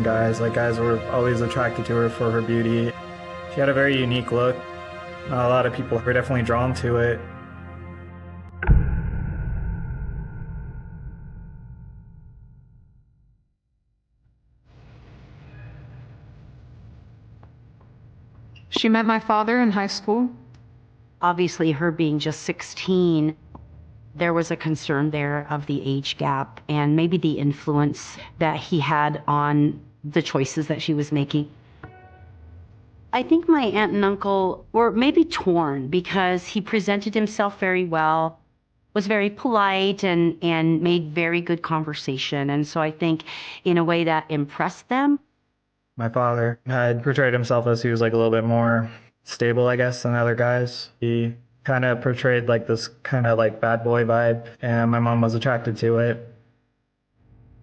Guys were always attracted to her for her beauty. She had a very unique look. A lot of people were definitely drawn to it. She met my father in high school. Obviously, her being just 16, there was a concern there of the age gap and maybe the influence that he had on the choices that she was making. I think my aunt and uncle were maybe torn because he presented himself very well, was very polite and made very good conversation. And so I think in a way that impressed them. My father had portrayed himself as he was like a little bit more stable, I guess, than other guys. He kind of portrayed like this kind of like bad boy vibe, and my mom was attracted to it.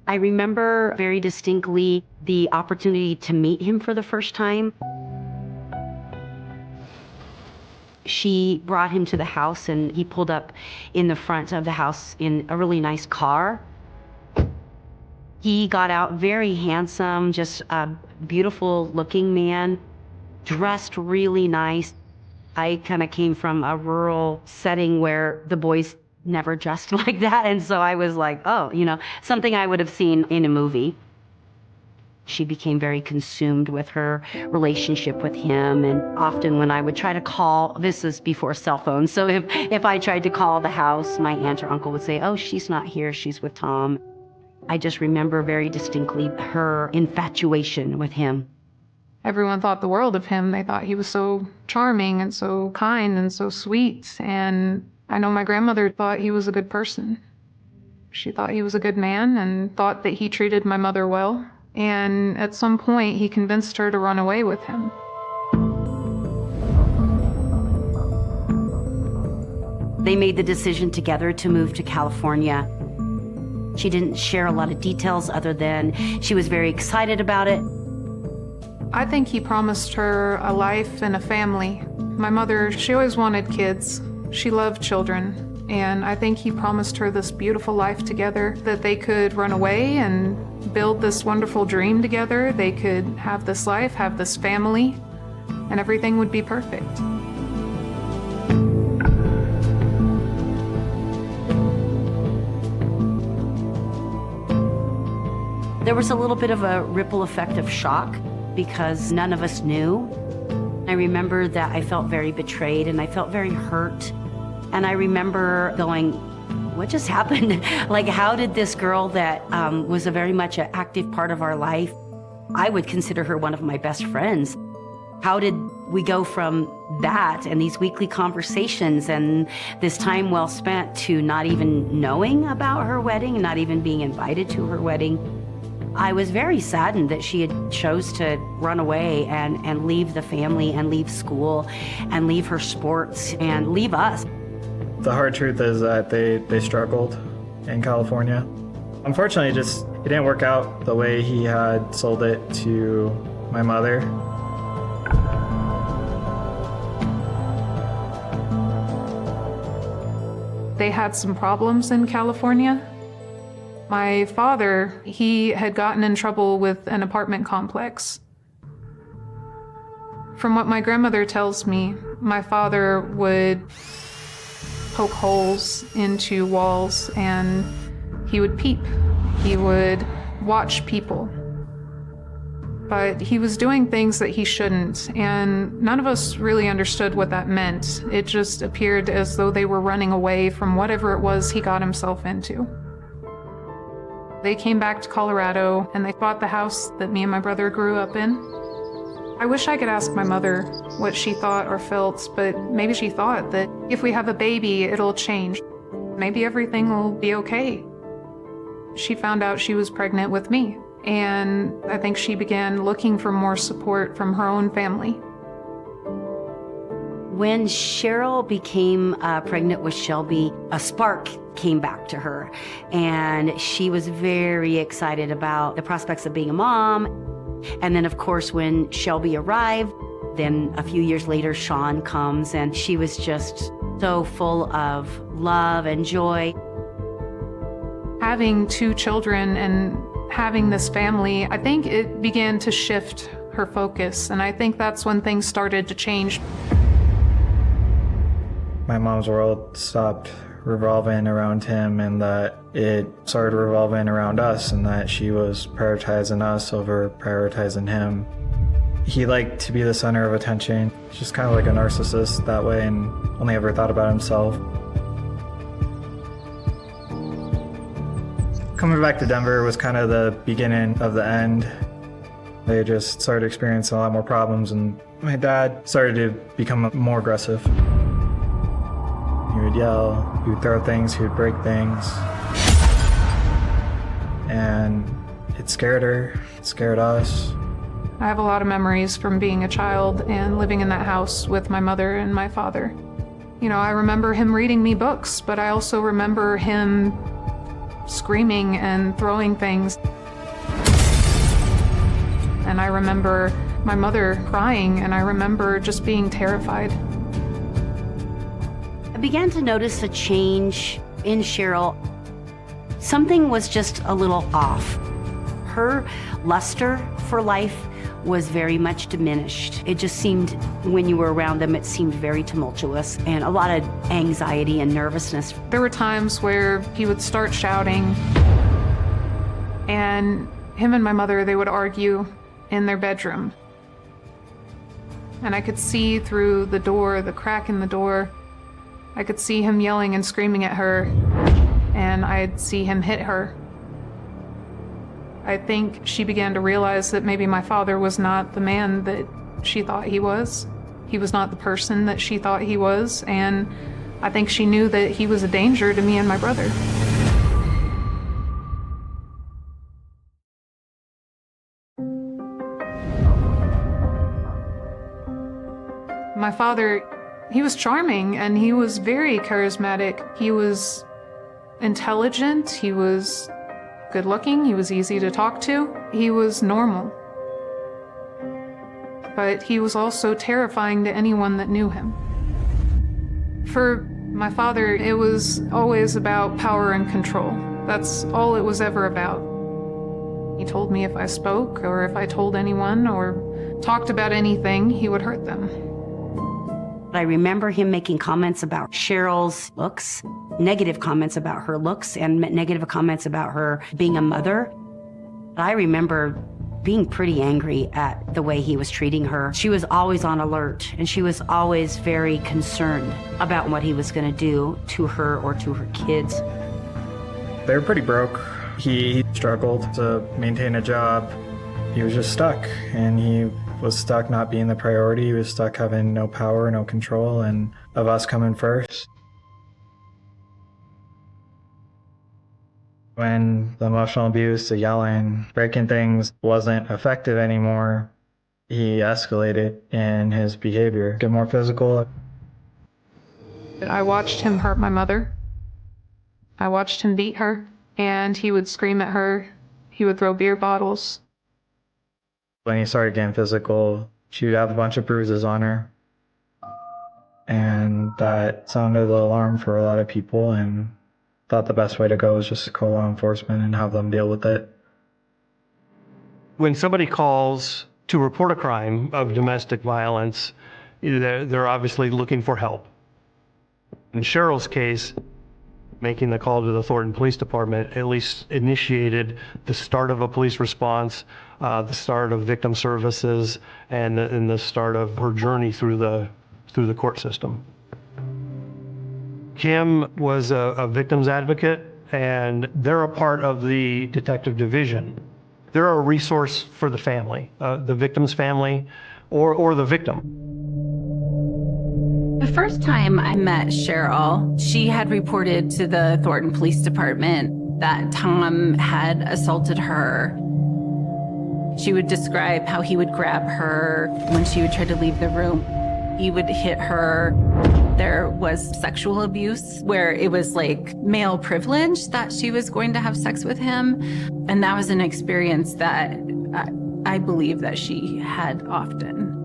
I remember very distinctly the opportunity to meet him for the first time. She brought him to the house and he pulled up in the front of the house in a really nice car. He got out very handsome, just a beautiful looking man, dressed really nice. I kind of came from a rural setting where the boys never dressed like that. And so I was like, oh, something I would have seen in a movie. She became very consumed with her relationship with him. And often when I would try to call, this is before cell phones, so if I tried to call the house, my aunt or uncle would say, oh, she's not here, she's with Tom. I just remember very distinctly her infatuation with him. Everyone thought the world of him. They thought he was so charming and so kind and so sweet. And I know my grandmother thought he was a good person. She thought he was a good man and thought that he treated my mother well. And at some point, he convinced her to run away with him. They made the decision together to move to California. She didn't share a lot of details other than she was very excited about it. I think he promised her a life and a family. My mother, she always wanted kids. She loved children. And I think he promised her this beautiful life together, that they could run away and build this wonderful dream together. They could have this life, have this family, and everything would be perfect. There was a little bit of a ripple effect of shock because none of us knew. I remember that I felt very betrayed and I felt very hurt. And I remember going, what just happened? Like, how did this girl that was a very much an active part of our life, I would consider her one of my best friends. How did we go from that and these weekly conversations and this time well spent to not even knowing about her wedding, not even being invited to her wedding? I was very saddened that she had chose to run away and leave the family and leave school and leave her sports and leave us. The hard truth is that they struggled in California. Unfortunately, it didn't work out the way he had sold it to my mother. They had some problems in California. My father, he had gotten in trouble with an apartment complex. From what my grandmother tells me, my father would poke holes into walls and he would peep. He would watch people. But he was doing things that he shouldn't, and none of us really understood what that meant. It just appeared as though they were running away from whatever it was he got himself into. They came back to Colorado and they bought the house that me and my brother grew up in. I wish I could ask my mother what she thought or felt, but maybe she thought that if we have a baby, it'll change. Maybe everything will be okay. She found out she was pregnant with me, and I think she began looking for more support from her own family. When Cheryl became pregnant with Shelby, a spark came back to her, and she was very excited about the prospects of being a mom. And then, of course, when Shelby arrived, then a few years later, Sean comes, and she was just so full of love and joy. Having two children and having this family, I think it began to shift her focus, and I think that's when things started to change. My mom's world stopped revolving around him, and that it started revolving around us, and that she was prioritizing us over prioritizing him. He liked to be the center of attention. He's just kind of like a narcissist that way, and only ever thought about himself. Coming back to Denver was kind of the beginning of the end. They just started experiencing a lot more problems, and my dad started to become more aggressive. He would yell, he would throw things, he would break things. And it scared her, it scared us. I have a lot of memories from being a child and living in that house with my mother and my father. You know, I remember him reading me books, but I also remember him screaming and throwing things. And I remember my mother crying, and I remember just being terrified. I began to notice a change in Cheryl. Something was just a little off. Her luster for life was very much diminished. It just seemed, when you were around them, it seemed very tumultuous and a lot of anxiety and nervousness. There were times where he would start shouting, and him and my mother, they would argue in their bedroom. And I could see through the door, the crack in the door, I could see him yelling and screaming at her, and I'd see him hit her. I think she began to realize that maybe my father was not the man that she thought he was. He was not the person that she thought he was, and I think she knew that he was a danger to me and my brother. My father, he was charming and he was very charismatic. He was intelligent, he was good looking, he was easy to talk to, he was normal. But he was also terrifying to anyone that knew him. For my father, it was always about power and control. That's all it was ever about. He told me if I spoke or if I told anyone or talked about anything, he would hurt them. I remember him making comments about Cheryl's looks, negative comments about her looks, and negative comments about her being a mother. I remember being pretty angry at the way he was treating her. She was always on alert, and she was always very concerned about what he was going to do to her or to her kids. They were pretty broke. He struggled to maintain a job. He was just stuck, and he was stuck not being the priority. He was stuck having no power, no control, and of us coming first. When the emotional abuse, the yelling, breaking things wasn't effective anymore, he escalated in his behavior, get more physical. I watched him hurt my mother. I watched him beat her, and he would scream at her. He would throw beer bottles. When he started getting physical, she would have a bunch of bruises on her. And that sounded the alarm for a lot of people, and thought the best way to go was just to call law enforcement and have them deal with it. When somebody calls to report a crime of domestic violence, they're obviously looking for help. In Cheryl's case, making the call to the Thornton Police Department at least initiated the start of a police response, the start of victim services, and the start of her journey through the court system. Kim was a victim's advocate, and they're a part of the detective division. They're a resource for the family, the victim's family, or the victim. The first time I met Cheryl, she had reported to the Thornton Police Department that Tom had assaulted her. She would describe how he would grab her when she would try to leave the room. He would hit her. There was sexual abuse where it was like male privilege that she was going to have sex with him. And that was an experience that I believe that she had often.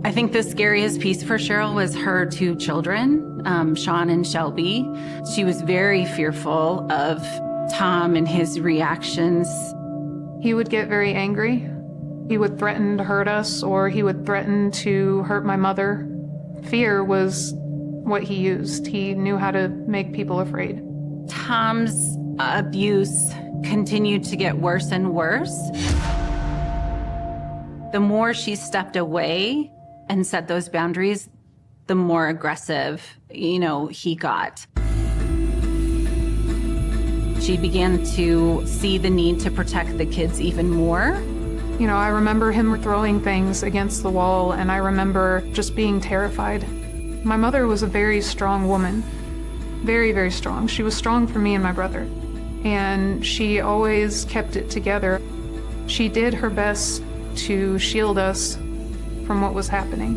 I think the scariest piece for Cheryl was her two children, Sean and Shelby. She was very fearful of Tom and his reactions. He would get very angry. He would threaten to hurt us, or he would threaten to hurt my mother. Fear was what he used. He knew how to make people afraid. Tom's abuse continued to get worse and worse. The more she stepped away and set those boundaries, the more aggressive, he got. She began to see the need to protect the kids even more. I remember him throwing things against the wall, and I remember just being terrified. My mother was a very strong woman. Very, very strong. She was strong for me and my brother. And she always kept it together. She did her best to shield us from what was happening.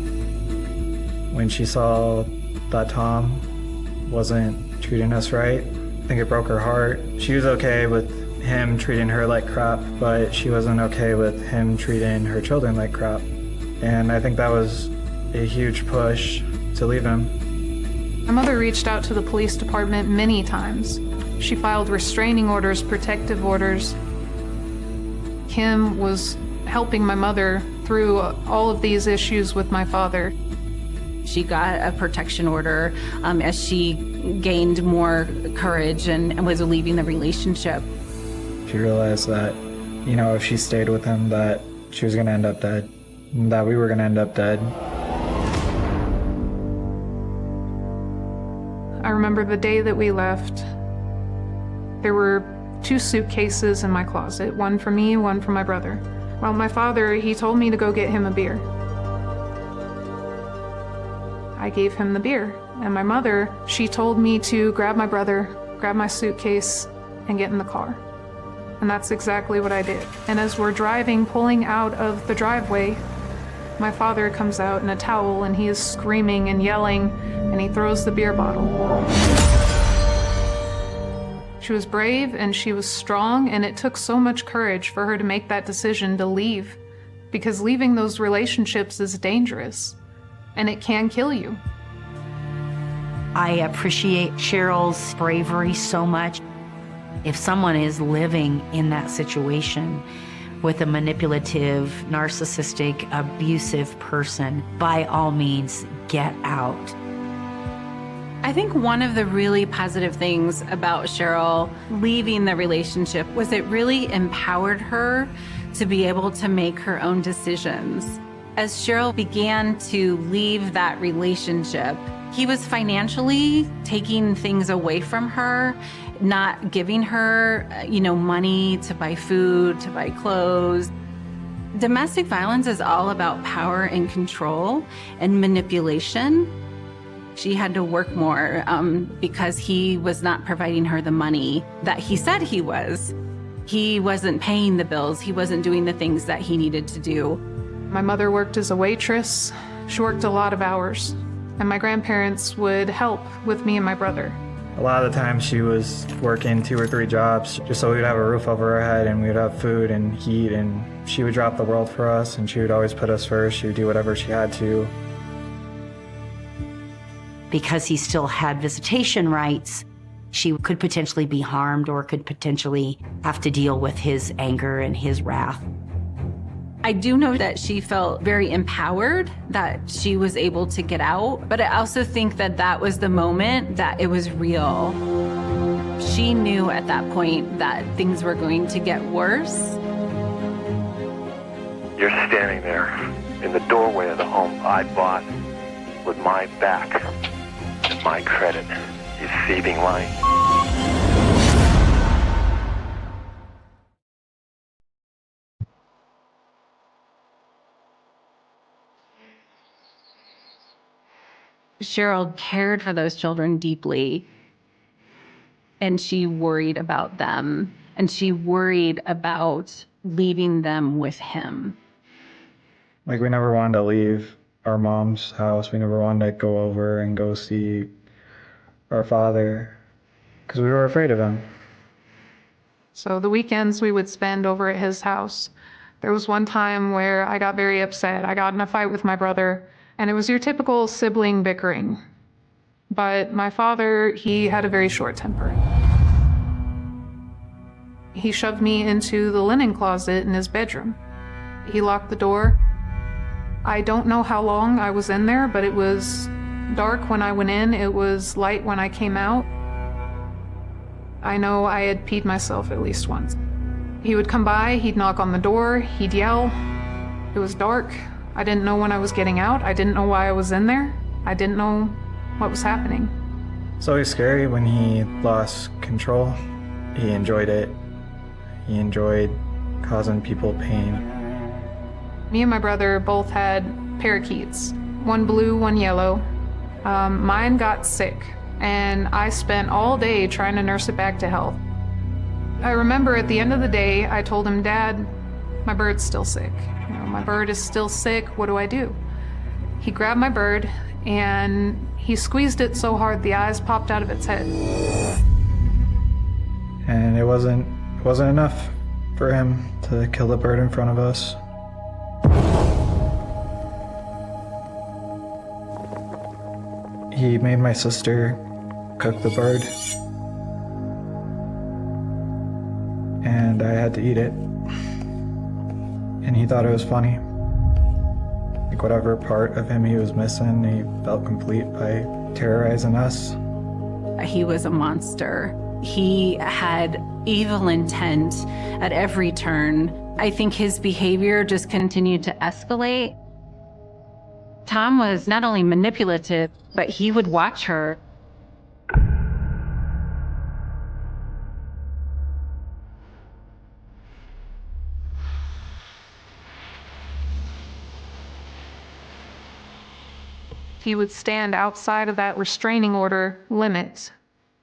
When she saw that Tom wasn't treating us right, I think it broke her heart. She was okay with him treating her like crap, but she wasn't okay with him treating her children like crap. And I think that was a huge push to leave him. My mother reached out to the police department many times. She filed restraining orders, protective orders. Kim was helping my mother through all of these issues with my father. She got a protection order as she gained more courage and was leaving the relationship. She realized that, if she stayed with him, that she was going to end up dead, that we were going to end up dead. I remember the day that we left, there were 2 suitcases in my closet, one for me, one for my brother. Well, my father, he told me to go get him a beer. I gave him the beer. And my mother, she told me to grab my brother, grab my suitcase, and get in the car. And that's exactly what I did. And as we're driving, pulling out of the driveway, my father comes out in a towel and he is screaming and yelling, and he throws the beer bottle. She was brave and she was strong, and it took so much courage for her to make that decision to leave, because leaving those relationships is dangerous and it can kill you. I appreciate Cheryl's bravery so much. If someone is living in that situation with a manipulative, narcissistic, abusive person, by all means, get out. I think one of the really positive things about Cheryl leaving the relationship was it really empowered her to be able to make her own decisions. As Cheryl began to leave that relationship, he was financially taking things away from her, not giving her, money to buy food, to buy clothes. Domestic violence is all about power and control and manipulation. She had to work more because he was not providing her the money that he said he was. He wasn't paying the bills. He wasn't doing the things that he needed to do. My mother worked as a waitress. She worked a lot of hours. And my grandparents would help with me and my brother. A lot of the time she was working 2 or 3 jobs just so we'd have a roof over our head and we'd have food and heat, and she would drop the world for us, and she would always put us first. She would do whatever she had to. Because he still had visitation rights, she could potentially be harmed or could potentially have to deal with his anger and his wrath. I do know that she felt very empowered that she was able to get out, but I also think that that was the moment that it was real. She knew at that point that things were going to get worse. You're standing there in the doorway of the home I bought with my back and my credit is seething light. Cheryl cared for those children deeply, and she worried about them, and she worried about leaving them with him. Like, we never wanted to leave our mom's house. We never wanted to go over and go see our father because we were afraid of him. So the weekends we would spend over at his house. There was one time where I got very upset. I got in a fight with my brother, and it was your typical sibling bickering. But my father, he had a very short temper. He shoved me into the linen closet in his bedroom. He locked the door. I don't know how long I was in there, but it was dark when I went in. It was light when I came out. I know I had peed myself at least once. He would come by, he'd knock on the door, he'd yell. It was dark. I didn't know when I was getting out. I didn't know why I was in there. I didn't know what was happening. It's always scary when he lost control. He enjoyed it. He enjoyed causing people pain. Me and my brother both had parakeets, one blue, one yellow. Mine got sick, and I spent all day trying to nurse it back to health. I remember at the end of the day, I told him, "Dad, my bird's still sick. My bird is still sick. What do I do?" He grabbed my bird, and he squeezed it so hard the eyes popped out of its head. And it wasn't enough for him to kill the bird in front of us. He made my sister cook the bird, and I had to eat it. And he thought it was funny. Like whatever part of him he was missing, he felt complete by terrorizing us. He was a monster. He had evil intent at every turn. I think his behavior just continued to escalate. Tom was not only manipulative, but he would watch her. He would stand outside of that restraining order limit,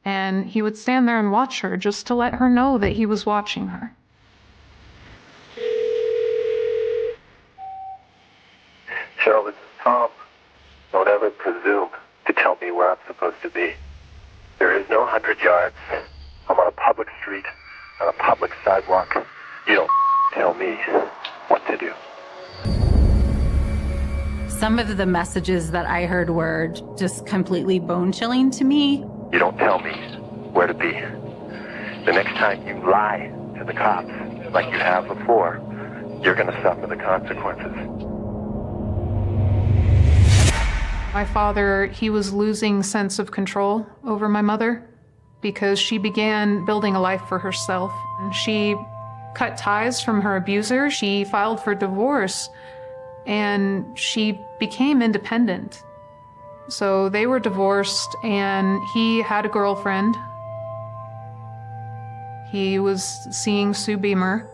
and he would stand there and watch her just to let her know that he was watching her. Cheryl, this is Tom. Don't ever presume to tell me where I'm supposed to be. There is no 100 yards. I'm on a public street, on a public sidewalk. You don't tell me what to do. Some of the messages that I heard were just completely bone-chilling to me. You don't tell me where to be. The next time you lie to the cops, like you have before, you're going to suffer the consequences. My father, he was losing sense of control over my mother because she began building a life for herself. She cut ties from her abuser. She filed for divorce, and she became independent. So they were divorced, and he had a girlfriend. He was seeing Sue Beamer.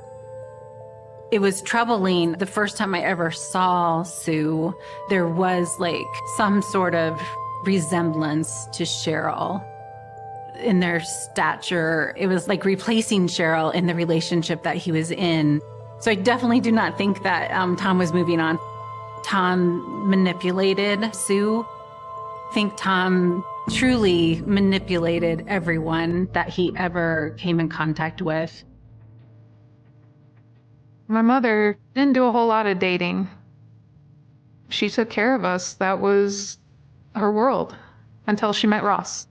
It was troubling. The first time I ever saw Sue, there was like some sort of resemblance to Cheryl in their stature. It was like replacing Cheryl in the relationship that he was in. So I definitely do not think that Tom was moving on. Tom manipulated Sue. I think Tom truly manipulated everyone that he ever came in contact with. My mother didn't do a whole lot of dating. She took care of us. That was her world until she met Ross.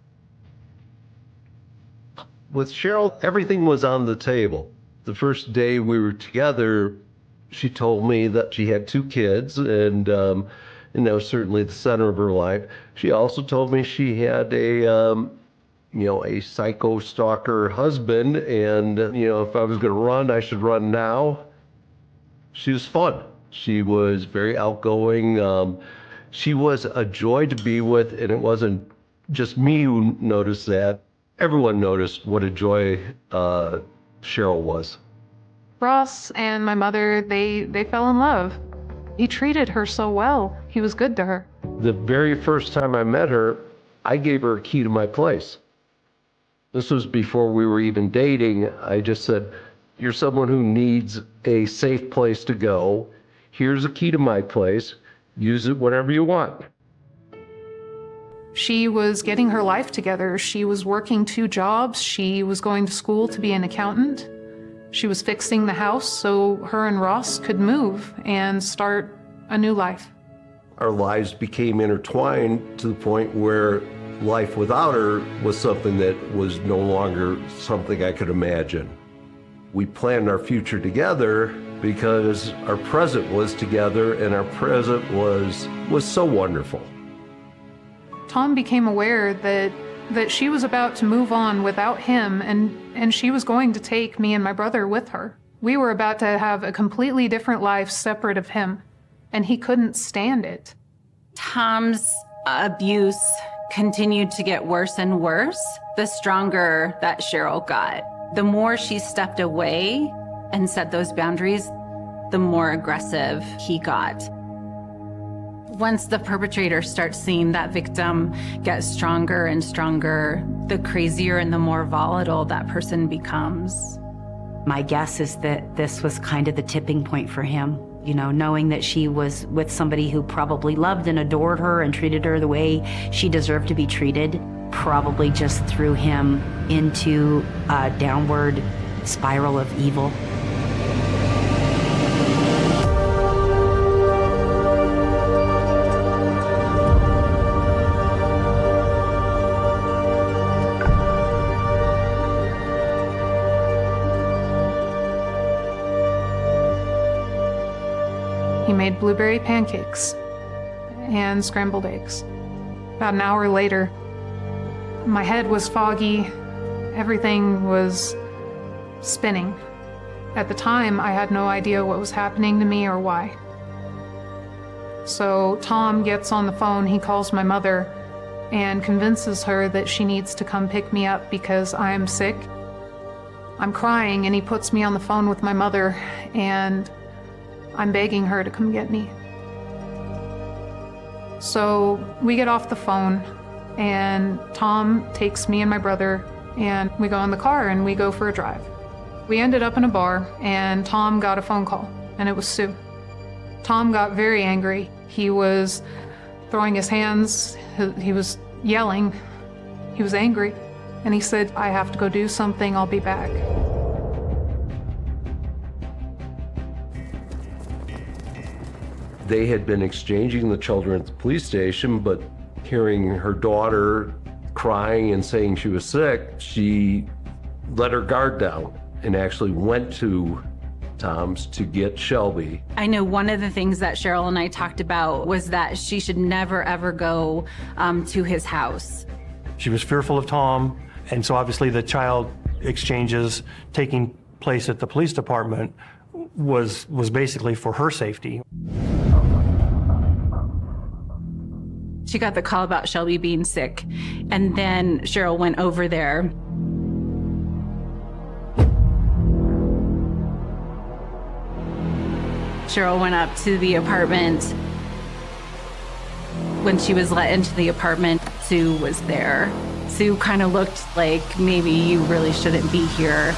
With Cheryl, everything was on the table. The first day we were together, she told me that she had 2 kids, and that was certainly the center of her life. She also told me she had a psycho stalker husband, and, if I was going to run, I should run now. She was fun. She was very outgoing. She was a joy to be with, and it wasn't just me who noticed that. Everyone noticed what a joy Cheryl was. Ross and my mother, they fell in love. He treated her so well. He was good to her. The very first time I met her, I gave her a key to my place. This was before we were even dating. I just said, "You're someone who needs a safe place to go. Here's a key to my place. Use it whenever you want." She was getting her life together. She was working 2 jobs. She was going to school to be an accountant. She was fixing the house so her and Ross could move and start a new life. Our lives became intertwined to the point where life without her was something that was no longer something I could imagine. We planned our future together because our present was together, and our present was so wonderful. Tom became aware that she was about to move on without him, and she was going to take me and my brother with her. We were about to have a completely different life separate of him, and he couldn't stand it. Tom's abuse continued to get worse and worse the stronger that Cheryl got. The more she stepped away and set those boundaries, the more aggressive he got. Once the perpetrator starts seeing that victim get stronger and stronger, the crazier and the more volatile that person becomes. My guess is that this was kind of the tipping point for him. You know, knowing that she was with somebody who probably loved and adored her and treated her the way she deserved to be treated, probably just threw him into a downward spiral of evil. He made blueberry pancakes and scrambled eggs. About an hour later, my head was foggy. Everything was spinning. At the time, I had no idea what was happening to me or why. So Tom gets on the phone, he calls my mother and convinces her that she needs to come pick me up because I'm sick. I'm crying, and he puts me on the phone with my mother, and I'm begging her to come get me. So we get off the phone, and Tom takes me and my brother, and we go in the car and we go for a drive. We ended up in a bar, and Tom got a phone call, and it was Sue. Tom got very angry. He was throwing his hands, he was yelling, he was angry, and he said, "I have to go do something, I'll be back." They had been exchanging the children at the police station, but hearing her daughter crying and saying she was sick, she let her guard down and actually went to Tom's to get Shelby. I know one of the things that Cheryl and I talked about was that she should never, ever go to his house. She was fearful of Tom, and so obviously the child exchanges taking place at the police department was basically for her safety. She got the call about Shelby being sick, and then Cheryl went over there. Cheryl went up to the apartment. When she was let into the apartment, Sue was there. Sue kind of looked like, maybe you really shouldn't be here.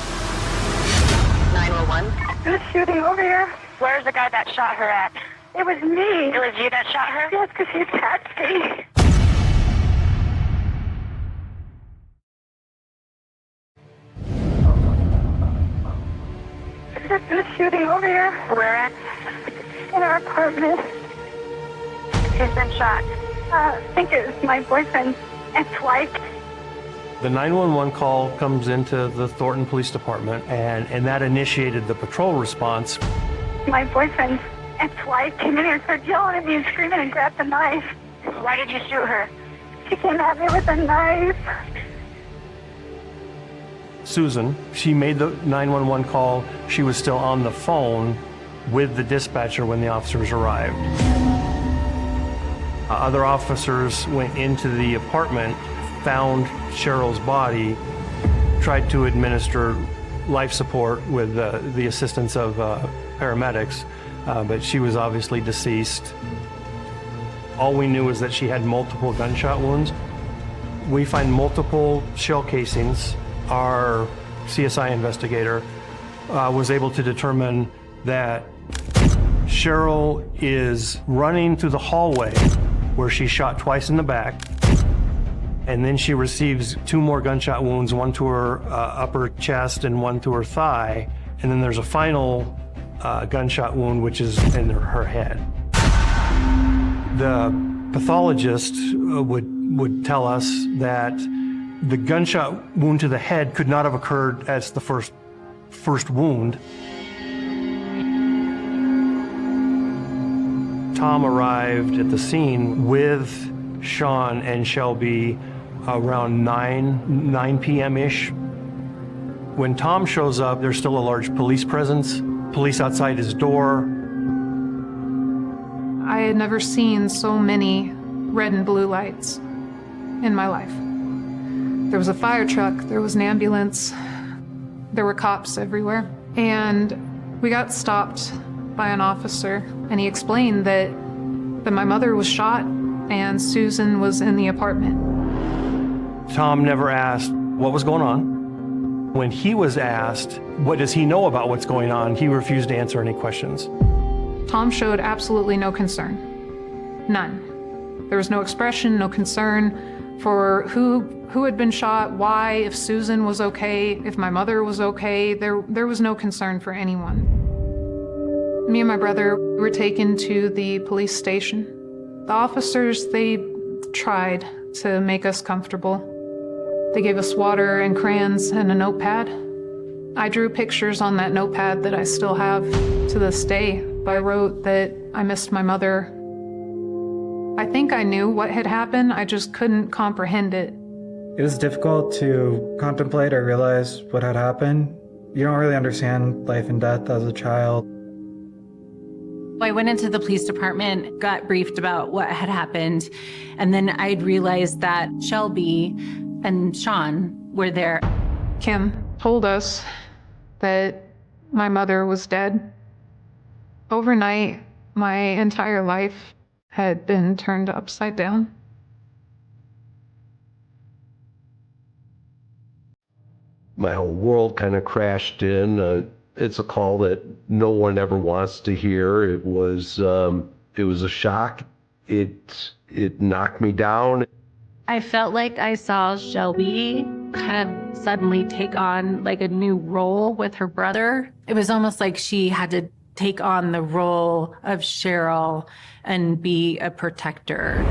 911? There's shooting over here. Where's the guy that shot her at? It was me. It was you that shot her? Yes, because he attacked me. There's shooting over here. Where at? In our apartment. Who's been shot? I think it was my boyfriend's ex-wife. The 911 call comes into the Thornton Police Department, and that initiated the patrol response. My boyfriend's ex-wife came in here and started yelling at me and screaming and grabbed a knife. Why did you shoot her? She came at me with a knife. Susan, she made the 911 call. She was still on the phone with the dispatcher when the officers arrived. Other officers went into the apartment, found Cheryl's body, tried to administer life support with the assistance of paramedics, but she was obviously deceased. All we knew is that she had multiple gunshot wounds. We find multiple shell casings. Our CSI investigator was able to determine that Cheryl is running through the hallway where she shot twice in the back, and then she receives 2 more gunshot wounds, one to her upper chest and one to her thigh, and then there's a final gunshot wound which is in her head. The pathologist would tell us that the gunshot wound to the head could not have occurred as the first first wound. Tom arrived at the scene with Sean and Shelby around 9 p.m.-ish. When Tom shows up, there's still a large police presence, police outside his door. I had never seen so many red and blue lights in my life. There was a fire truck, there was an ambulance, there were cops everywhere. And we got stopped by an officer, and he explained that my mother was shot and Susan was in the apartment. Tom never asked what was going on. When he was asked, what does he know about what's going on, he refused to answer any questions. Tom showed absolutely no concern. None. There was no expression, no concern for who had been shot, why, if Susan was okay, if my mother was okay. There was no concern for anyone. Me and my brother were taken to the police station. The officers, they tried to make us comfortable. They gave us water and crayons and a notepad. I drew pictures on that notepad that I still have to this day. I wrote that I missed my mother. I think I knew what had happened, I just couldn't comprehend it. It was difficult to contemplate or realize what had happened. You don't really understand life and death as a child. I went into the police department, got briefed about what had happened, and then I'd realized that Shelby and Sean were there. Kim told us that my mother was dead. Overnight, my entire life had been turned upside down. My whole world kind of crashed in. It's a call that no one ever wants to hear. It was a shock. It knocked me down. I felt like I saw Shelby kind of suddenly take on like a new role with her brother. It was almost like she had to take on the role of Cheryl and be a protector.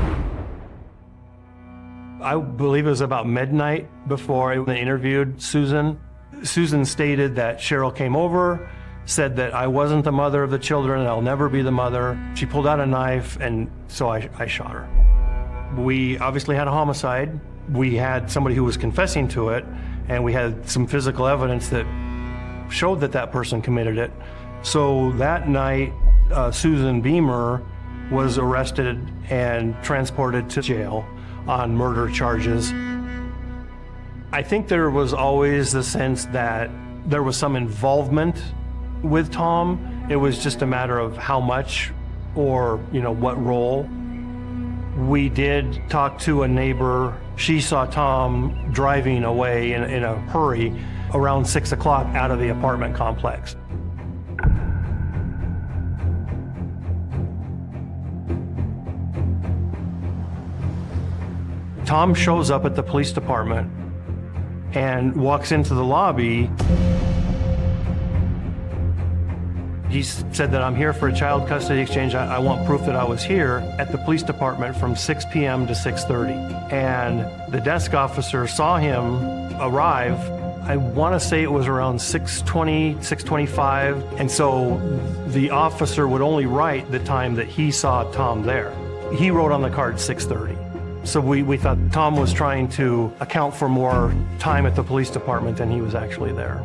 I believe it was about midnight before I interviewed Susan. Susan stated that Cheryl came over, said that I wasn't the mother of the children and I'll never be the mother. She pulled out a knife, and so I shot her. We obviously had a homicide. We had somebody who was confessing to it, and we had some physical evidence that showed that that person committed it. So that night, Susan Beamer was arrested and transported to jail on murder charges. I think there was always the sense that there was some involvement with Tom. It was just a matter of how much or, what role. We did talk to a neighbor. She saw Tom driving away in a hurry around 6 o'clock out of the apartment complex. Tom shows up at the police department and walks into the lobby. He said that I'm here for a child custody exchange. I want proof that I was here at the police department from 6 p.m. to 6:30. And the desk officer saw him arrive. I want to say it was around 6:20, 6:25. And so the officer would only write the time that he saw Tom there. He wrote on the card 6:30. So we thought Tom was trying to account for more time at the police department than he was actually there.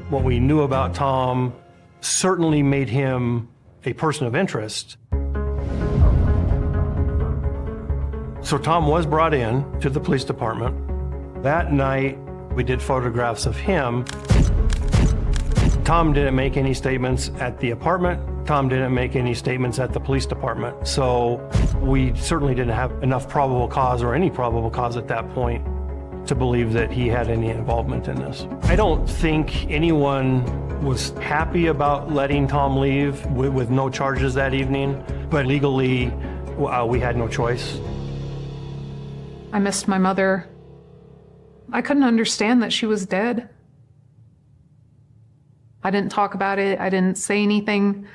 What we knew about Tom certainly made him a person of interest. So Tom was brought in to the police department. That night, we did photographs of him. Tom didn't make any statements at the apartment. Tom didn't make any statements at the police department. So we certainly didn't have enough probable cause or any probable cause at that point to believe that he had any involvement in this. I don't think anyone was happy about letting Tom leave with no charges that evening, but legally, we had no choice. I missed my mother. I couldn't understand that she was dead. I didn't talk about it. I didn't say anything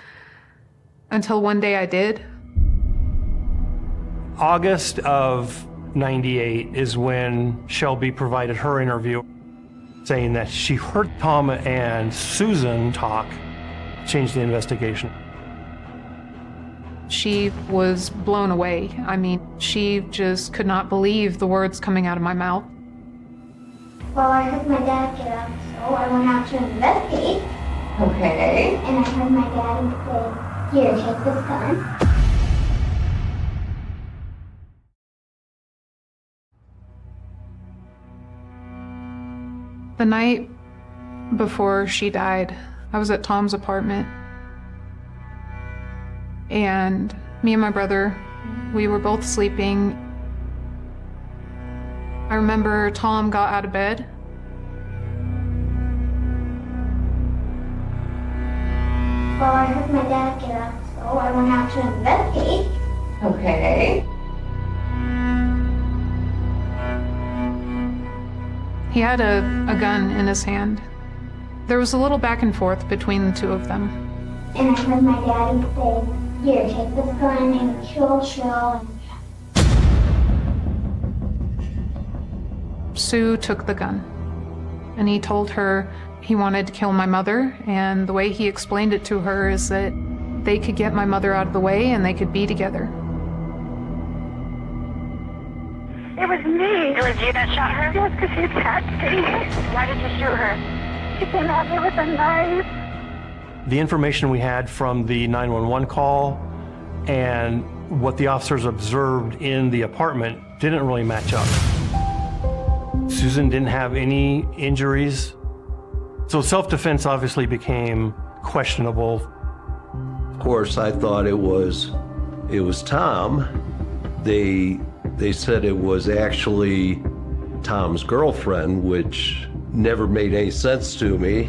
until one day I did. August of '98 is when Shelby provided her interview. saying that she heard Tom and Susan talk, changed the investigation. She was blown away. I mean, she just could not believe the words coming out of my mouth. Well, I heard my dad get up, so I went out to investigate. Okay. And I heard my dad say, "Here, take this gun." The night before she died, I was at Tom's apartment. And me and my brother, we were both sleeping. I remember Tom got out of bed. Well, I heard my dad get up, so I went out to investigate. Okay. He had a gun in his hand. There was a little back and forth between the two of them. And I heard my daddy say, "Here, take this gun and kill Cheryl." Sue took the gun, and he told her he wanted to kill my mother, and the way he explained it to her is that they could get my mother out of the way and they could be together. It was me. It was you that shot her? Yes, because she attacked me. Why did you shoot her? She came at me with a knife. The information we had from the 911 call and what the officers observed in the apartment didn't really match up. Susan didn't have any injuries, so self-defense obviously became questionable. Of course, I thought it was Tom. They said it was actually Tom's girlfriend, which never made any sense to me.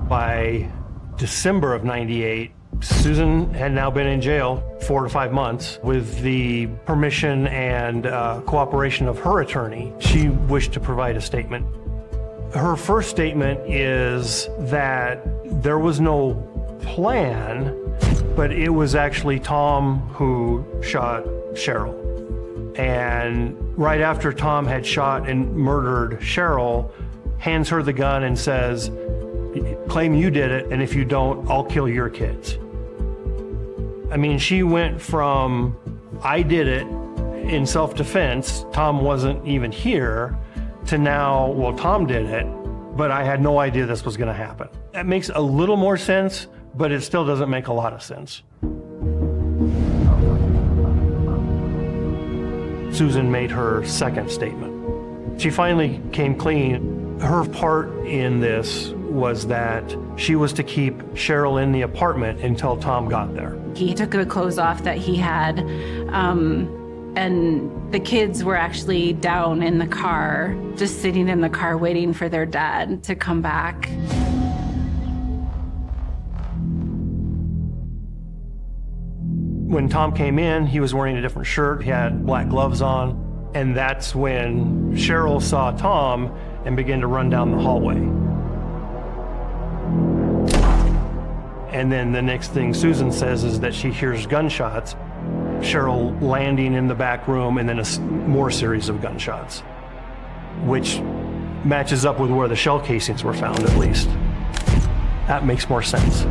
By December of '98, Susan had now been in jail 4 to 5 months. With the permission and cooperation of her attorney, she wished to provide a statement. Her first statement is that there was no plan, but it was actually Tom who shot Cheryl. And right after Tom had shot and murdered Cheryl, hands her the gun and says, "Claim you did it, and if you don't, I'll kill your kids." I mean, she went from, "I did it in self-defense, Tom wasn't even here," to now, "Well, Tom did it, but I had no idea this was going to happen." That makes a little more sense, but it still doesn't make a lot of sense. Susan made her second statement. She finally came clean. Her part in this was that she was to keep Cheryl in the apartment until Tom got there. He took the clothes off that he had, and the kids were actually down in the car, just sitting in the car waiting for their dad to come back. When Tom came in, he was wearing a different shirt, he had black gloves on, and that's when Cheryl saw Tom and began to run down the hallway. And then the next thing Susan says is that she hears gunshots, Cheryl landing in the back room, and then more series of gunshots, which matches up with where the shell casings were found, at least. That makes more sense.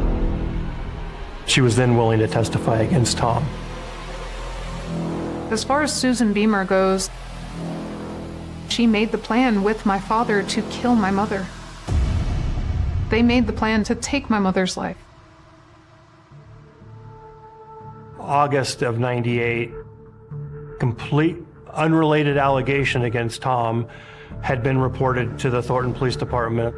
She was then willing to testify against Tom. As far as Susan Beamer goes, she made the plan with my father to kill my mother. They made the plan to take my mother's life. August of '98, complete unrelated allegation against Tom had been reported to the Thornton Police Department.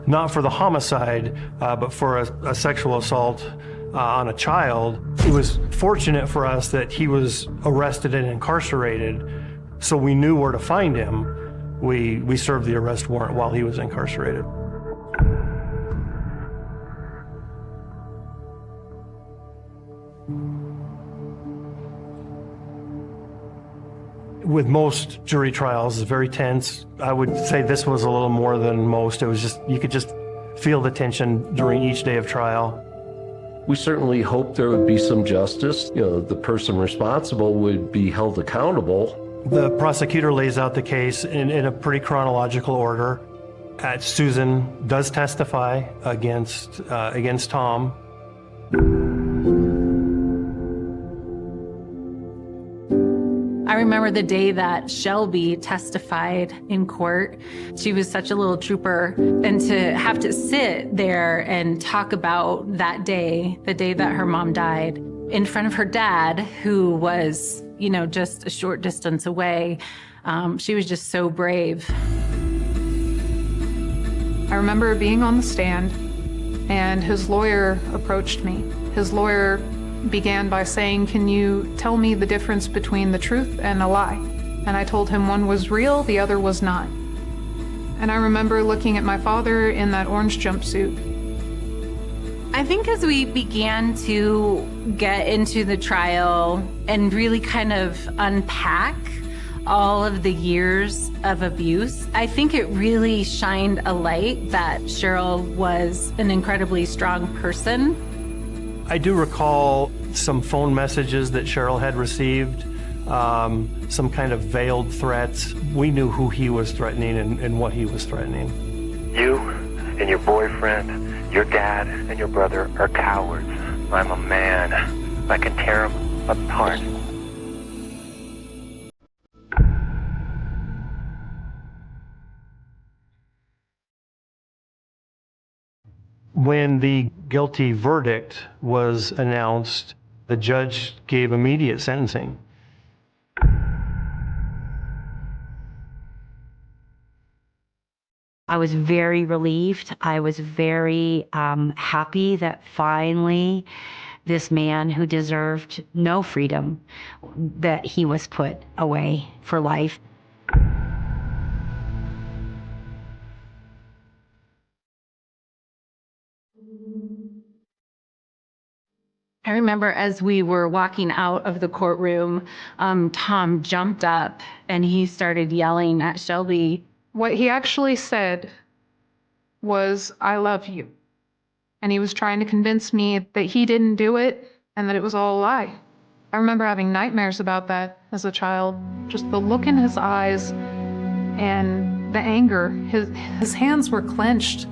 Not for the homicide, but for a sexual assault on a child. It was fortunate for us that he was arrested and incarcerated, so we knew where to find him. We served the arrest warrant while he was incarcerated. With most jury trials, it's very tense. I would say this was a little more than most. It was just, you could just feel the tension during each day of trial. We certainly hoped there would be some justice. You know, the person responsible would be held accountable. The prosecutor lays out the case in a pretty chronological order. Susan does testify against Tom. I remember the day that Shelby testified in court. She was such a little trooper. And to have to sit there and talk about that day, the day that her mom died, in front of her dad, who was, just a short distance away, she was just so brave. I remember being on the stand, and his lawyer approached me. His lawyer began by saying, "Can you tell me the difference between the truth and a lie?" And I told him one was real, the other was not. And I remember looking at my father in that orange jumpsuit. I think as we began to get into the trial and really kind of unpack all of the years of abuse, I think it really shined a light that Cheryl was an incredibly strong person. I do recall some phone messages that Cheryl had received, some kind of veiled threats. We knew who he was threatening and what he was threatening. You and your boyfriend, your dad and your brother are cowards. I'm a man. I can tear them apart. When the guilty verdict was announced, the judge gave immediate sentencing. I was very relieved. I was very happy that finally this man who deserved no freedom, that he was put away for life. I remember as we were walking out of the courtroom, Tom jumped up and he started yelling at Shelby. What he actually said was, "I love you." And he was trying to convince me that he didn't do it and that it was all a lie. I remember having nightmares about that as a child. Just the look in his eyes and the anger. His hands were clenched.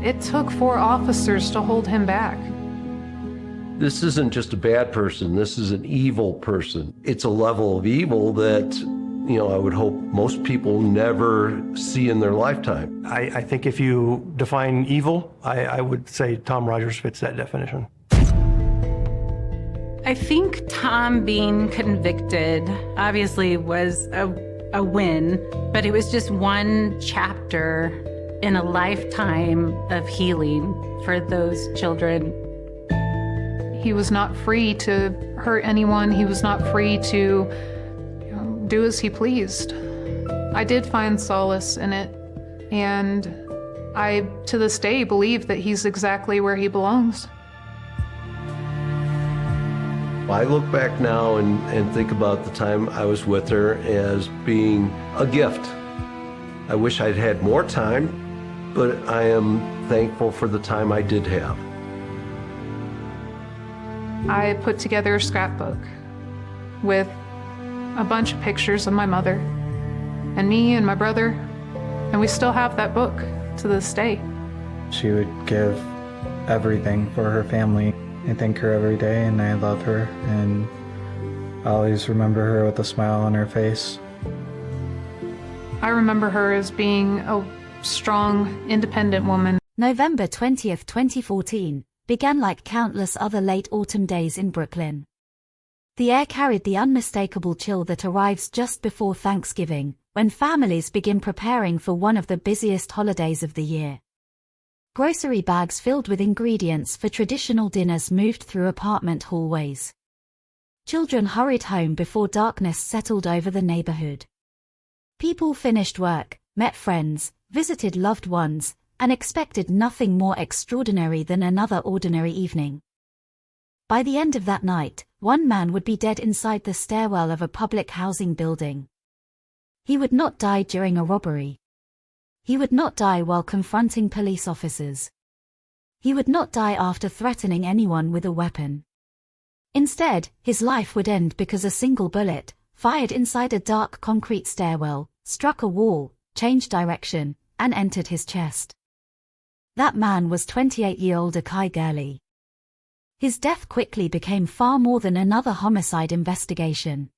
It took 4 officers to hold him back. This isn't just a bad person. This is an evil person. It's a level of evil that, I would hope most people never see in their lifetime. I think if you define evil, I would say Tom Rogers fits that definition. I think Tom being convicted obviously was a win, but it was just one chapter in a lifetime of healing for those children. He was not free to hurt anyone. He was not free to do as he pleased. I did find solace in it, and I, to this day, believe that he's exactly where he belongs. I look back now and think about the time I was with her as being a gift. I wish I'd had more time, but I am thankful for the time I did have. I put together a scrapbook with a bunch of pictures of my mother and me and my brother, and we still have that book to this day. She would give everything for her family. I thank her every day, and I love her, and I always remember her with a smile on her face. I remember her as being a strong, independent woman. November 20th, 2014, began like countless other late autumn days in Brooklyn. The air carried the unmistakable chill that arrives just before Thanksgiving, when families begin preparing for one of the busiest holidays of the year. Grocery bags filled with ingredients for traditional dinners moved through apartment hallways. Children hurried home before darkness settled over the neighborhood. People finished work, met friends, visited loved ones, and expected nothing more extraordinary than another ordinary evening. By the end of that night, one man would be dead inside the stairwell of a public housing building. He would not die during a robbery. He would not die while confronting police officers. He would not die after threatening anyone with a weapon. Instead, his life would end because a single bullet, fired inside a dark concrete stairwell, struck a wall, changed direction, and entered his chest. That man was 28-year-old Akai Gurley. His death quickly became far more than another homicide investigation.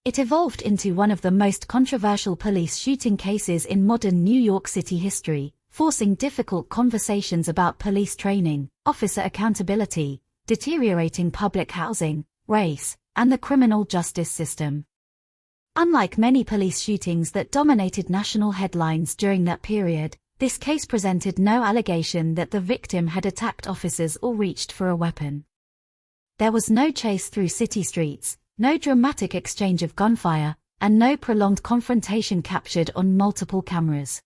It evolved into one of the most controversial police shooting cases in modern New York City history, forcing difficult conversations about police training, officer accountability, deteriorating public housing, race, and the criminal justice system. Unlike many police shootings that dominated national headlines during that period, this case presented no allegation that the victim had attacked officers or reached for a weapon. There was no chase through city streets, no dramatic exchange of gunfire, and no prolonged confrontation captured on multiple cameras.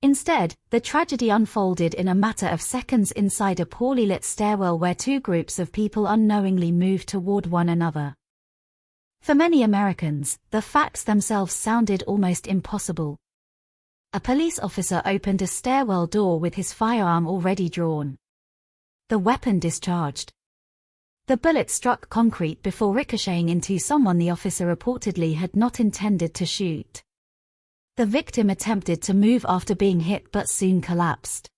Instead, the tragedy unfolded in a matter of seconds inside a poorly lit stairwell where two groups of people unknowingly moved toward one another. For many Americans, the facts themselves sounded almost impossible. A police officer opened a stairwell door with his firearm already drawn. The weapon discharged. The bullet struck concrete before ricocheting into someone the officer reportedly had not intended to shoot. The victim attempted to move after being hit but soon collapsed.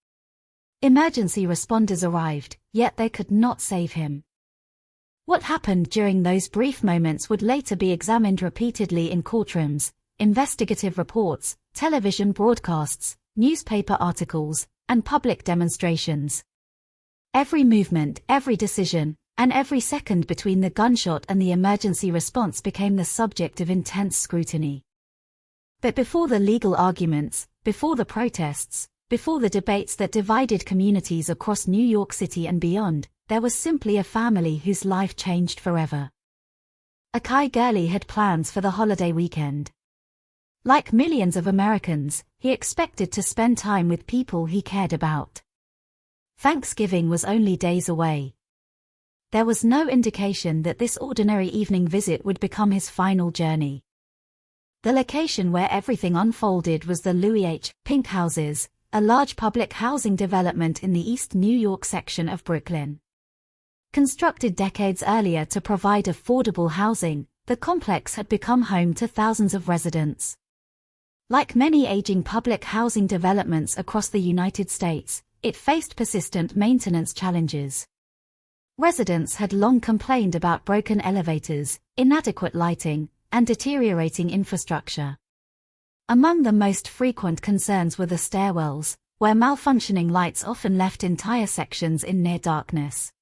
Emergency responders arrived, yet they could not save him. What happened during those brief moments would later be examined repeatedly in courtrooms, investigative reports, television broadcasts, newspaper articles, and public demonstrations. Every movement, every decision, and every second between the gunshot and the emergency response became the subject of intense scrutiny. But before the legal arguments, before the protests, before the debates that divided communities across New York City and beyond, there was simply a family whose life changed forever. Akai Gurley had plans for the holiday weekend. Like millions of Americans, he expected to spend time with people he cared about. Thanksgiving was only days away. There was no indication that this ordinary evening visit would become his final journey. The location where everything unfolded was the Louis H. Pink Houses, a large public housing development in the East New York section of Brooklyn. Constructed decades earlier to provide affordable housing, the complex had become home to thousands of residents. Like many aging public housing developments across the United States, it faced persistent maintenance challenges. Residents had long complained about broken elevators, inadequate lighting, and deteriorating infrastructure. Among the most frequent concerns were the stairwells, where malfunctioning lights often left entire sections in near darkness.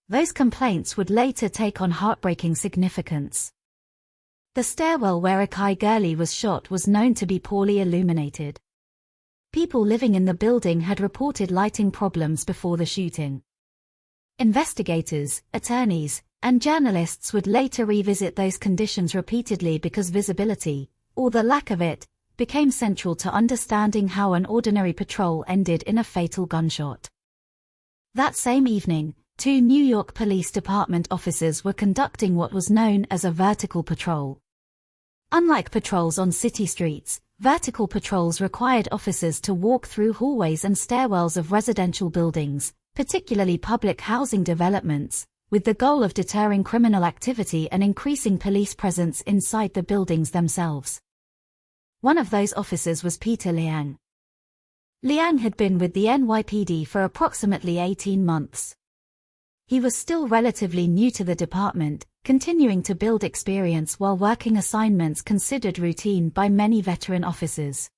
Those complaints would later take on heartbreaking significance. The stairwell where Akai Gurley was shot was known to be poorly illuminated. People living in the building had reported lighting problems before the shooting. Investigators, attorneys, and journalists would later revisit those conditions repeatedly because visibility, or the lack of it, became central to understanding how an ordinary patrol ended in a fatal gunshot. That same evening, 2 New York Police Department officers were conducting what was known as a vertical patrol. Unlike patrols on city streets, vertical patrols required officers to walk through hallways and stairwells of residential buildings, particularly public housing developments, with the goal of deterring criminal activity and increasing police presence inside the buildings themselves. One of those officers was Peter Liang. Liang had been with the NYPD for approximately 18 months. He was still relatively new to the department, continuing to build experience while working assignments considered routine by many veteran officers.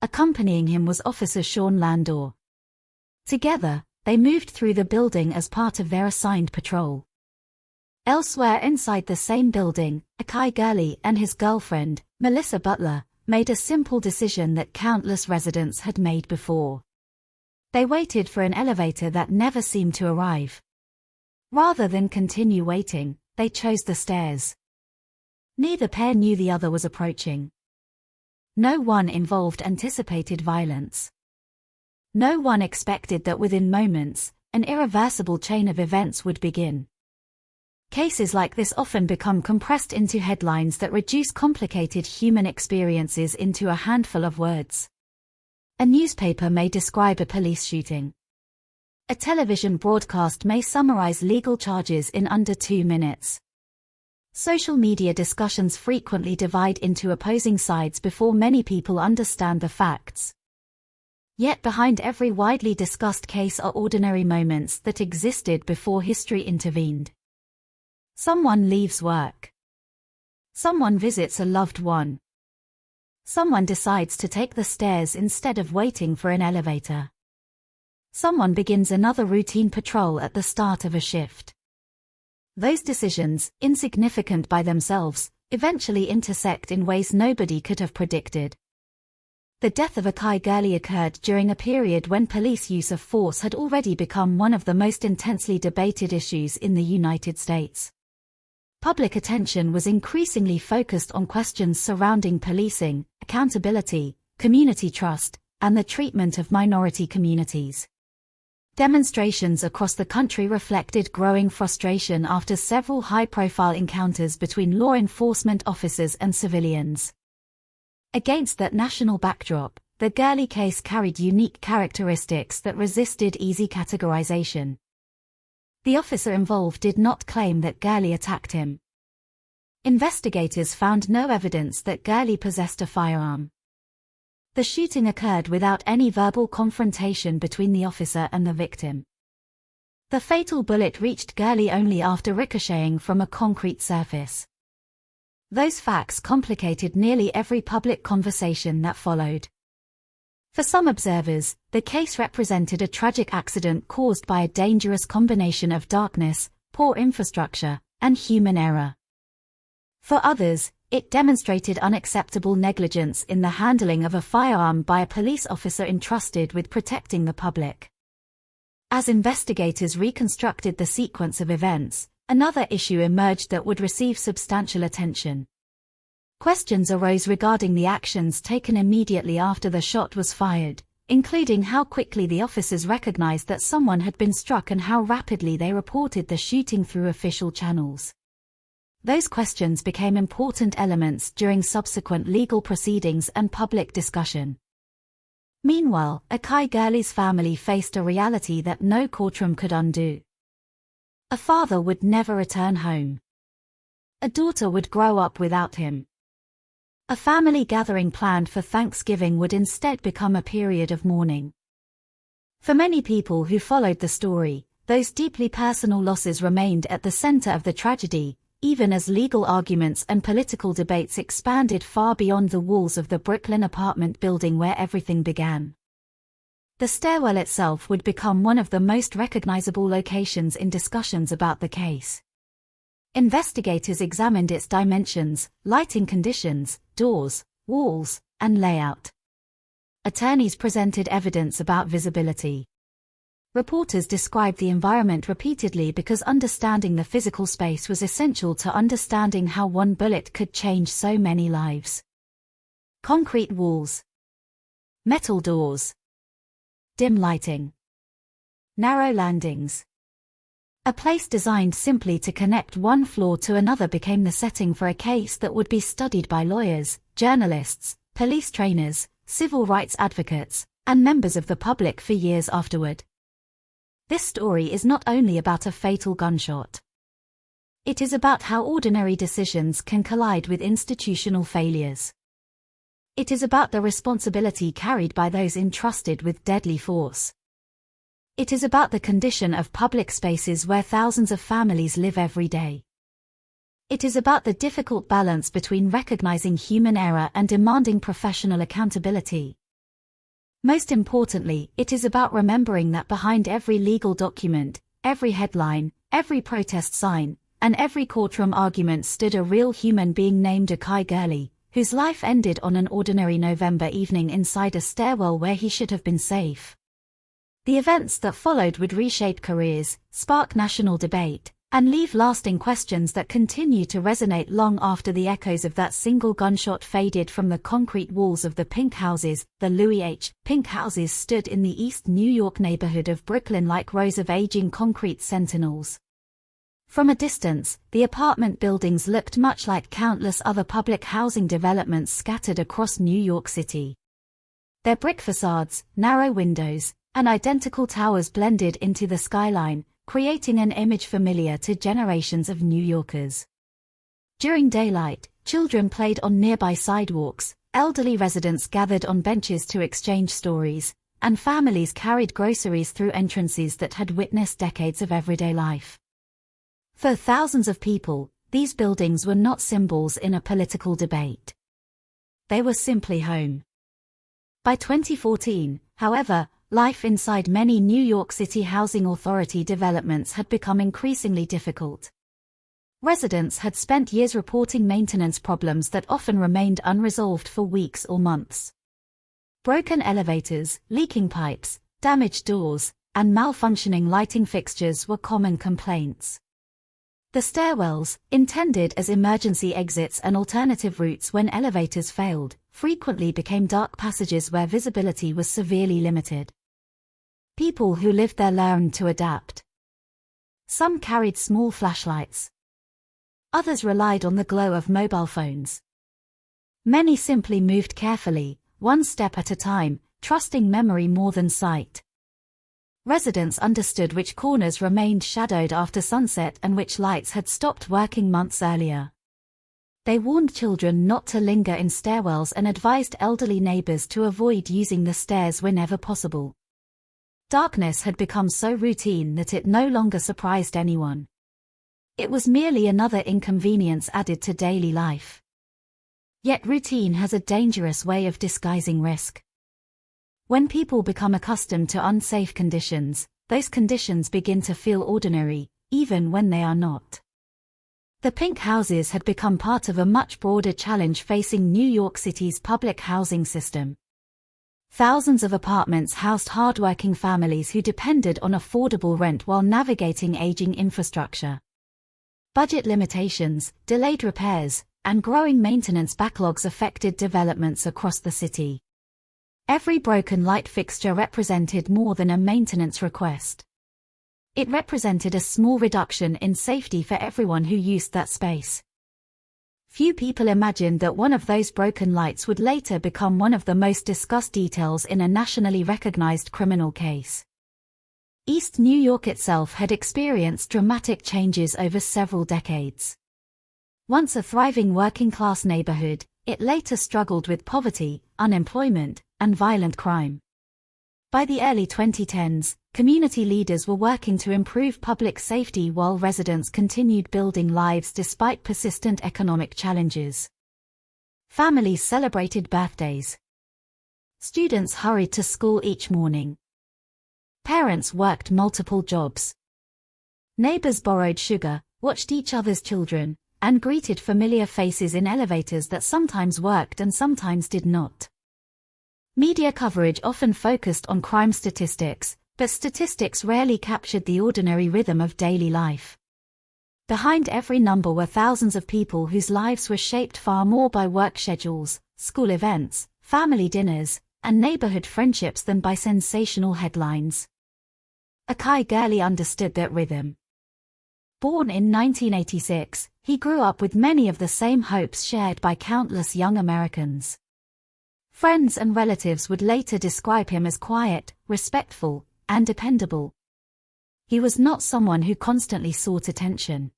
Accompanying him was Officer Sean Landor. Together, they moved through the building as part of their assigned patrol. Elsewhere inside the same building, Akai Gurley and his girlfriend, Melissa Butler, made a simple decision that countless residents had made before. They waited for an elevator that never seemed to arrive. Rather than continue waiting, they chose the stairs. Neither pair knew the other was approaching. No one involved anticipated violence. No one expected that within moments, an irreversible chain of events would begin. Cases like this often become compressed into headlines that reduce complicated human experiences into a handful of words. A newspaper may describe a police shooting. A television broadcast may summarize legal charges in under 2 minutes. Social media discussions frequently divide into opposing sides before many people understand the facts. Yet behind every widely discussed case are ordinary moments that existed before history intervened. Someone leaves work. Someone visits a loved one. Someone decides to take the stairs instead of waiting for an elevator. Someone begins another routine patrol at the start of a shift. Those decisions, insignificant by themselves, eventually intersect in ways nobody could have predicted. The death of Akai Gurley occurred during a period when police use of force had already become one of the most intensely debated issues in the United States. Public attention was increasingly focused on questions surrounding policing, accountability, community trust, and the treatment of minority communities. Demonstrations across the country reflected growing frustration after several high-profile encounters between law enforcement officers and civilians. Against that national backdrop, the Gurley case carried unique characteristics that resisted easy categorization. The officer involved did not claim that Gurley attacked him. Investigators found no evidence that Gurley possessed a firearm. The shooting occurred without any verbal confrontation between the officer and the victim. The fatal bullet reached Gurley only after ricocheting from a concrete surface. Those facts complicated nearly every public conversation that followed. For some observers, the case represented a tragic accident caused by a dangerous combination of darkness, poor infrastructure, and human error. For others, it demonstrated unacceptable negligence in the handling of a firearm by a police officer entrusted with protecting the public. As investigators reconstructed the sequence of events, another issue emerged that would receive substantial attention. Questions arose regarding the actions taken immediately after the shot was fired, including how quickly the officers recognized that someone had been struck and how rapidly they reported the shooting through official channels. Those questions became important elements during subsequent legal proceedings and public discussion. Meanwhile, Akai Gurley's family faced a reality that no courtroom could undo. A father would never return home. A daughter would grow up without him. A family gathering planned for Thanksgiving would instead become a period of mourning. For many people who followed the story, those deeply personal losses remained at the center of the tragedy, even as legal arguments and political debates expanded far beyond the walls of the Brooklyn apartment building where everything began. The stairwell itself would become one of the most recognizable locations in discussions about the case. Investigators examined its dimensions, lighting conditions, doors, walls, and layout. Attorneys presented evidence about visibility. Reporters described the environment repeatedly because understanding the physical space was essential to understanding how one bullet could change so many lives. Concrete walls. Metal doors. Dim lighting. Narrow landings. A place designed simply to connect one floor to another became the setting for a case that would be studied by lawyers, journalists, police trainers, civil rights advocates, and members of the public for years afterward. This story is not only about a fatal gunshot. It is about how ordinary decisions can collide with institutional failures. It is about the responsibility carried by those entrusted with deadly force. It is about the condition of public spaces where thousands of families live every day. It is about the difficult balance between recognizing human error and demanding professional accountability. Most importantly, it is about remembering that behind every legal document, every headline, every protest sign, and every courtroom argument stood a real human being named Akai Gurley, whose life ended on an ordinary November evening inside a stairwell where he should have been safe. The events that followed would reshape careers, spark national debate, and leave lasting questions that continue to resonate long after the echoes of that single gunshot faded from the concrete walls of the Pink Houses. The Louis H. Pink Houses stood in the East New York neighborhood of Brooklyn like rows of aging concrete sentinels. From a distance, the apartment buildings looked much like countless other public housing developments scattered across New York City. Their brick facades, narrow windows, and identical towers blended into the skyline, creating an image familiar to generations of New Yorkers. During daylight, children played on nearby sidewalks, elderly residents gathered on benches to exchange stories, and families carried groceries through entrances that had witnessed decades of everyday life. For thousands of people, these buildings were not symbols in a political debate. They were simply home. By 2014, however, life inside many New York City Housing Authority developments had become increasingly difficult. Residents had spent years reporting maintenance problems that often remained unresolved for weeks or months. Broken elevators, leaking pipes, damaged doors, and malfunctioning lighting fixtures were common complaints. The stairwells, intended as emergency exits and alternative routes when elevators failed, frequently became dark passages where visibility was severely limited. People who lived there learned to adapt. Some carried small flashlights. Others relied on the glow of mobile phones. Many simply moved carefully, one step at a time, trusting memory more than sight. Residents understood which corners remained shadowed after sunset and which lights had stopped working months earlier. They warned children not to linger in stairwells and advised elderly neighbors to avoid using the stairs whenever possible. Darkness had become so routine that it no longer surprised anyone. It was merely another inconvenience added to daily life. Yet routine has a dangerous way of disguising risk. When people become accustomed to unsafe conditions, those conditions begin to feel ordinary, even when they are not. The pink houses had become part of a much broader challenge facing New York City's public housing system. Thousands of apartments housed hardworking families who depended on affordable rent while navigating aging infrastructure. Budget limitations, delayed repairs, and growing maintenance backlogs affected developments across the city. Every broken light fixture represented more than a maintenance request. It represented a small reduction in safety for everyone who used that space. Few people imagined that one of those broken lights would later become one of the most discussed details in a nationally recognized criminal case. East New York itself had experienced dramatic changes over several decades. Once a thriving working-class neighborhood, it later struggled with poverty, unemployment, and violent crime. By the early 2010s, community leaders were working to improve public safety while residents continued building lives despite persistent economic challenges. Families celebrated birthdays. Students hurried to school each morning. Parents worked multiple jobs. Neighbors borrowed sugar, watched each other's children, and greeted familiar faces in elevators that sometimes worked and sometimes did not. Media coverage often focused on crime statistics, but statistics rarely captured the ordinary rhythm of daily life. Behind every number were thousands of people whose lives were shaped far more by work schedules, school events, family dinners, and neighborhood friendships than by sensational headlines. Akai Gurley understood that rhythm. Born in 1986, he grew up with many of the same hopes shared by countless young Americans. Friends and relatives would later describe him as quiet, respectful, and dependable. He was not someone who constantly sought attention.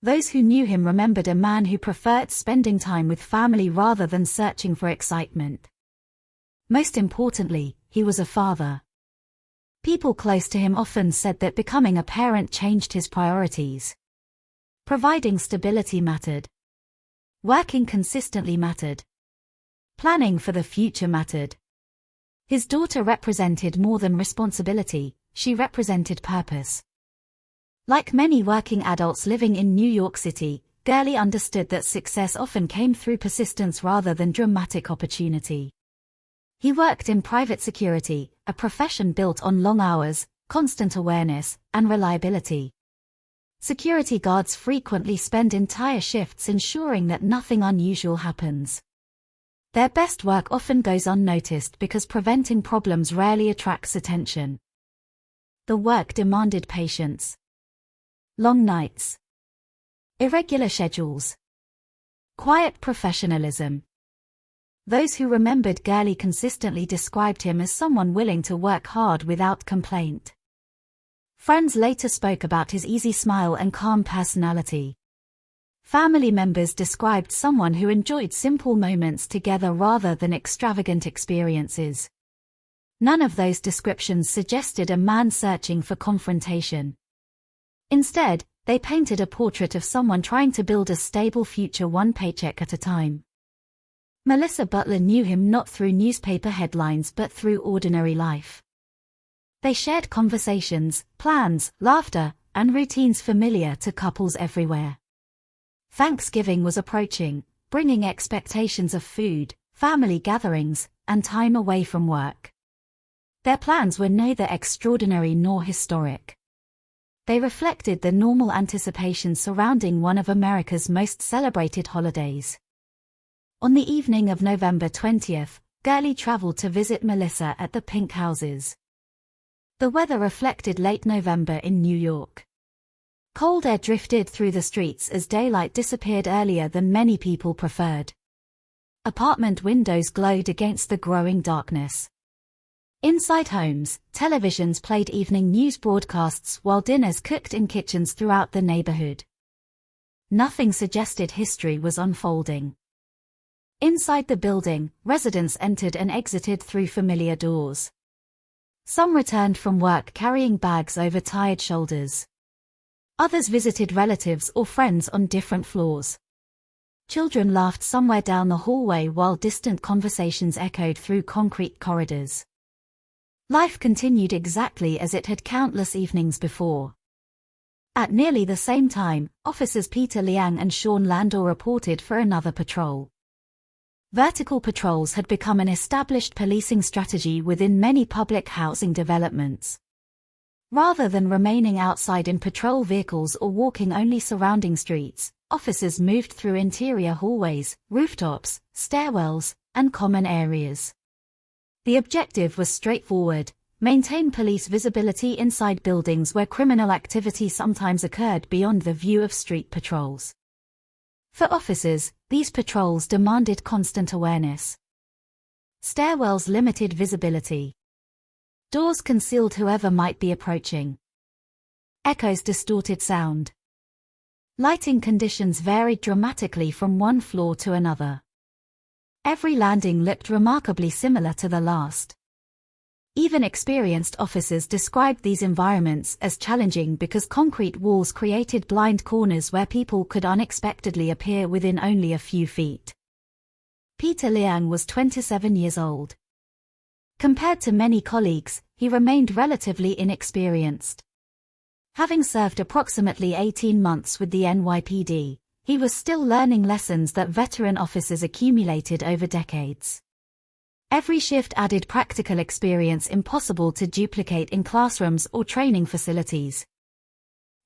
Those who knew him remembered a man who preferred spending time with family rather than searching for excitement. Most importantly, he was a father. People close to him often said that becoming a parent changed his priorities. Providing stability mattered. Working consistently mattered. Planning for the future mattered. His daughter represented more than responsibility, she represented purpose. Like many working adults living in New York City, Gurley understood that success often came through persistence rather than dramatic opportunity. He worked in private security, a profession built on long hours, constant awareness, and reliability. Security guards frequently spend entire shifts ensuring that nothing unusual happens. Their best work often goes unnoticed because preventing problems rarely attracts attention. The work demanded patience. Long nights. Irregular schedules. Quiet professionalism. Those who remembered Gurley consistently described him as someone willing to work hard without complaint. Friends later spoke about his easy smile and calm personality. Family members described someone who enjoyed simple moments together rather than extravagant experiences. None of those descriptions suggested a man searching for confrontation. Instead, they painted a portrait of someone trying to build a stable future one paycheck at a time. Melissa Butler knew him not through newspaper headlines but through ordinary life. They shared conversations, plans, laughter, and routines familiar to couples everywhere. Thanksgiving was approaching, bringing expectations of food, family gatherings, and time away from work. Their plans were neither extraordinary nor historic. They reflected the normal anticipation surrounding one of America's most celebrated holidays. On the evening of November 20th, Gurley traveled to visit Melissa at the Pink Houses. The weather reflected late November in New York. Cold air drifted through the streets as daylight disappeared earlier than many people preferred. Apartment windows glowed against the growing darkness. Inside homes, televisions played evening news broadcasts while dinners cooked in kitchens throughout the neighborhood. Nothing suggested history was unfolding. Inside the building, residents entered and exited through familiar doors. Some returned from work carrying bags over tired shoulders. Others visited relatives or friends on different floors. Children laughed somewhere down the hallway while distant conversations echoed through concrete corridors. Life continued exactly as it had countless evenings before. At nearly the same time, officers Peter Liang and Sean Landor reported for another patrol. Vertical patrols had become an established policing strategy within many public housing developments. Rather than remaining outside in patrol vehicles or walking only surrounding streets, officers moved through interior hallways, rooftops, stairwells, and common areas. The objective was straightforward: maintain police visibility inside buildings where criminal activity sometimes occurred beyond the view of street patrols. For officers, these patrols demanded constant awareness. Stairwells limited visibility. Doors concealed whoever might be approaching. Echoes distorted sound. Lighting conditions varied dramatically from one floor to another. Every landing looked remarkably similar to the last. Even experienced officers described these environments as challenging because concrete walls created blind corners where people could unexpectedly appear within only a few feet. Peter Liang was 27 years old. Compared to many colleagues, he remained relatively inexperienced. Having served approximately 18 months with the NYPD, he was still learning lessons that veteran officers accumulated over decades. Every shift added practical experience impossible to duplicate in classrooms or training facilities.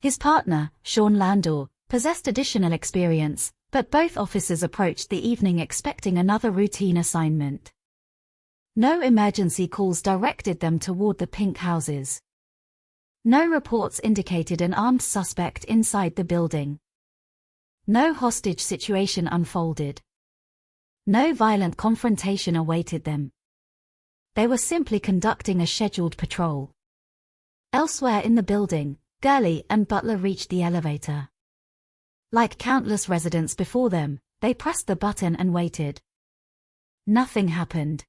His partner, Sean Landor, possessed additional experience, but both officers approached the evening expecting another routine assignment. No emergency calls directed them toward the Pink Houses. No reports indicated an armed suspect inside the building. No hostage situation unfolded. No violent confrontation awaited them. They were simply conducting a scheduled patrol. Elsewhere in the building, Gurley and Butler reached the elevator. Like countless residents before them, they pressed the button and waited. Nothing happened.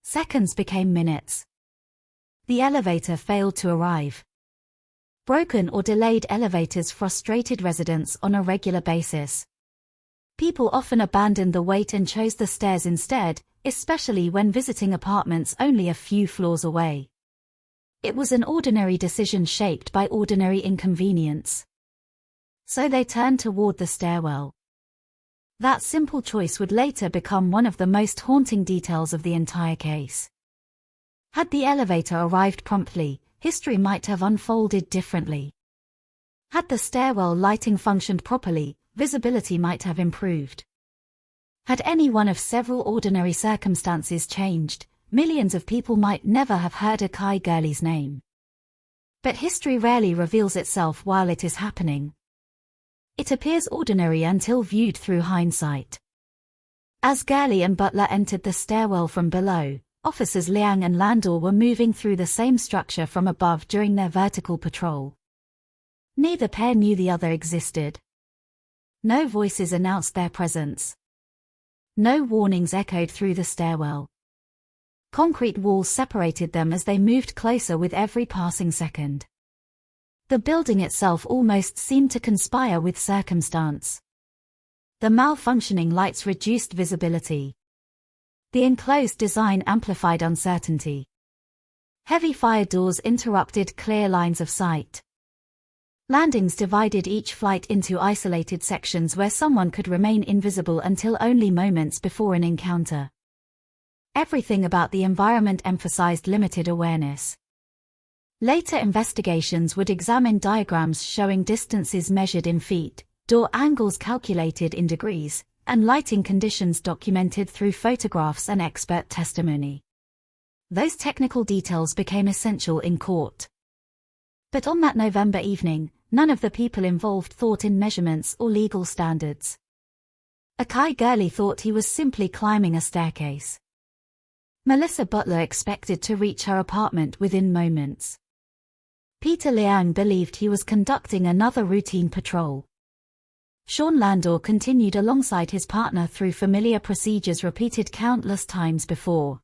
Seconds became minutes. The elevator failed to arrive. Broken or delayed elevators frustrated residents on a regular basis. People often abandoned the wait and chose the stairs instead, especially when visiting apartments only a few floors away. It was an ordinary decision shaped by ordinary inconvenience. So they turned toward the stairwell. That simple choice would later become one of the most haunting details of the entire case. Had the elevator arrived promptly, history might have unfolded differently. Had the stairwell lighting functioned properly, visibility might have improved. Had any one of several ordinary circumstances changed, millions of people might never have heard Akai Gurley's name. But history rarely reveals itself while it is happening. It appears ordinary until viewed through hindsight. As Gurley and Butler entered the stairwell from below, officers Liang and Landor were moving through the same structure from above during their vertical patrol. Neither pair knew the other existed. No voices announced their presence. No warnings echoed through the stairwell. Concrete walls separated them as they moved closer with every passing second. The building itself almost seemed to conspire with circumstance. The malfunctioning lights reduced visibility. The enclosed design amplified uncertainty. Heavy fire doors interrupted clear lines of sight. Landings divided each flight into isolated sections where someone could remain invisible until only moments before an encounter. Everything about the environment emphasized limited awareness. Later investigations would examine diagrams showing distances measured in feet, door angles calculated in degrees, and lighting conditions documented through photographs and expert testimony. Those technical details became essential in court. But on that November evening, none of the people involved thought in measurements or legal standards. Akai Gurley thought he was simply climbing a staircase. Melissa Butler expected to reach her apartment within moments. Peter Liang believed he was conducting another routine patrol. Sean Landor continued alongside his partner through familiar procedures repeated countless times before.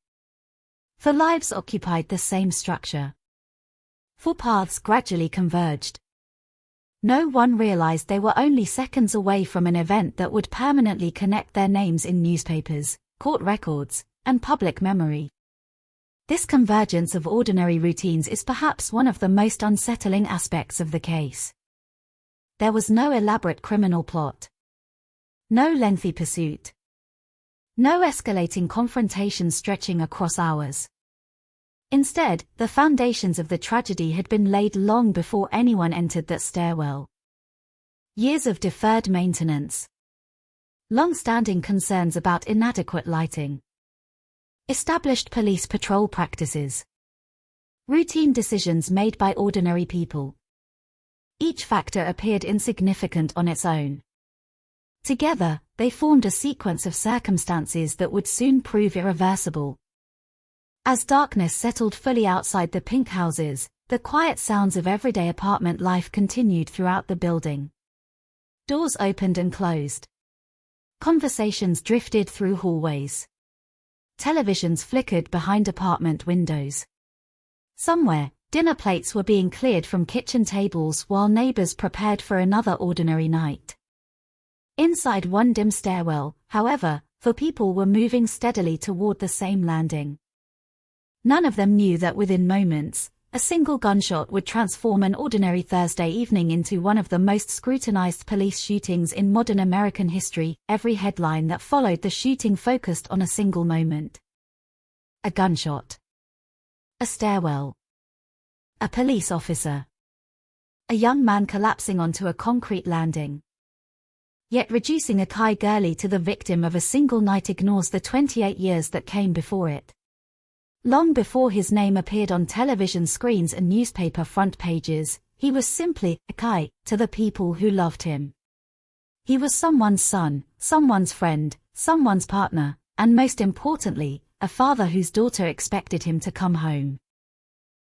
Their lives occupied the same structure. 4 paths gradually converged. No one realized they were only seconds away from an event that would permanently connect their names in newspapers, court records, and public memory. This convergence of ordinary routines is perhaps one of the most unsettling aspects of the case. There was no elaborate criminal plot. No lengthy pursuit. No escalating confrontation stretching across hours. Instead, the foundations of the tragedy had been laid long before anyone entered that stairwell. Years of deferred maintenance. Long-standing concerns about inadequate lighting. Established police patrol practices. Routine decisions made by ordinary people. Each factor appeared insignificant on its own. Together, they formed a sequence of circumstances that would soon prove irreversible. As darkness settled fully outside the pink houses, the quiet sounds of everyday apartment life continued throughout the building. Doors opened and closed. Conversations drifted through hallways. Televisions flickered behind apartment windows. Somewhere, dinner plates were being cleared from kitchen tables while neighbors prepared for another ordinary night. Inside one dim stairwell, however, the people were moving steadily toward the same landing. None of them knew that within moments, a single gunshot would transform an ordinary Thursday evening into one of the most scrutinized police shootings in modern American history. Every headline that followed the shooting focused on a single moment. A gunshot. A stairwell. A police officer. A young man collapsing onto a concrete landing. Yet reducing Akai Gurley to the victim of a single night ignores the 28 years that came before it. Long before his name appeared on television screens and newspaper front pages, he was simply Akai to the people who loved him. He was someone's son, someone's friend, someone's partner, and most importantly, a father whose daughter expected him to come home.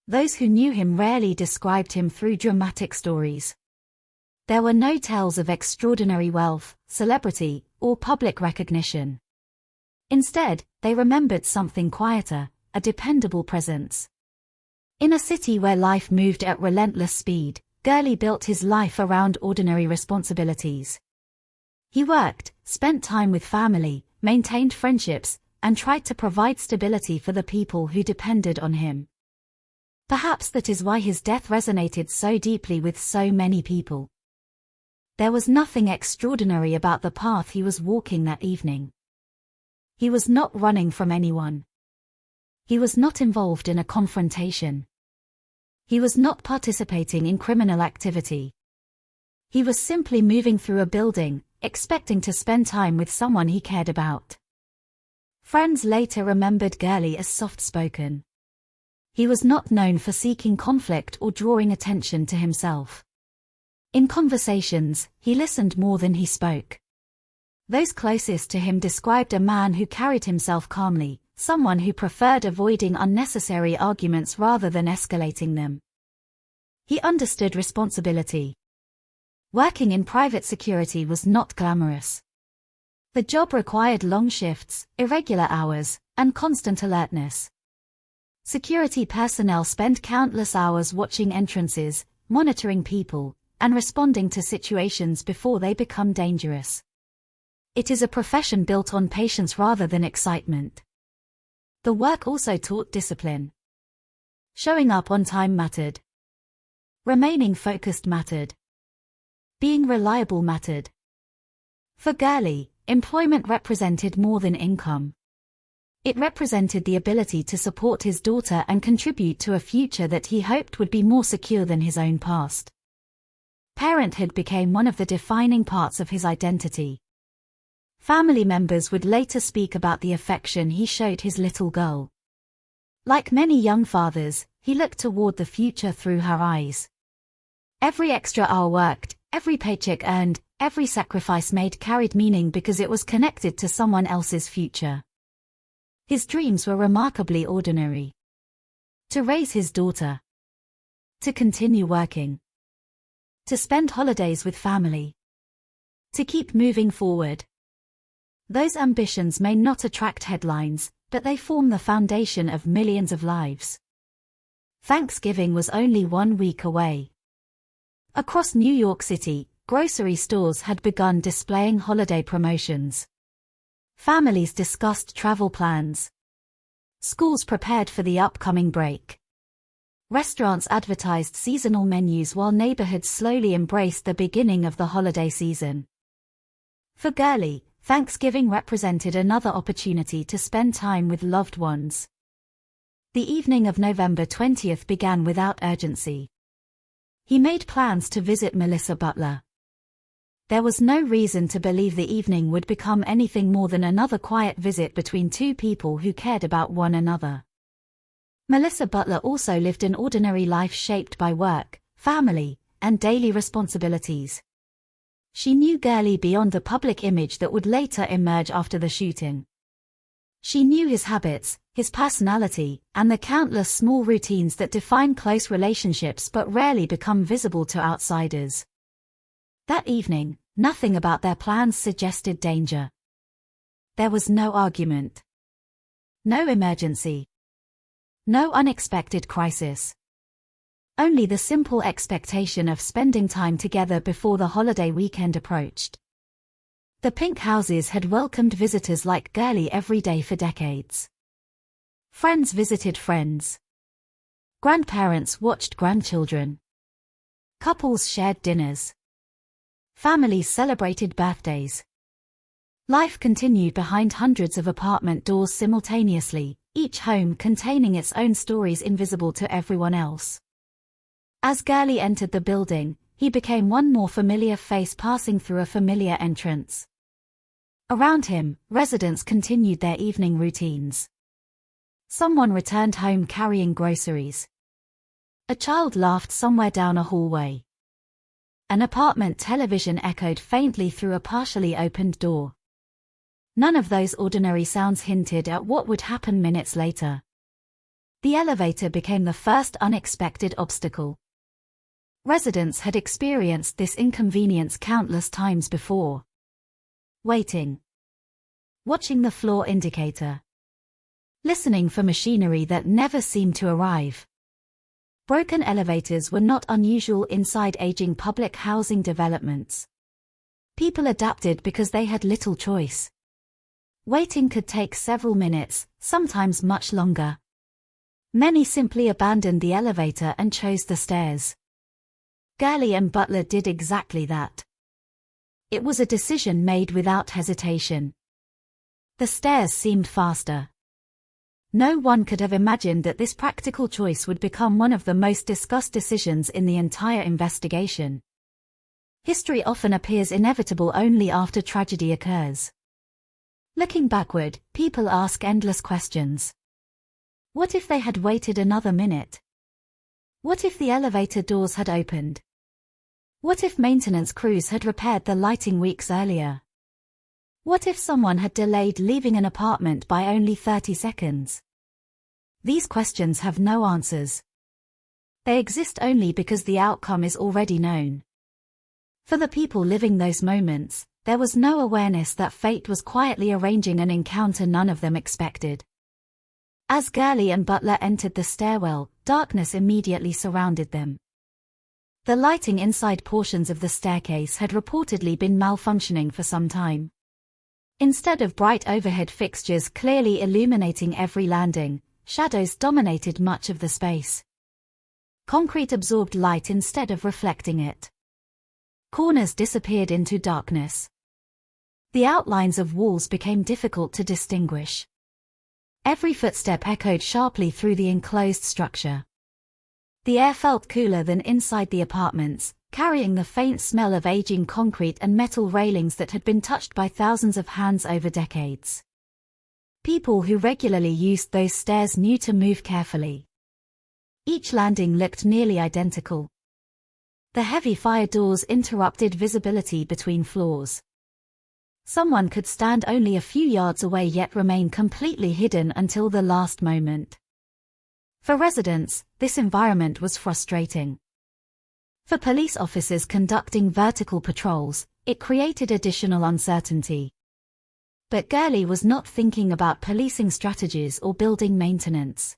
Those who knew him rarely described him through dramatic stories. There were no tales of extraordinary wealth, celebrity, or public recognition. Instead, they remembered something quieter, a dependable presence. In a city where life moved at relentless speed, Gurley built his life around ordinary responsibilities. He worked, spent time with family, maintained friendships, and tried to provide stability for the people who depended on him. Perhaps that is why his death resonated so deeply with so many people. There was nothing extraordinary about the path he was walking that evening. He was not running from anyone. He was not involved in a confrontation. He was not participating in criminal activity. He was simply moving through a building, expecting to spend time with someone he cared about. Friends later remembered Gurley as soft-spoken. He was not known for seeking conflict or drawing attention to himself. In conversations, he listened more than he spoke. Those closest to him described a man who carried himself calmly, someone who preferred avoiding unnecessary arguments rather than escalating them. He understood responsibility. Working in private security was not glamorous. The job required long shifts, irregular hours, and constant alertness. Security personnel spend countless hours watching entrances, monitoring people, and responding to situations before they become dangerous. It is a profession built on patience rather than excitement. The work also taught discipline. Showing up on time mattered. Remaining focused mattered. Being reliable mattered. For Gurley, employment represented more than income. It represented the ability to support his daughter and contribute to a future that he hoped would be more secure than his own past. Parenthood became one of the defining parts of his identity. Family members would later speak about the affection he showed his little girl. Like many young fathers, he looked toward the future through her eyes. Every extra hour worked, every paycheck earned, every sacrifice made carried meaning because it was connected to someone else's future. His dreams were remarkably ordinary. To raise his daughter. To continue working. To spend holidays with family. To keep moving forward. Those ambitions may not attract headlines, but they form the foundation of millions of lives. Thanksgiving was only 1 week away. Across New York City, grocery stores had begun displaying holiday promotions. Families discussed travel plans. Schools prepared for the upcoming break. Restaurants advertised seasonal menus while neighborhoods slowly embraced the beginning of the holiday season. For Gurley, Thanksgiving represented another opportunity to spend time with loved ones. The evening of November 20th began without urgency. He made plans to visit Melissa Butler. There was no reason to believe the evening would become anything more than another quiet visit between two people who cared about one another. Melissa Butler also lived an ordinary life shaped by work, family, and daily responsibilities. She knew Gurley beyond the public image that would later emerge after the shooting. She knew his habits, his personality, and the countless small routines that define close relationships but rarely become visible to outsiders. That evening, nothing about their plans suggested danger. There was no argument. No emergency. No unexpected crisis. Only the simple expectation of spending time together before the holiday weekend approached. The pink houses had welcomed visitors like Gurley every day for decades. Friends visited friends. Grandparents watched grandchildren. Couples shared dinners. Families celebrated birthdays. Life continued behind hundreds of apartment doors simultaneously, each home containing its own stories invisible to everyone else. As Gurley entered the building, he became one more familiar face passing through a familiar entrance. Around him, residents continued their evening routines. Someone returned home carrying groceries. A child laughed somewhere down a hallway. An apartment television echoed faintly through a partially opened door. None of those ordinary sounds hinted at what would happen minutes later. The elevator became the first unexpected obstacle. Residents had experienced this inconvenience countless times before. Waiting. Watching the floor indicator. Listening for machinery that never seemed to arrive. Broken elevators were not unusual inside aging public housing developments. People adapted because they had little choice. Waiting could take several minutes, sometimes much longer. Many simply abandoned the elevator and chose the stairs. Gurley and Butler did exactly that. It was a decision made without hesitation. The stairs seemed faster. No one could have imagined that this practical choice would become one of the most discussed decisions in the entire investigation. History often appears inevitable only after tragedy occurs. Looking backward, people ask endless questions. What if they had waited another minute? What if the elevator doors had opened? What if maintenance crews had repaired the lighting weeks earlier? What if someone had delayed leaving an apartment by only 30 seconds? These questions have no answers. They exist only because the outcome is already known. For the people living those moments, there was no awareness that fate was quietly arranging an encounter none of them expected. As Gurley and Butler entered the stairwell, darkness immediately surrounded them. The lighting inside portions of the staircase had reportedly been malfunctioning for some time. Instead of bright overhead fixtures clearly illuminating every landing, shadows dominated much of the space. Concrete absorbed light instead of reflecting it. Corners disappeared into darkness. The outlines of walls became difficult to distinguish. Every footstep echoed sharply through the enclosed structure. The air felt cooler than inside the apartments, carrying the faint smell of aging concrete and metal railings that had been touched by thousands of hands over decades. People who regularly used those stairs knew to move carefully. Each landing looked nearly identical. The heavy fire doors interrupted visibility between floors. Someone could stand only a few yards away yet remain completely hidden until the last moment. For residents, this environment was frustrating. For police officers conducting vertical patrols, it created additional uncertainty. But Gurley was not thinking about policing strategies or building maintenance.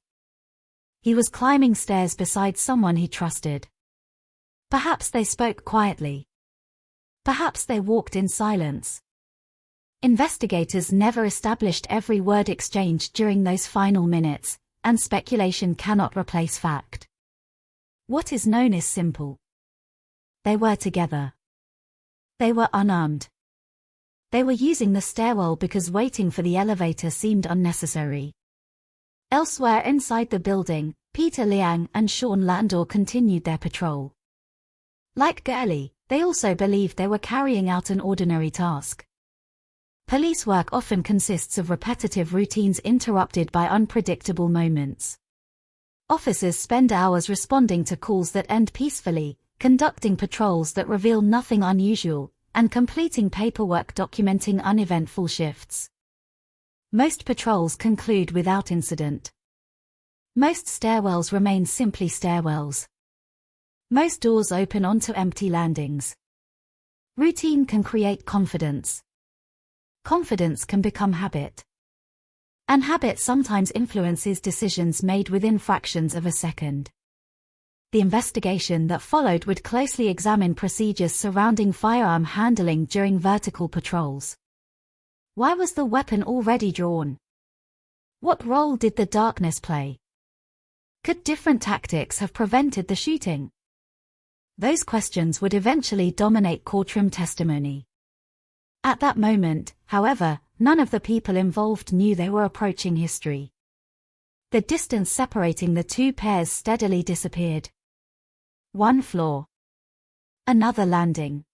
He was climbing stairs beside someone he trusted. Perhaps they spoke quietly. Perhaps they walked in silence. Investigators never established every word exchanged during those final minutes, and speculation cannot replace fact. What is known is simple. They were together. They were unarmed. They were using the stairwell because waiting for the elevator seemed unnecessary. Elsewhere inside the building, Peter Liang and Sean Landor continued their patrol. Like Gurley, they also believed they were carrying out an ordinary task. Police work often consists of repetitive routines interrupted by unpredictable moments. Officers spend hours responding to calls that end peacefully, conducting patrols that reveal nothing unusual, and completing paperwork documenting uneventful shifts. Most patrols conclude without incident. Most stairwells remain simply stairwells. Most doors open onto empty landings. Routine can create confidence. Confidence can become habit. And habit sometimes influences decisions made within fractions of a second. The investigation that followed would closely examine procedures surrounding firearm handling during vertical patrols. Why was the weapon already drawn? What role did the darkness play? Could different tactics have prevented the shooting? Those questions would eventually dominate courtroom testimony. At that moment, however, none of the people involved knew they were approaching history. The distance separating the two pairs steadily disappeared. One floor. Another landing.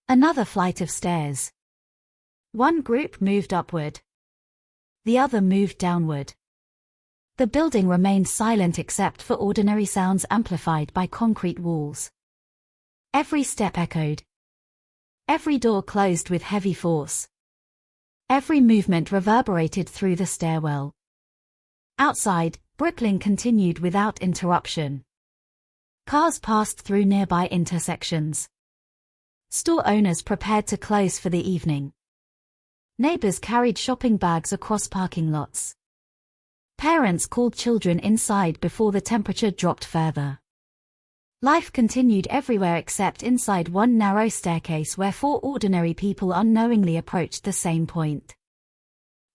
Another flight of stairs. One group moved upward. The other moved downward. The building remained silent except for ordinary sounds amplified by concrete walls. Every step echoed. Every door closed with heavy force. Every movement reverberated through the stairwell. Outside, Brooklyn continued without interruption. Cars passed through nearby intersections. Store owners prepared to close for the evening. Neighbors carried shopping bags across parking lots. Parents called children inside before the temperature dropped further. Life continued everywhere except inside one narrow staircase where four ordinary people unknowingly approached the same point.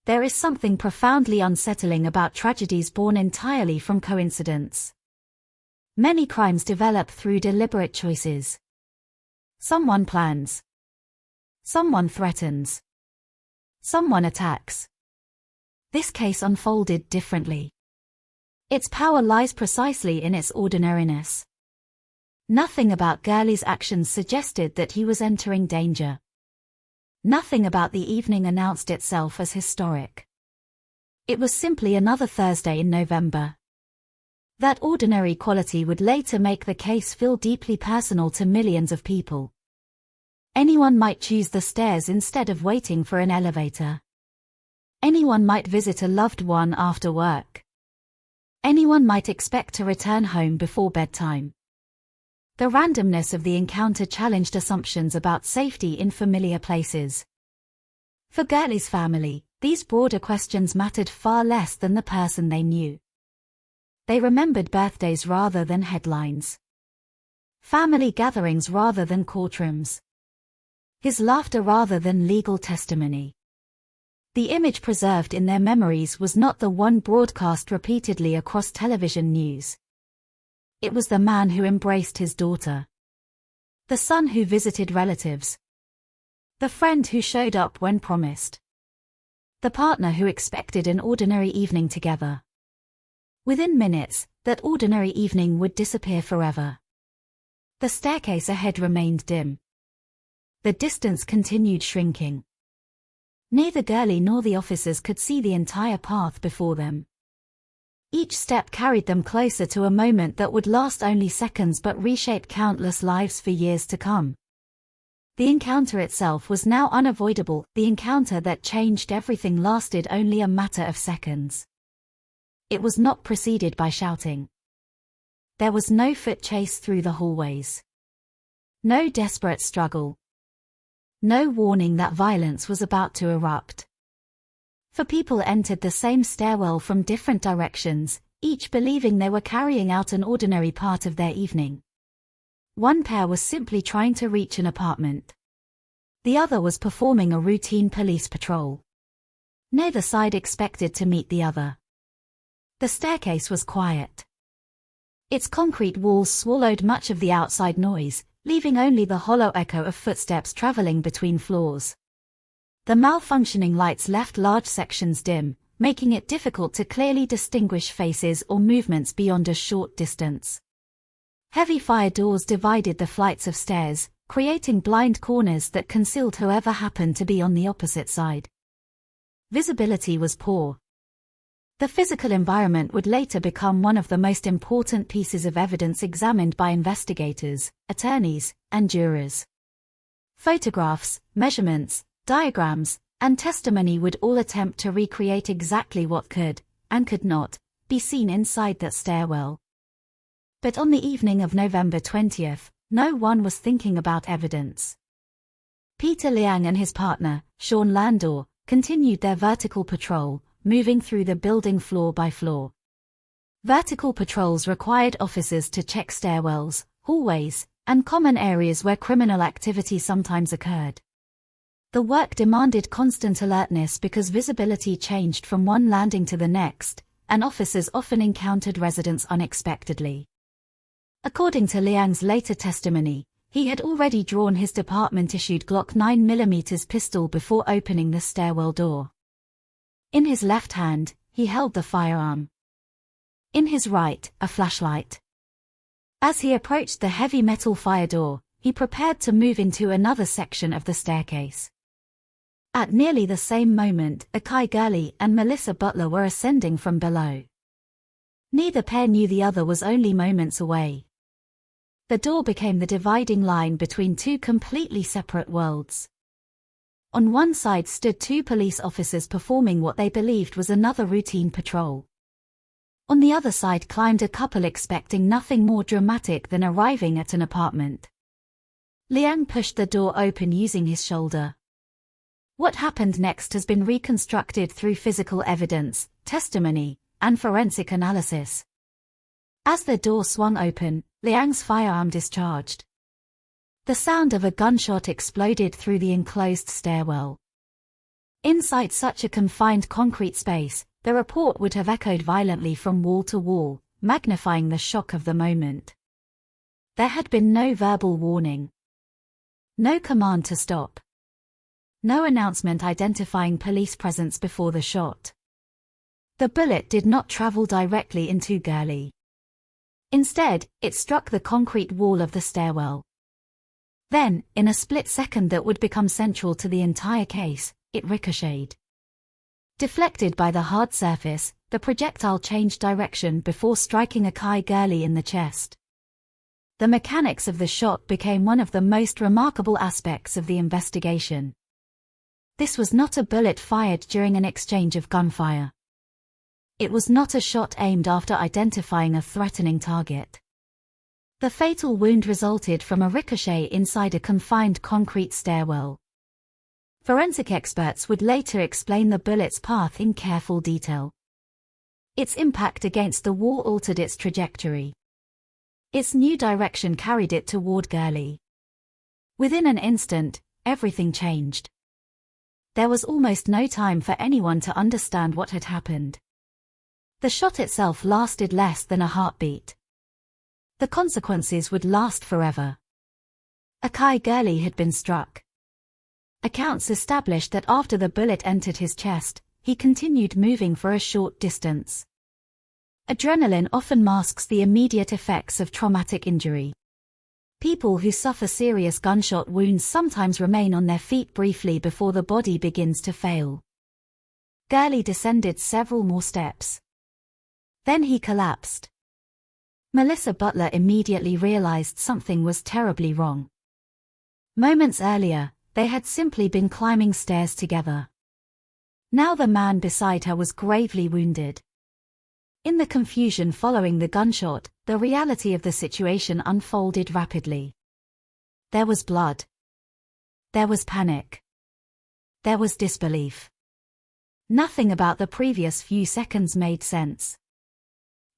There is something profoundly unsettling about tragedies born entirely from coincidence. Many crimes develop through deliberate choices. Someone plans. Someone threatens. Someone attacks. This case unfolded differently. Its power lies precisely in its ordinariness. Nothing about Gurley's actions suggested that he was entering danger. Nothing about the evening announced itself as historic. It was simply another Thursday in November. That ordinary quality would later make the case feel deeply personal to millions of people. Anyone might choose the stairs instead of waiting for an elevator. Anyone might visit a loved one after work. Anyone might expect to return home before bedtime. The randomness of the encounter challenged assumptions about safety in familiar places. For Gurley's family, these broader questions mattered far less than the person they knew. They remembered birthdays rather than headlines. Family gatherings rather than courtrooms. His laughter rather than legal testimony. The image preserved in their memories was not the one broadcast repeatedly across television news. It was the man who embraced his daughter. The son who visited relatives. The friend who showed up when promised. The partner who expected an ordinary evening together. Within minutes, that ordinary evening would disappear forever. The staircase ahead remained dim. The distance continued shrinking. Neither Gurley nor the officers could see the entire path before them. Each step carried them closer to a moment that would last only seconds but reshape countless lives for years to come. The encounter itself was now unavoidable. The encounter that changed everything lasted only a matter of seconds. It was not preceded by shouting. There was no foot chase through the hallways. No desperate struggle. No warning that violence was about to erupt. For people entered the same stairwell from different directions, each believing they were carrying out an ordinary part of their evening. One pair was simply trying to reach an apartment. The other was performing a routine police patrol. Neither side expected to meet the other. The staircase was quiet. Its concrete walls swallowed much of the outside noise, leaving only the hollow echo of footsteps traveling between floors. The malfunctioning lights left large sections dim, making it difficult to clearly distinguish faces or movements beyond a short distance. Heavy fire doors divided the flights of stairs, creating blind corners that concealed whoever happened to be on the opposite side. Visibility was poor. The physical environment would later become one of the most important pieces of evidence examined by investigators, attorneys, and jurors. Photographs, measurements, diagrams, and testimony would all attempt to recreate exactly what could, and could not, be seen inside that stairwell. But on the evening of November 20th, no one was thinking about evidence. Peter Liang and his partner, Sean Landor, continued their vertical patrol, moving through the building floor by floor. Vertical patrols required officers to check stairwells, hallways, and common areas where criminal activity sometimes occurred. The work demanded constant alertness because visibility changed from one landing to the next, and officers often encountered residents unexpectedly. According to Liang's later testimony, he had already drawn his department-issued Glock 9mm pistol before opening the stairwell door. In his left hand, he held the firearm. In his right, a flashlight. As he approached the heavy metal fire door, he prepared to move into another section of the staircase. At nearly the same moment, Akai Gurley and Melissa Butler were ascending from below. Neither pair knew the other was only moments away. The door became the dividing line between two completely separate worlds. On one side stood two police officers performing what they believed was another routine patrol. On the other side climbed a couple expecting nothing more dramatic than arriving at an apartment. Liang pushed the door open using his shoulder. What happened next has been reconstructed through physical evidence, testimony, and forensic analysis. As the door swung open, Liang's firearm discharged. The sound of a gunshot exploded through the enclosed stairwell. Inside such a confined concrete space, the report would have echoed violently from wall to wall, magnifying the shock of the moment. There had been no verbal warning. No command to stop. No announcement identifying police presence before the shot. The bullet did not travel directly into Gurley. Instead, it struck the concrete wall of the stairwell. Then, in a split second that would become central to the entire case, it ricocheted. Deflected by the hard surface, the projectile changed direction before striking Akai Gurley in the chest. The mechanics of the shot became one of the most remarkable aspects of the investigation. This was not a bullet fired during an exchange of gunfire. It was not a shot aimed after identifying a threatening target. The fatal wound resulted from a ricochet inside a confined concrete stairwell. Forensic experts would later explain the bullet's path in careful detail. Its impact against the wall altered its trajectory. Its new direction carried it toward Gurley. Within an instant, everything changed. There was almost no time for anyone to understand what had happened. The shot itself lasted less than a heartbeat. The consequences would last forever. Akai Gurley had been struck. Accounts established that after the bullet entered his chest, he continued moving for a short distance. Adrenaline often masks the immediate effects of traumatic injury. People who suffer serious gunshot wounds sometimes remain on their feet briefly before the body begins to fail. Gurley descended several more steps. Then he collapsed. Melissa Butler immediately realized something was terribly wrong. Moments earlier, they had simply been climbing stairs together. Now the man beside her was gravely wounded. In the confusion following the gunshot, the reality of the situation unfolded rapidly. There was blood. There was panic. There was disbelief. Nothing about the previous few seconds made sense.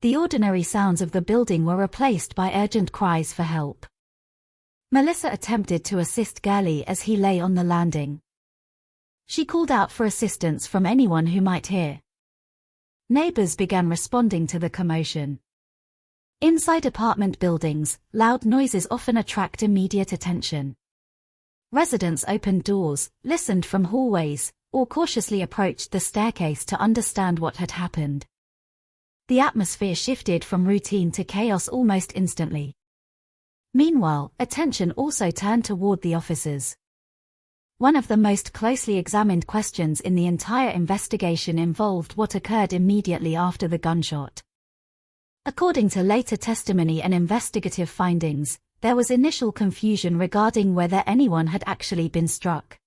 The ordinary sounds of the building were replaced by urgent cries for help. Melissa attempted to assist Gurley as he lay on the landing. She called out for assistance from anyone who might hear. Neighbors began responding to the commotion. Inside apartment buildings, loud noises often attract immediate attention. Residents opened doors, listened from hallways, or cautiously approached the staircase to understand what had happened. The atmosphere shifted from routine to chaos almost instantly. Meanwhile, attention also turned toward the officers. One of the most closely examined questions in the entire investigation involved what occurred immediately after the gunshot. According to later testimony and investigative findings, there was initial confusion regarding whether anyone had actually been struck.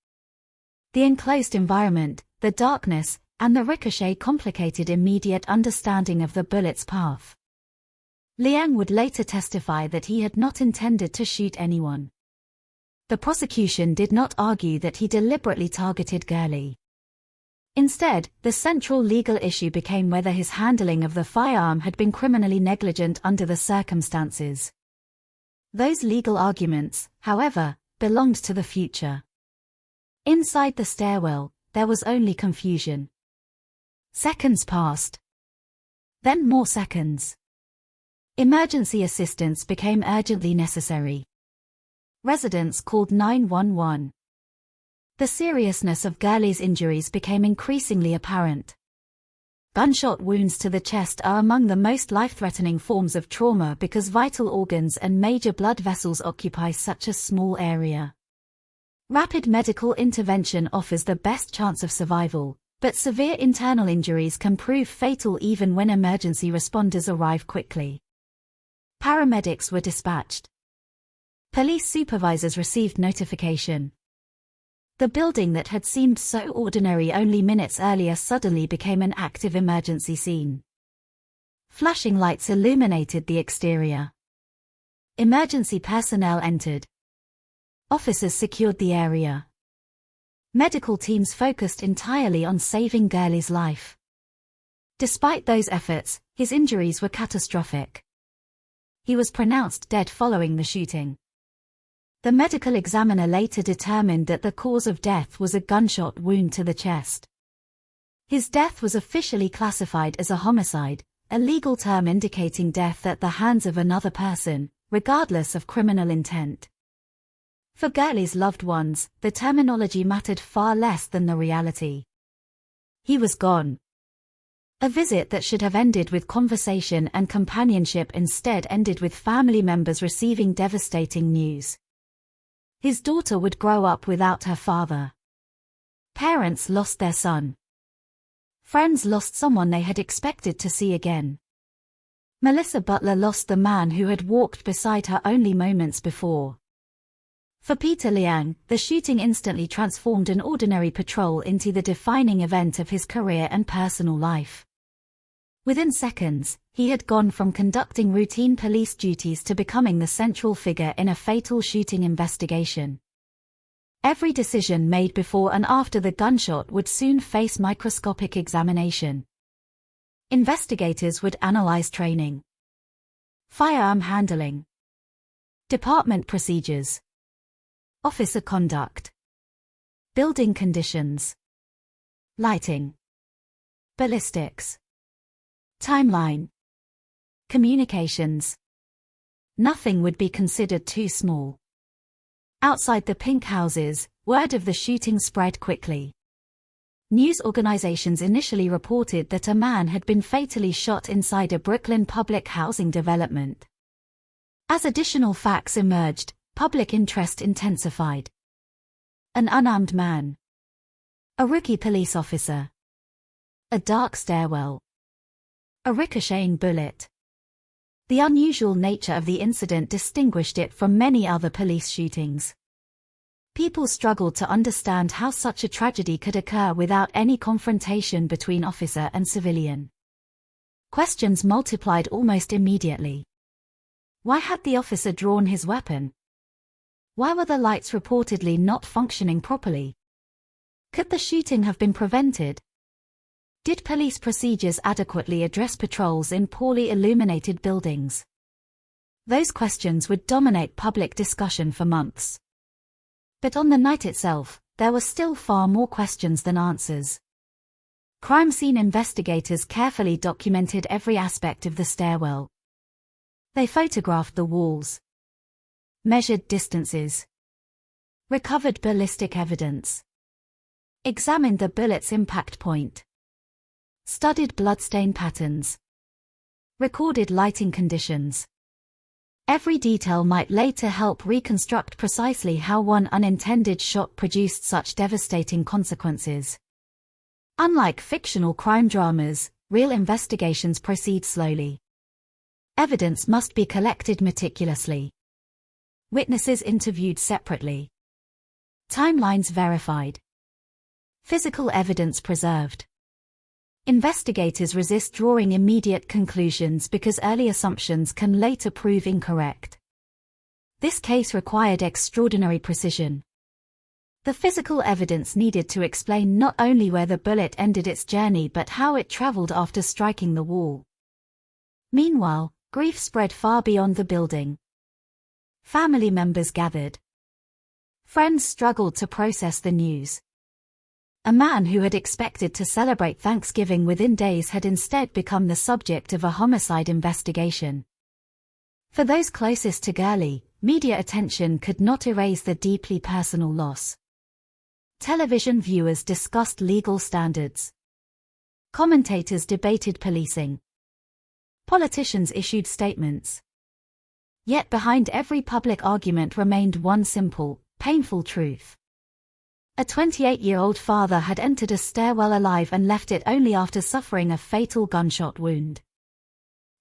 The enclosed environment, the darkness, and the ricochet complicated immediate understanding of the bullet's path. Liang would later testify that he had not intended to shoot anyone. The prosecution did not argue that he deliberately targeted Gurley. Instead, the central legal issue became whether his handling of the firearm had been criminally negligent under the circumstances. Those legal arguments, however, belonged to the future. Inside the stairwell, there was only confusion. Seconds passed. Then more seconds. Emergency assistance became urgently necessary. Residents called 911. The seriousness of Gurley's injuries became increasingly apparent. Gunshot wounds to the chest are among the most life-threatening forms of trauma because vital organs and major blood vessels occupy such a small area. Rapid medical intervention offers the best chance of survival, but severe internal injuries can prove fatal even when emergency responders arrive quickly. Paramedics were dispatched. Police supervisors received notification. The building that had seemed so ordinary only minutes earlier suddenly became an active emergency scene. Flashing lights illuminated the exterior. Emergency personnel entered. Officers secured the area. Medical teams focused entirely on saving Gurley's life. Despite those efforts, his injuries were catastrophic. He was pronounced dead following the shooting. The medical examiner later determined that the cause of death was a gunshot wound to the chest. His death was officially classified as a homicide, a legal term indicating death at the hands of another person, regardless of criminal intent. For Gurley's loved ones, the terminology mattered far less than the reality. He was gone. A visit that should have ended with conversation and companionship instead ended with family members receiving devastating news. His daughter would grow up without her father. Parents lost their son. Friends lost someone they had expected to see again. Melissa Butler lost the man who had walked beside her only moments before. For Peter Liang, the shooting instantly transformed an ordinary patrol into the defining event of his career and personal life. Within seconds, he had gone from conducting routine police duties to becoming the central figure in a fatal shooting investigation. Every decision made before and after the gunshot would soon face microscopic examination. Investigators would analyze training, firearm handling, department procedures, officer conduct, building conditions, lighting, ballistics, timeline, communications. Nothing would be considered too small. Outside the pink houses, word of the shooting spread quickly. News organizations initially reported that a man had been fatally shot inside a Brooklyn public housing development. As additional facts emerged, public interest intensified. An unarmed man. A rookie police officer. A dark stairwell. A ricocheting bullet. The unusual nature of the incident distinguished it from many other police shootings. People struggled to understand how such a tragedy could occur without any confrontation between officer and civilian. Questions multiplied almost immediately. Why had the officer drawn his weapon? Why were the lights reportedly not functioning properly? Could the shooting have been prevented? Did police procedures adequately address patrols in poorly illuminated buildings? Those questions would dominate public discussion for months. But on the night itself, there were still far more questions than answers. Crime scene investigators carefully documented every aspect of the stairwell. They photographed the walls, measured distances, recovered ballistic evidence, examined the bullet's impact point, studied bloodstain patterns, recorded lighting conditions. Every detail might later help reconstruct precisely how one unintended shot produced such devastating consequences. Unlike fictional crime dramas, real investigations proceed slowly. Evidence must be collected meticulously. Witnesses interviewed separately. Timelines verified. Physical evidence preserved. Investigators resist drawing immediate conclusions because early assumptions can later prove incorrect. This case required extraordinary precision. The physical evidence needed to explain not only where the bullet ended its journey but how it traveled after striking the wall. Meanwhile, grief spread far beyond the building. Family members gathered. Friends struggled to process the news. A man who had expected to celebrate Thanksgiving within days had instead become the subject of a homicide investigation. For those closest to Gurley, media attention could not erase the deeply personal loss. Television viewers discussed legal standards. Commentators debated policing. Politicians issued statements. Yet behind every public argument remained one simple, painful truth. A 28-year-old father had entered a stairwell alive and left it only after suffering a fatal gunshot wound.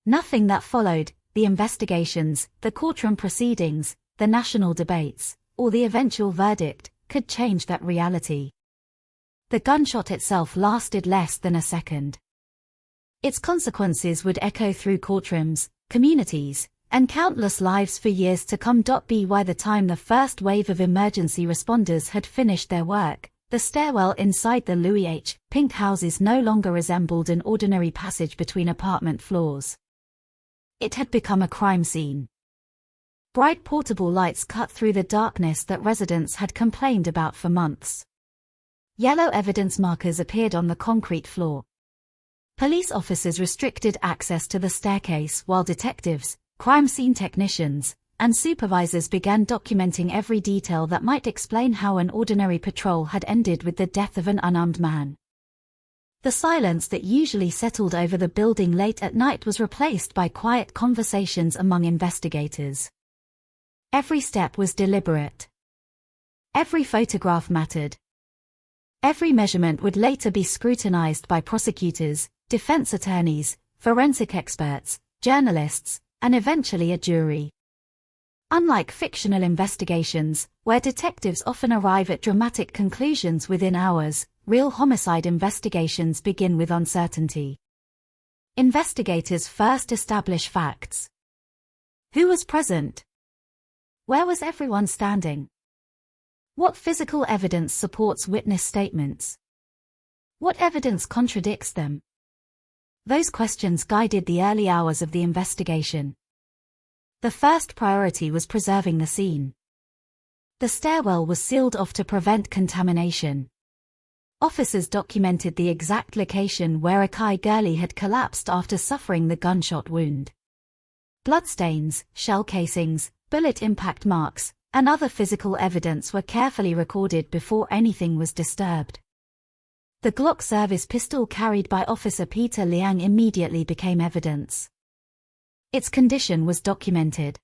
Nothing that followed, the investigations, the courtroom proceedings, the national debates, or the eventual verdict, could change that reality. The gunshot itself lasted less than a second. Its consequences would echo through courtrooms, communities, and countless lives for years to come. By the time the first wave of emergency responders had finished their work, the stairwell inside the Louis H. Pink houses no longer resembled an ordinary passage between apartment floors. It had become a crime scene. Bright portable lights cut through the darkness that residents had complained about for months. Yellow evidence markers appeared on the concrete floor. Police officers restricted access to the staircase while detectives, crime scene technicians, and supervisors began documenting every detail that might explain how an ordinary patrol had ended with the death of an unarmed man. The silence that usually settled over the building late at night was replaced by quiet conversations among investigators. Every step was deliberate. Every photograph mattered. Every measurement would later be scrutinized by prosecutors, defense attorneys, forensic experts, journalists, and eventually a jury. Unlike fictional investigations, where detectives often arrive at dramatic conclusions within hours, real homicide investigations begin with uncertainty. Investigators first establish facts. Who was present? Where was everyone standing? What physical evidence supports witness statements? What evidence contradicts them? Those questions guided the early hours of the investigation. The first priority was preserving the scene. The stairwell was sealed off to prevent contamination. Officers documented the exact location where Akai Gurley had collapsed after suffering the gunshot wound. Bloodstains, shell casings, bullet impact marks, and other physical evidence were carefully recorded before anything was disturbed. The Glock service pistol carried by Officer Peter Liang immediately became evidence. Its condition was documented.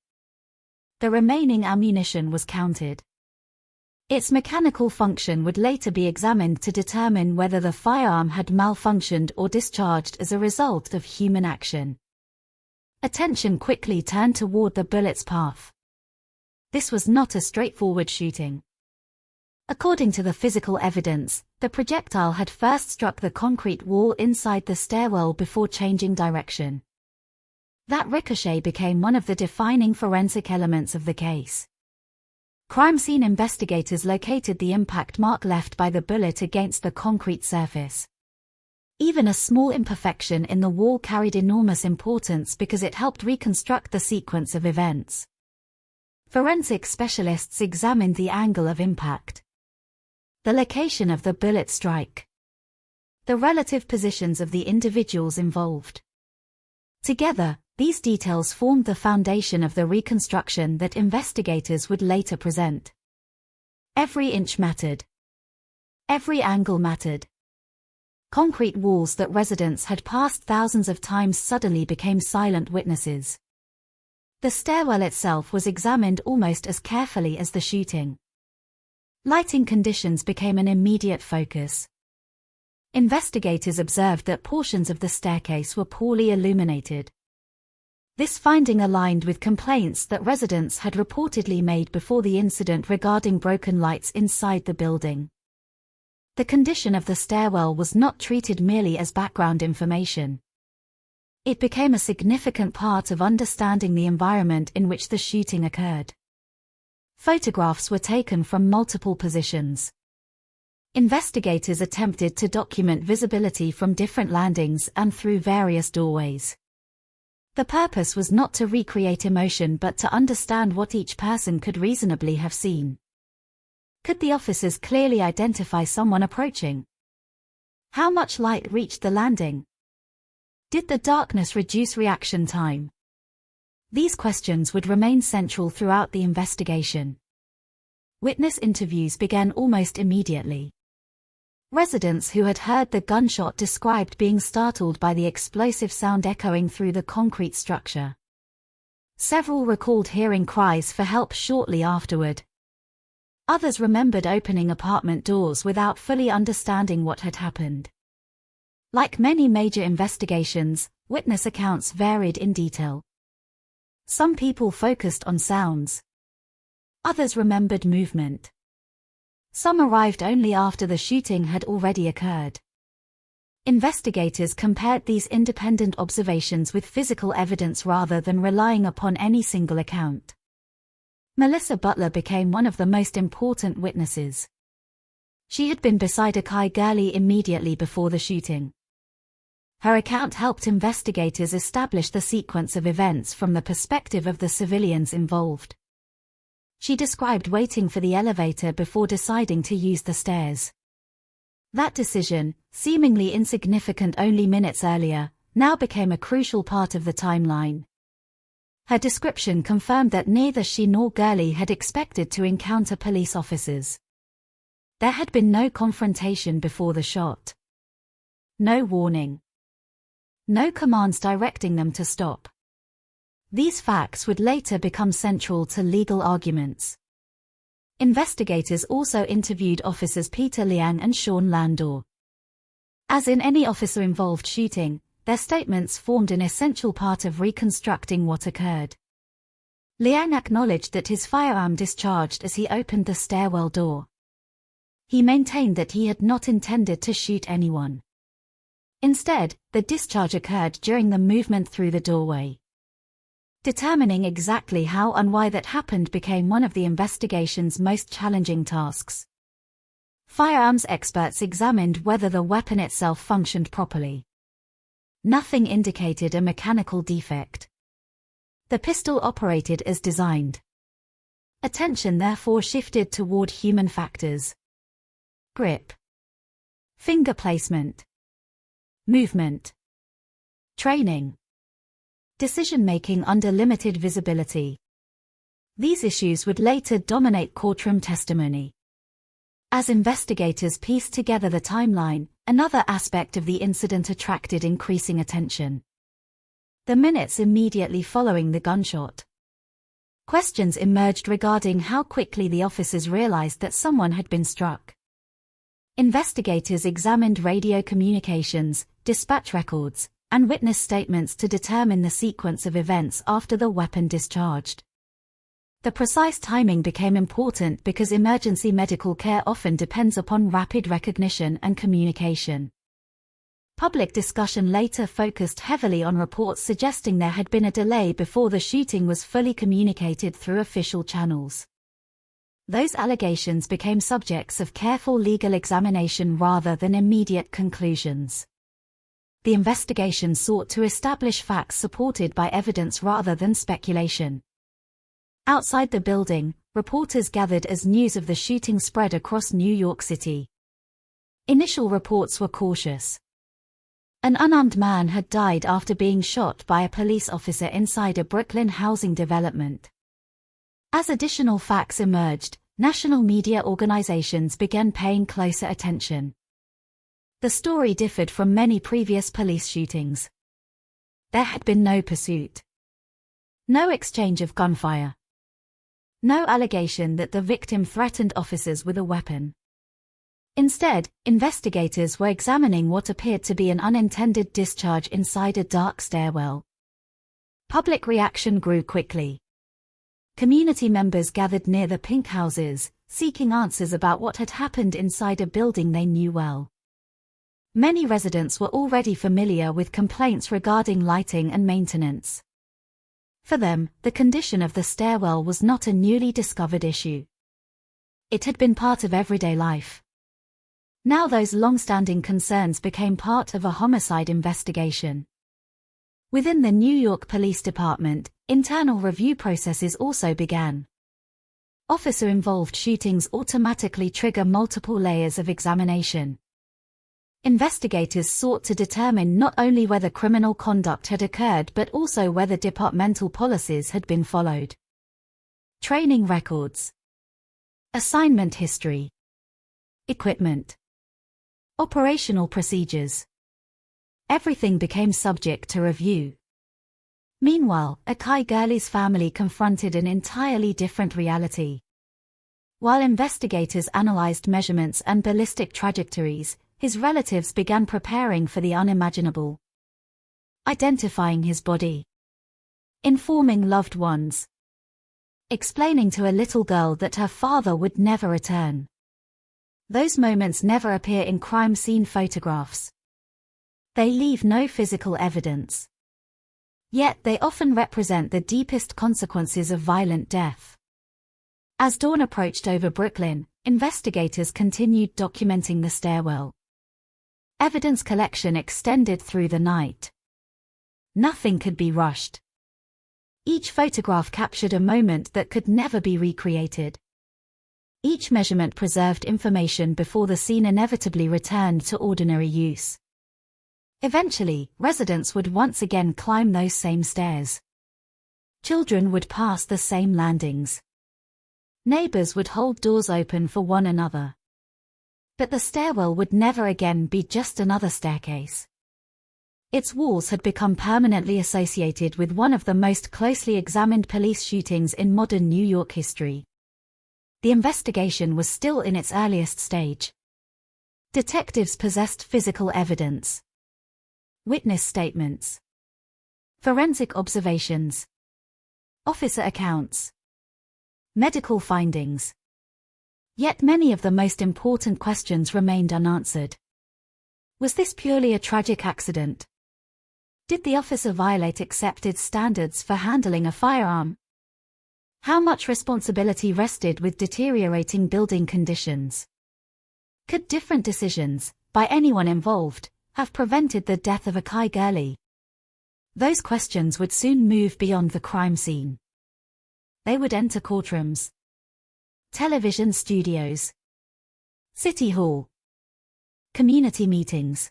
The remaining ammunition was counted. Its mechanical function would later be examined to determine whether the firearm had malfunctioned or discharged as a result of human action. Attention quickly turned toward the bullet's path. This was not a straightforward shooting. According to the physical evidence, the projectile had first struck the concrete wall inside the stairwell before changing direction. That ricochet became one of the defining forensic elements of the case. Crime scene investigators located the impact mark left by the bullet against the concrete surface. Even a small imperfection in the wall carried enormous importance because it helped reconstruct the sequence of events. Forensic specialists examined the angle of impact, the location of the bullet strike, the relative positions of the individuals involved. Together, these details formed the foundation of the reconstruction that investigators would later present. Every inch mattered. Every angle mattered. Concrete walls that residents had passed thousands of times suddenly became silent witnesses. The stairwell itself was examined almost as carefully as the shooting. Lighting conditions became an immediate focus. Investigators observed that portions of the staircase were poorly illuminated. This finding aligned with complaints that residents had reportedly made before the incident regarding broken lights inside the building. The condition of the stairwell was not treated merely as background information. It became a significant part of understanding the environment in which the shooting occurred. Photographs were taken from multiple positions. Investigators attempted to document visibility from different landings and through various doorways. The purpose was not to recreate emotion but to understand what each person could reasonably have seen. Could the officers clearly identify someone approaching? How much light reached the landing? Did the darkness reduce reaction time? These questions would remain central throughout the investigation. Witness interviews began almost immediately. Residents who had heard the gunshot described being startled by the explosive sound echoing through the concrete structure. Several recalled hearing cries for help shortly afterward. Others remembered opening apartment doors without fully understanding what had happened. Like many major investigations, witness accounts varied in detail. Some people focused on sounds. Others remembered movement. Some arrived only after the shooting had already occurred. Investigators compared these independent observations with physical evidence rather than relying upon any single account. Melissa Butler became one of the most important witnesses. She had been beside Akai Gurley immediately before the shooting. Her account helped investigators establish the sequence of events from the perspective of the civilians involved. She described waiting for the elevator before deciding to use the stairs. That decision, seemingly insignificant only minutes earlier, now became a crucial part of the timeline. Her description confirmed that neither she nor Gurley had expected to encounter police officers. There had been no confrontation before the shot. No warning. No commands directing them to stop. These facts would later become central to legal arguments. Investigators also interviewed officers Peter Liang and Sean Landor. As in any officer-involved shooting, their statements formed an essential part of reconstructing what occurred. Liang acknowledged that his firearm discharged as he opened the stairwell door. He maintained that he had not intended to shoot anyone. Instead, the discharge occurred during the movement through the doorway. Determining exactly how and why that happened became one of the investigation's most challenging tasks. Firearms experts examined whether the weapon itself functioned properly. Nothing indicated a mechanical defect. The pistol operated as designed. Attention therefore shifted toward human factors. Grip. Finger placement. Movement. Training. Decision-making under limited visibility. These issues would later dominate courtroom testimony. As investigators pieced together the timeline, another aspect of the incident attracted increasing attention. The minutes immediately following the gunshot. Questions emerged regarding how quickly the officers realized that someone had been struck. Investigators examined radio communications, dispatch records, and witness statements to determine the sequence of events after the weapon discharged. The precise timing became important because emergency medical care often depends upon rapid recognition and communication. Public discussion later focused heavily on reports suggesting there had been a delay before the shooting was fully communicated through official channels. Those allegations became subjects of careful legal examination rather than immediate conclusions. The investigation sought to establish facts supported by evidence rather than speculation. Outside the building, reporters gathered as news of the shooting spread across New York City. Initial reports were cautious. An unarmed man had died after being shot by a police officer inside a Brooklyn housing development. As additional facts emerged, national media organizations began paying closer attention. The story differed from many previous police shootings. There had been no pursuit. No exchange of gunfire. No allegation that the victim threatened officers with a weapon. Instead, investigators were examining what appeared to be an unintended discharge inside a dark stairwell. Public reaction grew quickly. Community members gathered near the pink houses, seeking answers about what had happened inside a building they knew well. Many residents were already familiar with complaints regarding lighting and maintenance. For them, the condition of the stairwell was not a newly discovered issue. It had been part of everyday life. Now those long-standing concerns became part of a homicide investigation. Within the New York Police Department, internal review processes also began. Officer-involved shootings automatically trigger multiple layers of examination. Investigators sought to determine not only whether criminal conduct had occurred but also whether departmental policies had been followed. Training records. Assignment history. Equipment. Operational procedures. Everything became subject to review. Meanwhile, Akai Gurley's family confronted an entirely different reality. While investigators analyzed measurements and ballistic trajectories, his relatives began preparing for the unimaginable. Identifying his body. Informing loved ones. Explaining to a little girl that her father would never return. Those moments never appear in crime scene photographs. They leave no physical evidence. Yet they often represent the deepest consequences of violent death. As dawn approached over Brooklyn, investigators continued documenting the stairwell. Evidence collection extended through the night. Nothing could be rushed. Each photograph captured a moment that could never be recreated. Each measurement preserved information before the scene inevitably returned to ordinary use. Eventually, residents would once again climb those same stairs. Children would pass the same landings. Neighbors would hold doors open for one another. But the stairwell would never again be just another staircase. Its walls had become permanently associated with one of the most closely examined police shootings in modern New York history. The investigation was still in its earliest stage. Detectives possessed physical evidence. Witness statements. Forensic observations. Officer accounts. Medical findings. Yet many of the most important questions remained unanswered. Was this purely a tragic accident? Did the officer violate accepted standards for handling a firearm? How much responsibility rested with deteriorating building conditions? Could different decisions, by anyone involved, have prevented the death of Akai Gurley? Those questions would soon move beyond the crime scene. They would enter courtrooms, television studios, city hall, community meetings,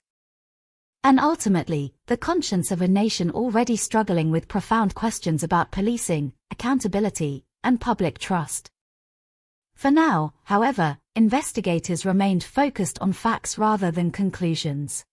and ultimately, the conscience of a nation already struggling with profound questions about policing, accountability, and public trust. For now, however, investigators remained focused on facts rather than conclusions.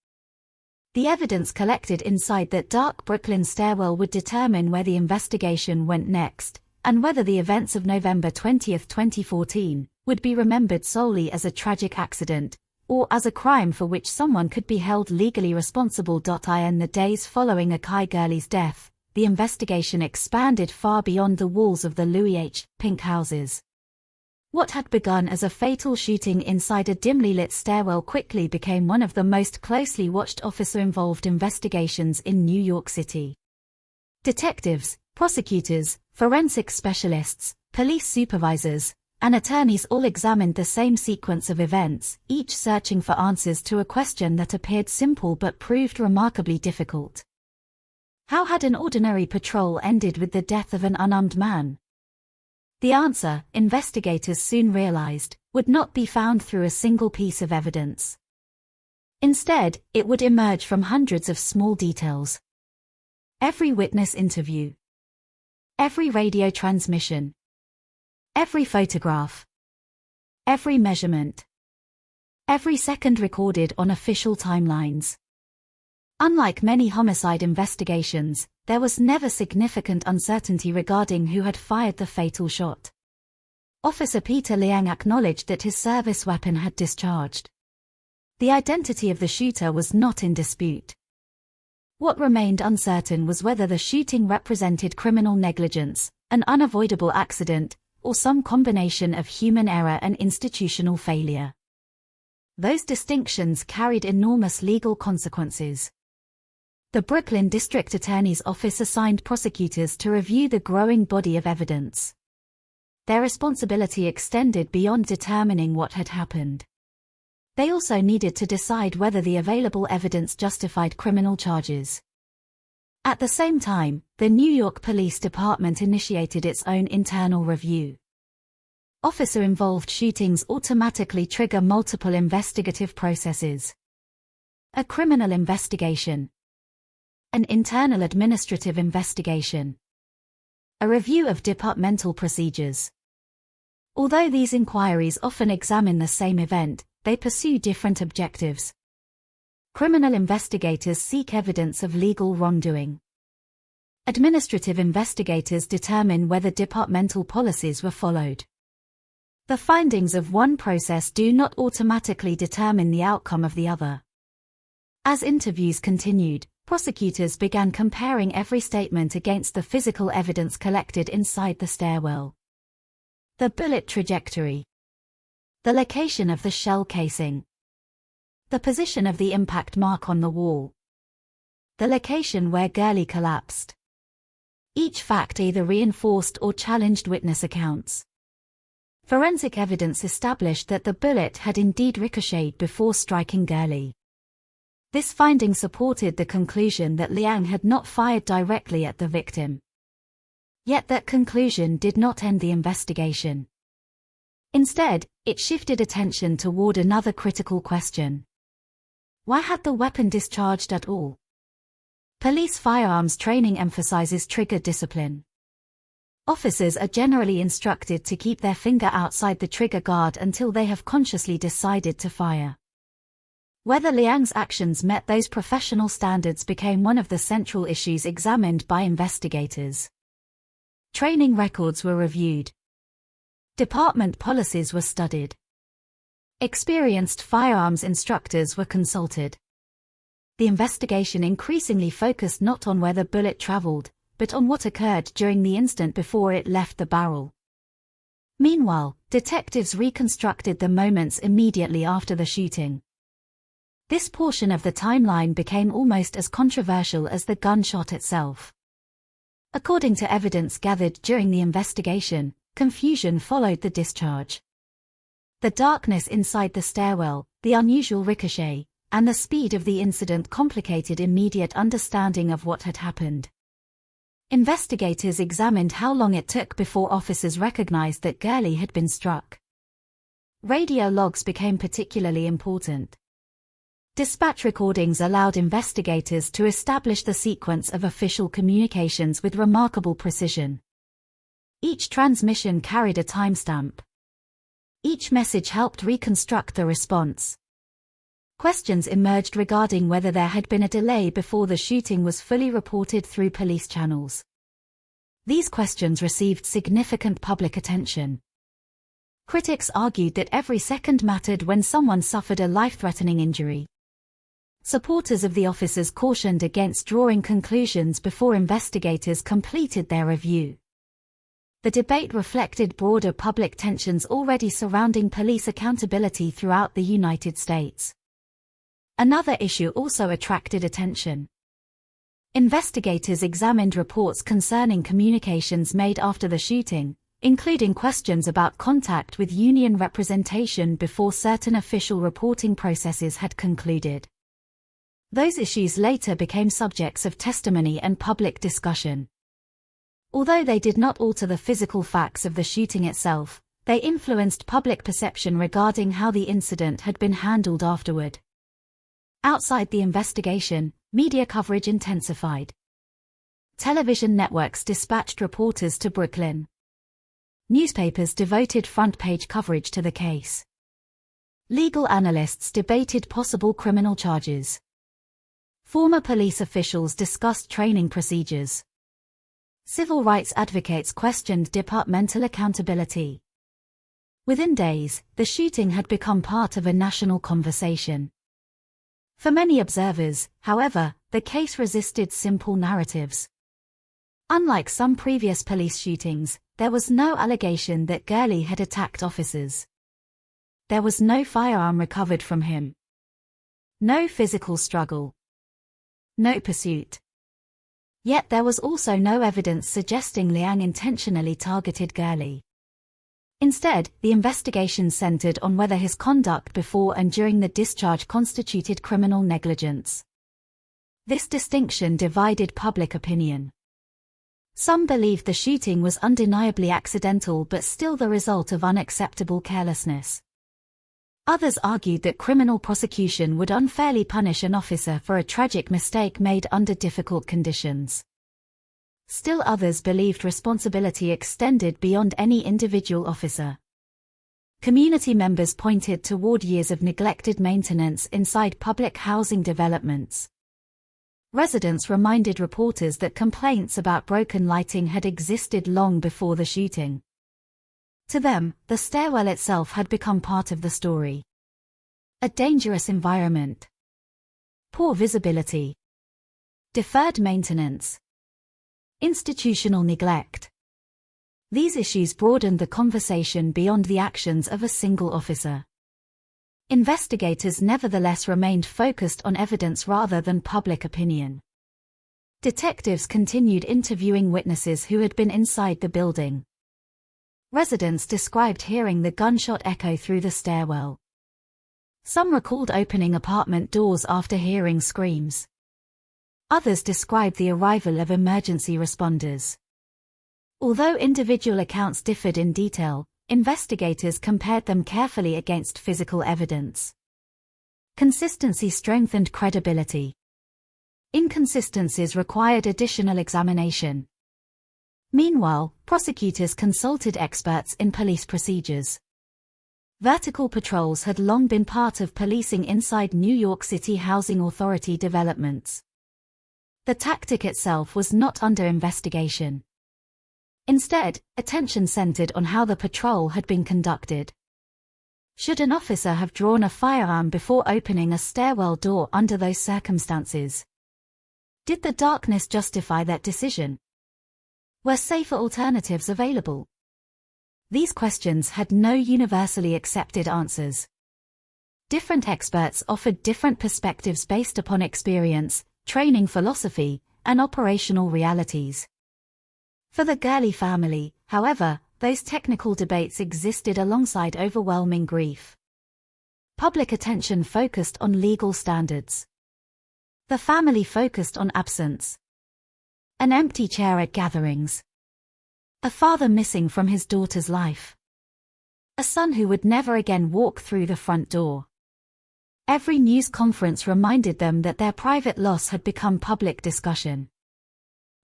The evidence collected inside that dark Brooklyn stairwell would determine where the investigation went next, and whether the events of November 20, 2014, would be remembered solely as a tragic accident, or as a crime for which someone could be held legally responsible. In the days following Akai Gurley's death, the investigation expanded far beyond the walls of the Louis H. Pink houses. What had begun as a fatal shooting inside a dimly lit stairwell quickly became one of the most closely watched officer-involved investigations in New York City. Detectives, prosecutors, forensic specialists, police supervisors, and attorneys all examined the same sequence of events, each searching for answers to a question that appeared simple but proved remarkably difficult. How had an ordinary patrol ended with the death of an unarmed man? The answer, investigators soon realized, would not be found through a single piece of evidence. Instead, it would emerge from hundreds of small details. Every witness interview, every radio transmission, every photograph, every measurement, every second recorded on official timelines. Unlike many homicide investigations, there was never significant uncertainty regarding who had fired the fatal shot. Officer Peter Liang acknowledged that his service weapon had discharged. The identity of the shooter was not in dispute. What remained uncertain was whether the shooting represented criminal negligence, an unavoidable accident, or some combination of human error and institutional failure. Those distinctions carried enormous legal consequences. The Brooklyn District Attorney's Office assigned prosecutors to review the growing body of evidence. Their responsibility extended beyond determining what had happened. They also needed to decide whether the available evidence justified criminal charges. At the same time, the New York Police Department initiated its own internal review. Officer-involved shootings automatically trigger multiple investigative processes. A criminal investigation, an internal administrative investigation, a review of departmental procedures. Although these inquiries often examine the same event, they pursue different objectives. Criminal investigators seek evidence of legal wrongdoing. Administrative investigators determine whether departmental policies were followed. The findings of one process do not automatically determine the outcome of the other. As interviews continued, prosecutors began comparing every statement against the physical evidence collected inside the stairwell. The bullet trajectory, the location of the shell casing, the position of the impact mark on the wall, the location where Gurley collapsed. Each fact either reinforced or challenged witness accounts. Forensic evidence established that the bullet had indeed ricocheted before striking Gurley. This finding supported the conclusion that Liang had not fired directly at the victim. Yet that conclusion did not end the investigation. Instead, it shifted attention toward another critical question. Why had the weapon discharged at all? Police firearms training emphasizes trigger discipline. Officers are generally instructed to keep their finger outside the trigger guard until they have consciously decided to fire. Whether Liang's actions met those professional standards became one of the central issues examined by investigators. Training records were reviewed. Department policies were studied. Experienced firearms instructors were consulted. The investigation increasingly focused not on where the bullet traveled, but on what occurred during the instant before it left the barrel. Meanwhile, detectives reconstructed the moments immediately after the shooting. This portion of the timeline became almost as controversial as the gunshot itself. According to evidence gathered during the investigation, confusion followed the discharge. The darkness inside the stairwell, the unusual ricochet, and the speed of the incident complicated immediate understanding of what had happened. Investigators examined how long it took before officers recognized that Gurley had been struck. Radio logs became particularly important. Dispatch recordings allowed investigators to establish the sequence of official communications with remarkable precision. Each transmission carried a timestamp. Each message helped reconstruct the response. Questions emerged regarding whether there had been a delay before the shooting was fully reported through police channels. These questions received significant public attention. Critics argued that every second mattered when someone suffered a life-threatening injury. Supporters of the officers cautioned against drawing conclusions before investigators completed their review. The debate reflected broader public tensions already surrounding police accountability throughout the United States. Another issue also attracted attention. Investigators examined reports concerning communications made after the shooting, including questions about contact with union representation before certain official reporting processes had concluded. Those issues later became subjects of testimony and public discussion. Although they did not alter the physical facts of the shooting itself, they influenced public perception regarding how the incident had been handled afterward. Outside the investigation, media coverage intensified. Television networks dispatched reporters to Brooklyn. Newspapers devoted front-page coverage to the case. Legal analysts debated possible criminal charges. Former police officials discussed training procedures. Civil rights advocates questioned departmental accountability. Within days, the shooting had become part of a national conversation. For many observers, however, the case resisted simple narratives. Unlike some previous police shootings, there was no allegation that Gurley had attacked officers. There was no firearm recovered from him. No physical struggle. No pursuit. Yet there was also no evidence suggesting Liang intentionally targeted Gurley. Instead, the investigation centered on whether his conduct before and during the discharge constituted criminal negligence. This distinction divided public opinion. Some believed the shooting was undeniably accidental but still the result of unacceptable carelessness. Others argued that criminal prosecution would unfairly punish an officer for a tragic mistake made under difficult conditions. Still others believed responsibility extended beyond any individual officer. Community members pointed toward years of neglected maintenance inside public housing developments. Residents reminded reporters that complaints about broken lighting had existed long before the shooting. To them, the stairwell itself had become part of the story. A dangerous environment. Poor visibility. Deferred maintenance. Institutional neglect. These issues broadened the conversation beyond the actions of a single officer. Investigators nevertheless remained focused on evidence rather than public opinion. Detectives continued interviewing witnesses who had been inside the building. Residents described hearing the gunshot echo through the stairwell. Some recalled opening apartment doors after hearing screams. Others described the arrival of emergency responders. Although individual accounts differed in detail, investigators compared them carefully against physical evidence. Consistency strengthened credibility. Inconsistencies required additional examination. Meanwhile, prosecutors consulted experts in police procedures. Vertical patrols had long been part of policing inside New York City Housing Authority developments. The tactic itself was not under investigation. Instead, attention centered on how the patrol had been conducted. Should an officer have drawn a firearm before opening a stairwell door under those circumstances? Did the darkness justify that decision? Were safer alternatives available? These questions had no universally accepted answers. Different experts offered different perspectives based upon experience, training philosophy, and operational realities. For the Gurley family, however, those technical debates existed alongside overwhelming grief. Public attention focused on legal standards. The family focused on absence. An empty chair at gatherings. A father missing from his daughter's life. A son who would never again walk through the front door. Every news conference reminded them that their private loss had become public discussion.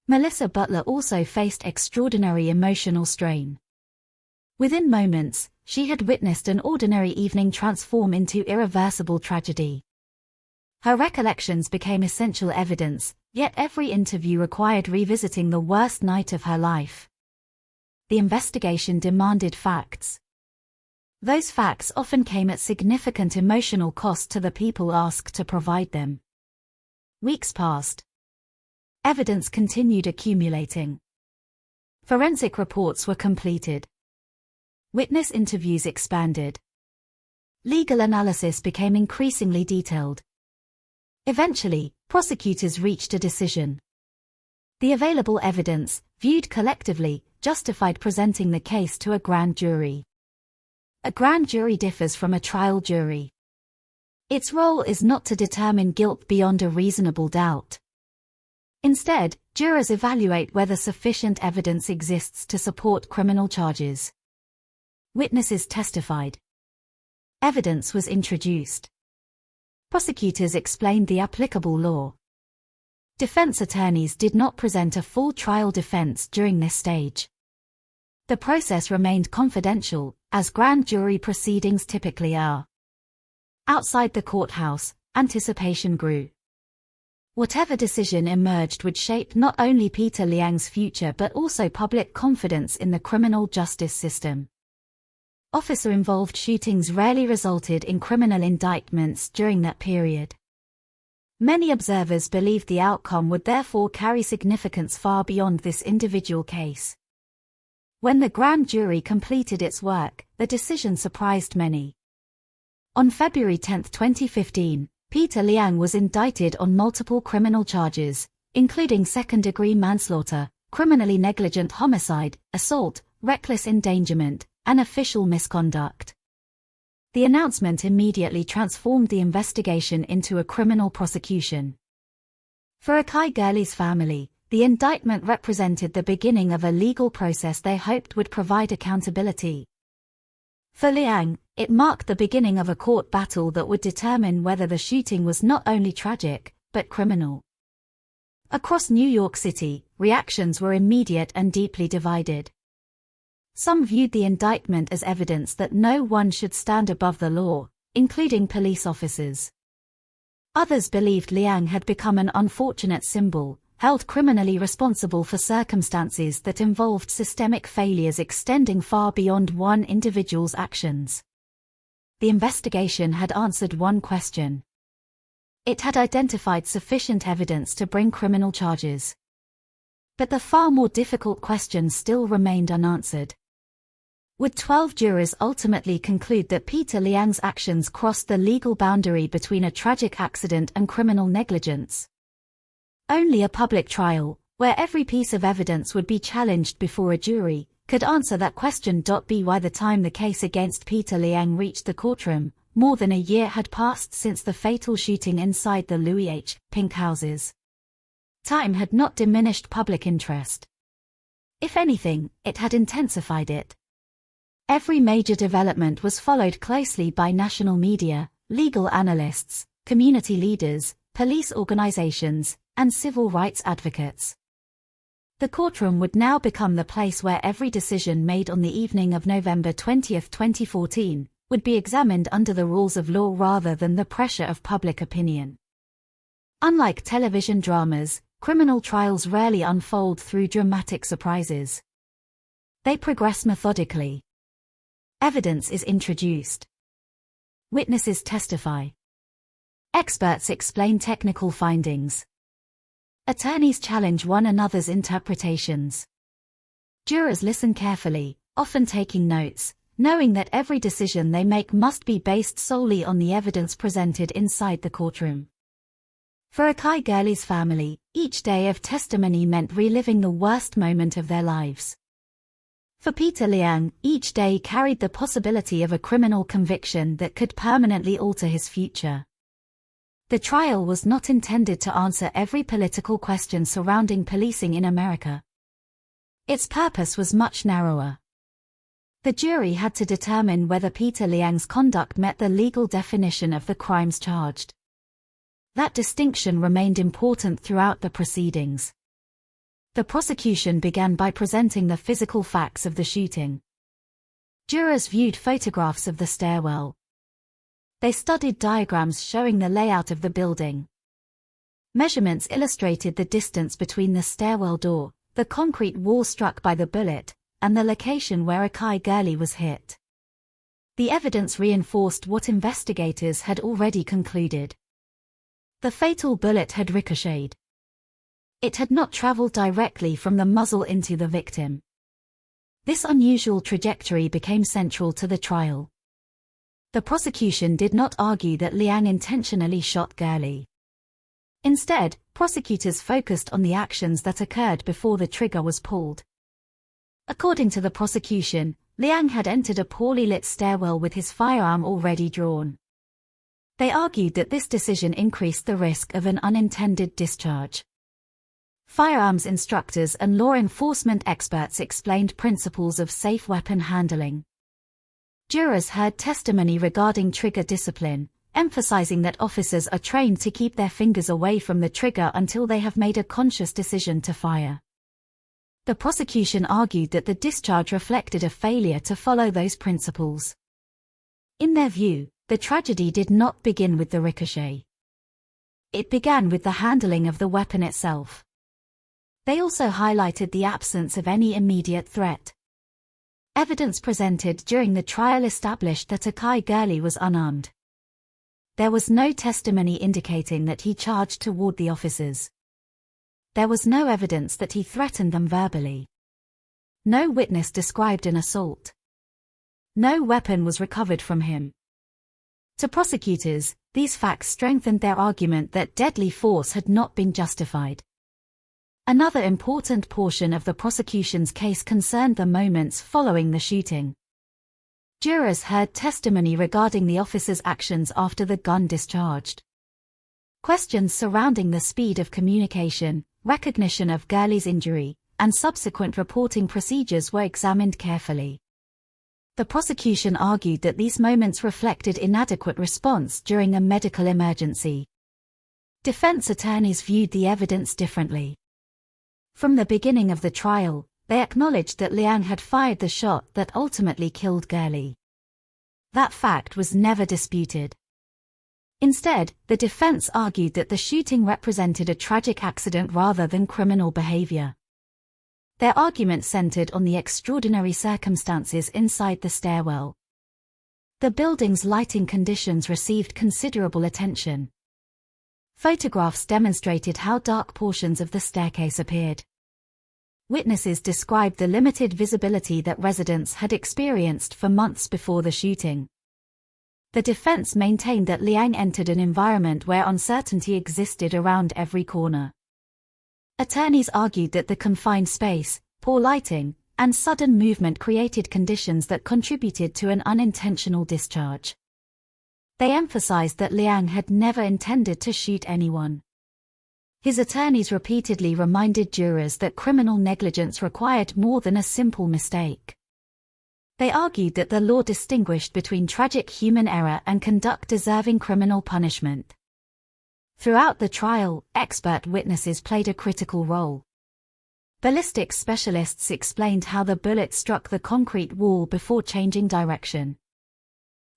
Melissa Butler also faced extraordinary emotional strain. Within moments, she had witnessed an ordinary evening transform into irreversible tragedy. Her recollections became essential evidence, yet every interview required revisiting the worst night of her life. The investigation demanded facts. Those facts often came at significant emotional cost to the people asked to provide them. Weeks passed. Evidence continued accumulating. Forensic reports were completed. Witness interviews expanded. Legal analysis became increasingly detailed. Eventually, prosecutors reached a decision. The available evidence, viewed collectively, justified presenting the case to a grand jury. A grand jury differs from a trial jury. Its role is not to determine guilt beyond a reasonable doubt. Instead, jurors evaluate whether sufficient evidence exists to support criminal charges. Witnesses testified. Evidence was introduced. Prosecutors explained the applicable law. Defense attorneys did not present a full trial defense during this stage. The process remained confidential, as grand jury proceedings typically are. Outside the courthouse, anticipation grew. Whatever decision emerged would shape not only Peter Liang's future but also public confidence in the criminal justice system. Officer-involved shootings rarely resulted in criminal indictments during that period. Many observers believed the outcome would therefore carry significance far beyond this individual case. When the grand jury completed its work, the decision surprised many. On February 10, 2015, Peter Liang was indicted on multiple criminal charges, including second-degree manslaughter, criminally negligent homicide, assault, reckless endangerment, and official misconduct. The announcement immediately transformed the investigation into a criminal prosecution. For Akai Gurley's family, the indictment represented the beginning of a legal process they hoped would provide accountability. For Liang, it marked the beginning of a court battle that would determine whether the shooting was not only tragic, but criminal. Across New York City, reactions were immediate and deeply divided. Some viewed the indictment as evidence that no one should stand above the law, including police officers. Others believed Liang had become an unfortunate symbol, held criminally responsible for circumstances that involved systemic failures extending far beyond one individual's actions. The investigation had answered one question. It had identified sufficient evidence to bring criminal charges. But the far more difficult question still remained unanswered. Would 12 jurors ultimately conclude that Peter Liang's actions crossed the legal boundary between a tragic accident and criminal negligence? Only a public trial, where every piece of evidence would be challenged before a jury, could answer that question. By the time the case against Peter Liang reached the courtroom, more than a year had passed since the fatal shooting inside the Louis H. Pink houses. Time had not diminished public interest. If anything, it had intensified it. Every major development was followed closely by national media, legal analysts, community leaders, police organizations, and civil rights advocates. The courtroom would now become the place where every decision made on the evening of November 20, 2014, would be examined under the rules of law rather than the pressure of public opinion. Unlike television dramas, criminal trials rarely unfold through dramatic surprises. They progress methodically. Evidence is introduced. Witnesses testify. Experts explain technical findings. Attorneys challenge one another's interpretations. Jurors listen carefully, often taking notes, knowing that every decision they make must be based solely on the evidence presented inside the courtroom. For Akai Gurley's family, each day of testimony meant reliving the worst moment of their lives. For Peter Liang, each day carried the possibility of a criminal conviction that could permanently alter his future. The trial was not intended to answer every political question surrounding policing in America. Its purpose was much narrower. The jury had to determine whether Peter Liang's conduct met the legal definition of the crimes charged. That distinction remained important throughout the proceedings. The prosecution began by presenting the physical facts of the shooting. Jurors viewed photographs of the stairwell. They studied diagrams showing the layout of the building. Measurements illustrated the distance between the stairwell door, the concrete wall struck by the bullet, and the location where Akai Gurley was hit. The evidence reinforced what investigators had already concluded. The fatal bullet had ricocheted. It had not traveled directly from the muzzle into the victim. This unusual trajectory became central to the trial. The prosecution did not argue that Liang intentionally shot Gurley. Instead, prosecutors focused on the actions that occurred before the trigger was pulled. According to the prosecution, Liang had entered a poorly lit stairwell with his firearm already drawn. They argued that this decision increased the risk of an unintended discharge. Firearms instructors and law enforcement experts explained principles of safe weapon handling. Jurors heard testimony regarding trigger discipline, emphasizing that officers are trained to keep their fingers away from the trigger until they have made a conscious decision to fire. The prosecution argued that the discharge reflected a failure to follow those principles. In their view, the tragedy did not begin with the ricochet. It began with the handling of the weapon itself. They also highlighted the absence of any immediate threat. Evidence presented during the trial established that Akai Gurley was unarmed. There was no testimony indicating that he charged toward the officers. There was no evidence that he threatened them verbally. No witness described an assault. No weapon was recovered from him. To prosecutors, these facts strengthened their argument that deadly force had not been justified. Another important portion of the prosecution's case concerned the moments following the shooting. Jurors heard testimony regarding the officer's actions after the gun discharged. Questions surrounding the speed of communication, recognition of Gurley's injury, and subsequent reporting procedures were examined carefully. The prosecution argued that these moments reflected inadequate response during a medical emergency. Defense attorneys viewed the evidence differently. From the beginning of the trial, they acknowledged that Liang had fired the shot that ultimately killed Gurley. That fact was never disputed. Instead, the defense argued that the shooting represented a tragic accident rather than criminal behavior. Their argument centered on the extraordinary circumstances inside the stairwell. The building's lighting conditions received considerable attention. Photographs demonstrated how dark portions of the staircase appeared. Witnesses described the limited visibility that residents had experienced for months before the shooting. The defense maintained that Liang entered an environment where uncertainty existed around every corner. Attorneys argued that the confined space, poor lighting, and sudden movement created conditions that contributed to an unintentional discharge. They emphasized that Liang had never intended to shoot anyone. His attorneys repeatedly reminded jurors that criminal negligence required more than a simple mistake. They argued that the law distinguished between tragic human error and conduct deserving criminal punishment. Throughout the trial, expert witnesses played a critical role. Ballistics specialists explained how the bullet struck the concrete wall before changing direction.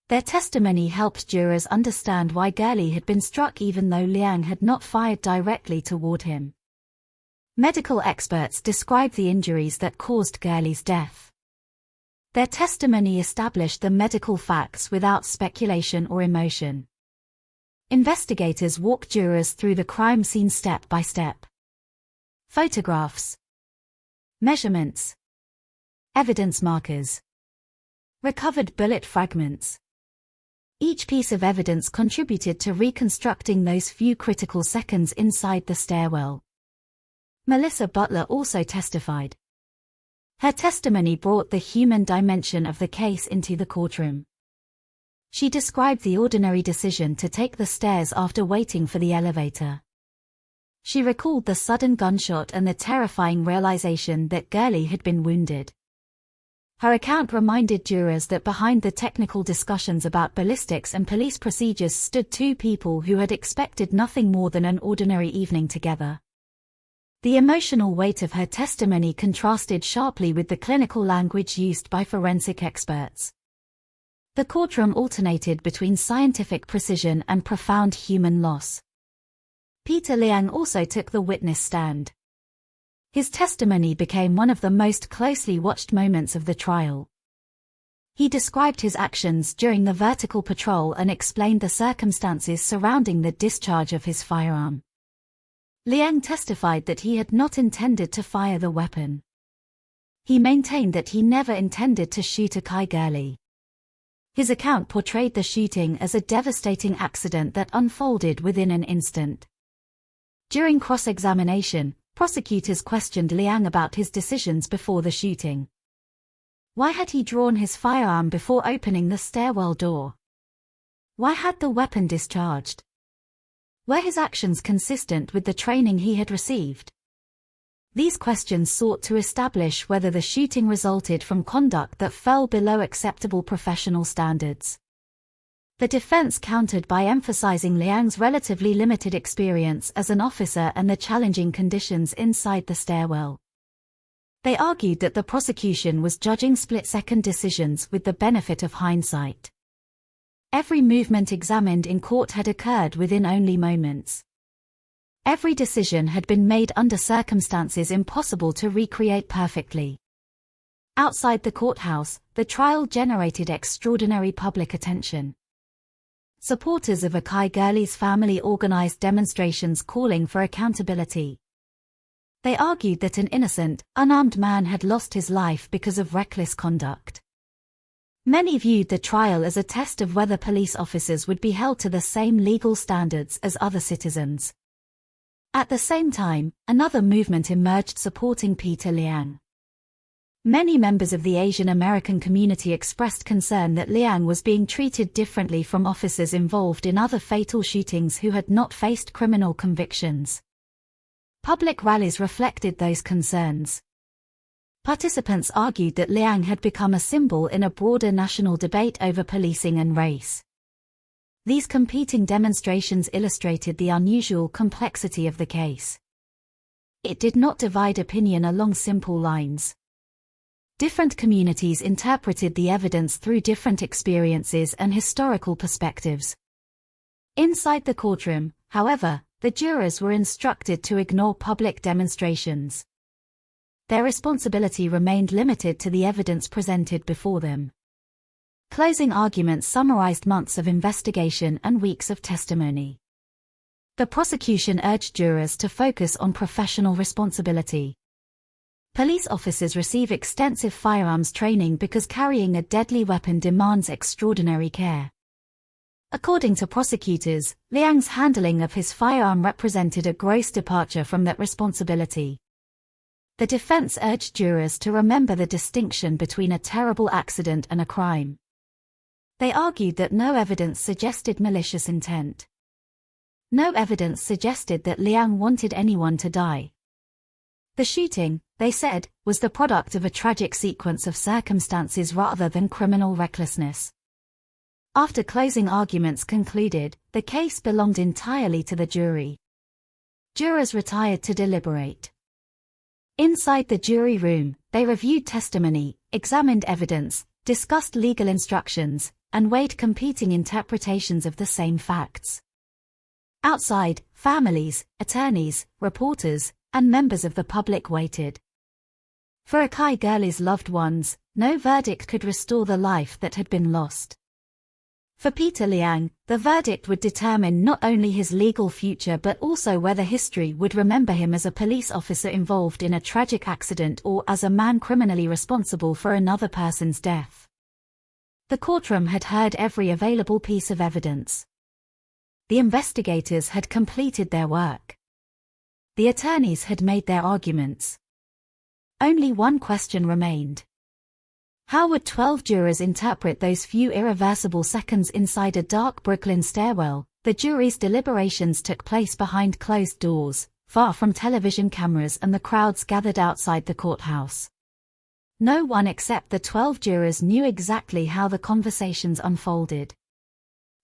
Their testimony helped jurors understand why Gurley had been struck even though Liang had not fired directly toward him. Medical experts described the injuries that caused Gurley's death. Their testimony established the medical facts without speculation or emotion. Investigators walked jurors through the crime scene step by step. Photographs, measurements, evidence markers. recovered bullet fragments. Each piece of evidence contributed to reconstructing those few critical seconds inside the stairwell. Melissa Butler also testified. Her testimony brought the human dimension of the case into the courtroom. She described the ordinary decision to take the stairs after waiting for the elevator. She recalled the sudden gunshot and the terrifying realization that Gurley had been wounded. Her account reminded jurors that behind the technical discussions about ballistics and police procedures stood two people who had expected nothing more than an ordinary evening together. The emotional weight of her testimony contrasted sharply with the clinical language used by forensic experts. The courtroom alternated between scientific precision and profound human loss. Peter Liang also took the witness stand. His testimony became one of the most closely watched moments of the trial. He described his actions during the vertical patrol and explained the circumstances surrounding the discharge of his firearm. Liang testified that he had not intended to fire the weapon. He maintained that he never intended to shoot Akai Gurley. His account portrayed the shooting as a devastating accident that unfolded within an instant. During cross-examination, prosecutors questioned Liang about his decisions before the shooting. Why had he drawn his firearm before opening the stairwell door? Why had the weapon discharged? Were his actions consistent with the training he had received? These questions sought to establish whether the shooting resulted from conduct that fell below acceptable professional standards. The defense countered by emphasizing Liang's relatively limited experience as an officer and the challenging conditions inside the stairwell. They argued that the prosecution was judging split-second decisions with the benefit of hindsight. Every movement examined in court had occurred within only moments. Every decision had been made under circumstances impossible to recreate perfectly. Outside the courthouse, the trial generated extraordinary public attention. Supporters of Akai Gurley's family organized demonstrations calling for accountability. They argued that an innocent, unarmed man had lost his life because of reckless conduct. Many viewed the trial as a test of whether police officers would be held to the same legal standards as other citizens. At the same time, another movement emerged supporting Peter Liang. Many members of the Asian American community expressed concern that Liang was being treated differently from officers involved in other fatal shootings who had not faced criminal convictions. Public rallies reflected those concerns. Participants argued that Liang had become a symbol in a broader national debate over policing and race. These competing demonstrations illustrated the unusual complexity of the case. It did not divide opinion along simple lines. Different communities interpreted the evidence through different experiences and historical perspectives. Inside the courtroom, however, the jurors were instructed to ignore public demonstrations. Their responsibility remained limited to the evidence presented before them. Closing arguments summarized months of investigation and weeks of testimony. The prosecution urged jurors to focus on professional responsibility. Police officers receive extensive firearms training because carrying a deadly weapon demands extraordinary care. According to prosecutors, Liang's handling of his firearm represented a gross departure from that responsibility. The defense urged jurors to remember the distinction between a terrible accident and a crime. They argued that no evidence suggested malicious intent. No evidence suggested that Liang wanted anyone to die. The shooting, they said, was the product of a tragic sequence of circumstances rather than criminal recklessness. After closing arguments concluded, the case belonged entirely to the jury. Jurors retired to deliberate. Inside the jury room, they reviewed testimony, examined evidence, discussed legal instructions, and weighed competing interpretations of the same facts. Outside, families, attorneys, reporters, and members of the public waited. For Akai Gurley's loved ones, no verdict could restore the life that had been lost. For Peter Liang, the verdict would determine not only his legal future but also whether history would remember him as a police officer involved in a tragic accident or as a man criminally responsible for another person's death. The courtroom had heard every available piece of evidence. The investigators had completed their work. The attorneys had made their arguments. Only one question remained. How would 12 jurors interpret those few irreversible seconds inside a dark Brooklyn stairwell? The jury's deliberations took place behind closed doors, far from television cameras and the crowds gathered outside the courthouse. No one except the 12 jurors knew exactly how the conversations unfolded.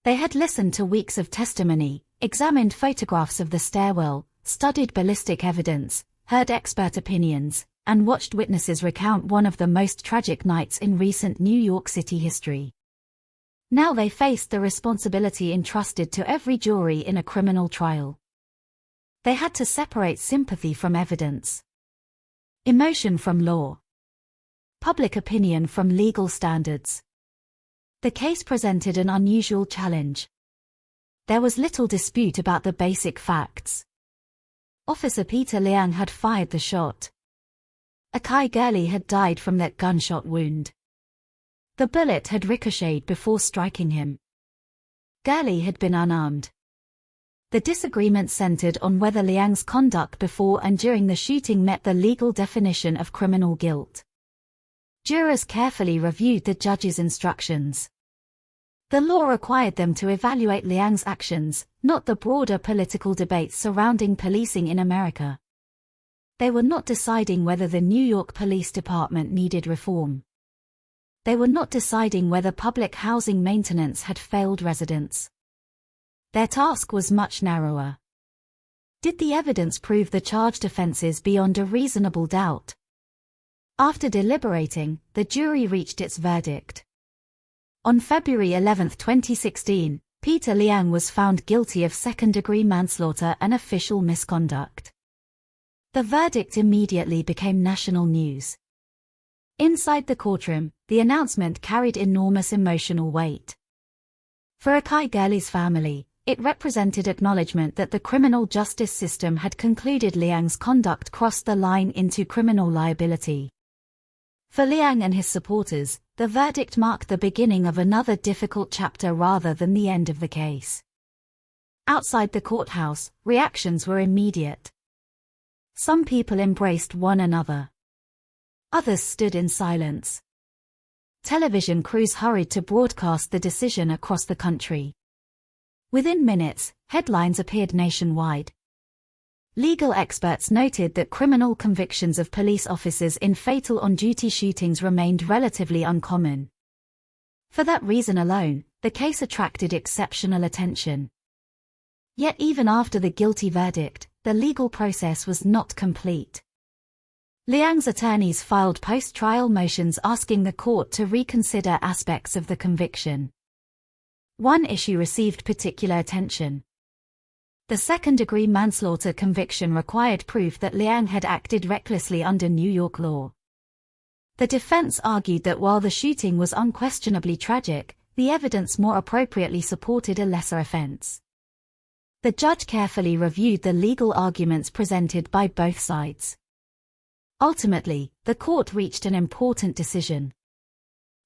They had listened to weeks of testimony, examined photographs of the stairwell, studied ballistic evidence, heard expert opinions, and watched witnesses recount one of the most tragic nights in recent New York City history. Now they faced the responsibility entrusted to every jury in a criminal trial. They had to separate sympathy from evidence, emotion from law, public opinion from legal standards. The case presented an unusual challenge. There was little dispute about the basic facts. Officer Peter Liang had fired the shot. Akai Gurley had died from that gunshot wound. The bullet had ricocheted before striking him. Gurley had been unarmed. The disagreement centered on whether Liang's conduct before and during the shooting met the legal definition of criminal guilt. Jurors carefully reviewed the judge's instructions. The law required them to evaluate Liang's actions, not the broader political debates surrounding policing in America. They were not deciding whether the New York Police Department needed reform. They were not deciding whether public housing maintenance had failed residents. Their task was much narrower. Did the evidence prove the charged offenses beyond a reasonable doubt? After deliberating, the jury reached its verdict. On February 11, 2016, Peter Liang was found guilty of second-degree manslaughter and official misconduct. The verdict immediately became national news. Inside the courtroom, the announcement carried enormous emotional weight. For Akai Gurley's family, it represented acknowledgement that the criminal justice system had concluded Liang's conduct crossed the line into criminal liability. For Liang and his supporters, the verdict marked the beginning of another difficult chapter rather than the end of the case. Outside the courthouse, reactions were immediate. Some people embraced one another. Others stood in silence. Television crews hurried to broadcast the decision across the country. Within minutes, headlines appeared nationwide. Legal experts noted that criminal convictions of police officers in fatal on-duty shootings remained relatively uncommon. For that reason alone, the case attracted exceptional attention. Yet even after the guilty verdict, the legal process was not complete. Liang's attorneys filed post-trial motions asking the court to reconsider aspects of the conviction. One issue received particular attention. The second-degree manslaughter conviction required proof that Liang had acted recklessly under New York law. The defense argued that while the shooting was unquestionably tragic, the evidence more appropriately supported a lesser offense. The judge carefully reviewed the legal arguments presented by both sides. Ultimately, the court reached an important decision.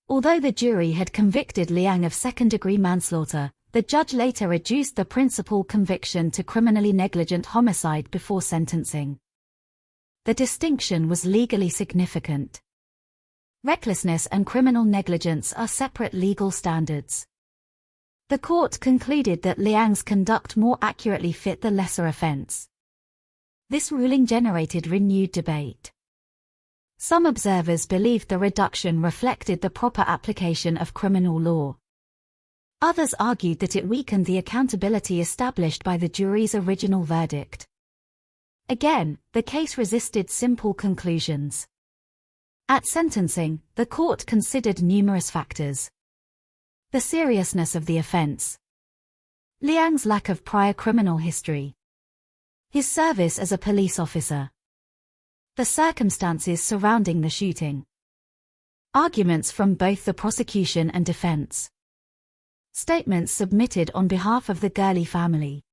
Although the jury had convicted Liang of second-degree manslaughter, the judge later reduced the principal conviction to criminally negligent homicide before sentencing. The distinction was legally significant. Recklessness and criminal negligence are separate legal standards. The court concluded that Liang's conduct more accurately fit the lesser offense. This ruling generated renewed debate. Some observers believed the reduction reflected the proper application of criminal law. Others argued that it weakened the accountability established by the jury's original verdict. Again, the case resisted simple conclusions. At sentencing, the court considered numerous factors. The seriousness of the offense. Liang's lack of prior criminal history. His service as a police officer. The circumstances surrounding the shooting. Arguments from both the prosecution and defense. Statements submitted on behalf of the Gurley family.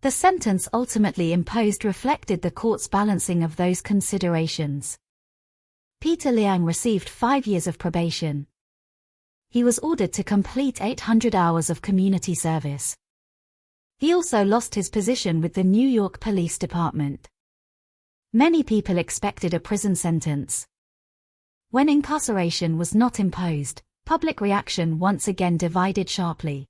The sentence ultimately imposed reflected the court's balancing of those considerations. Peter Liang received 5 years of probation. he was ordered to complete 800 hours of community service. He also lost his position with the New York Police Department. Many people expected a prison sentence. When incarceration was not imposed, public reaction once again divided sharply.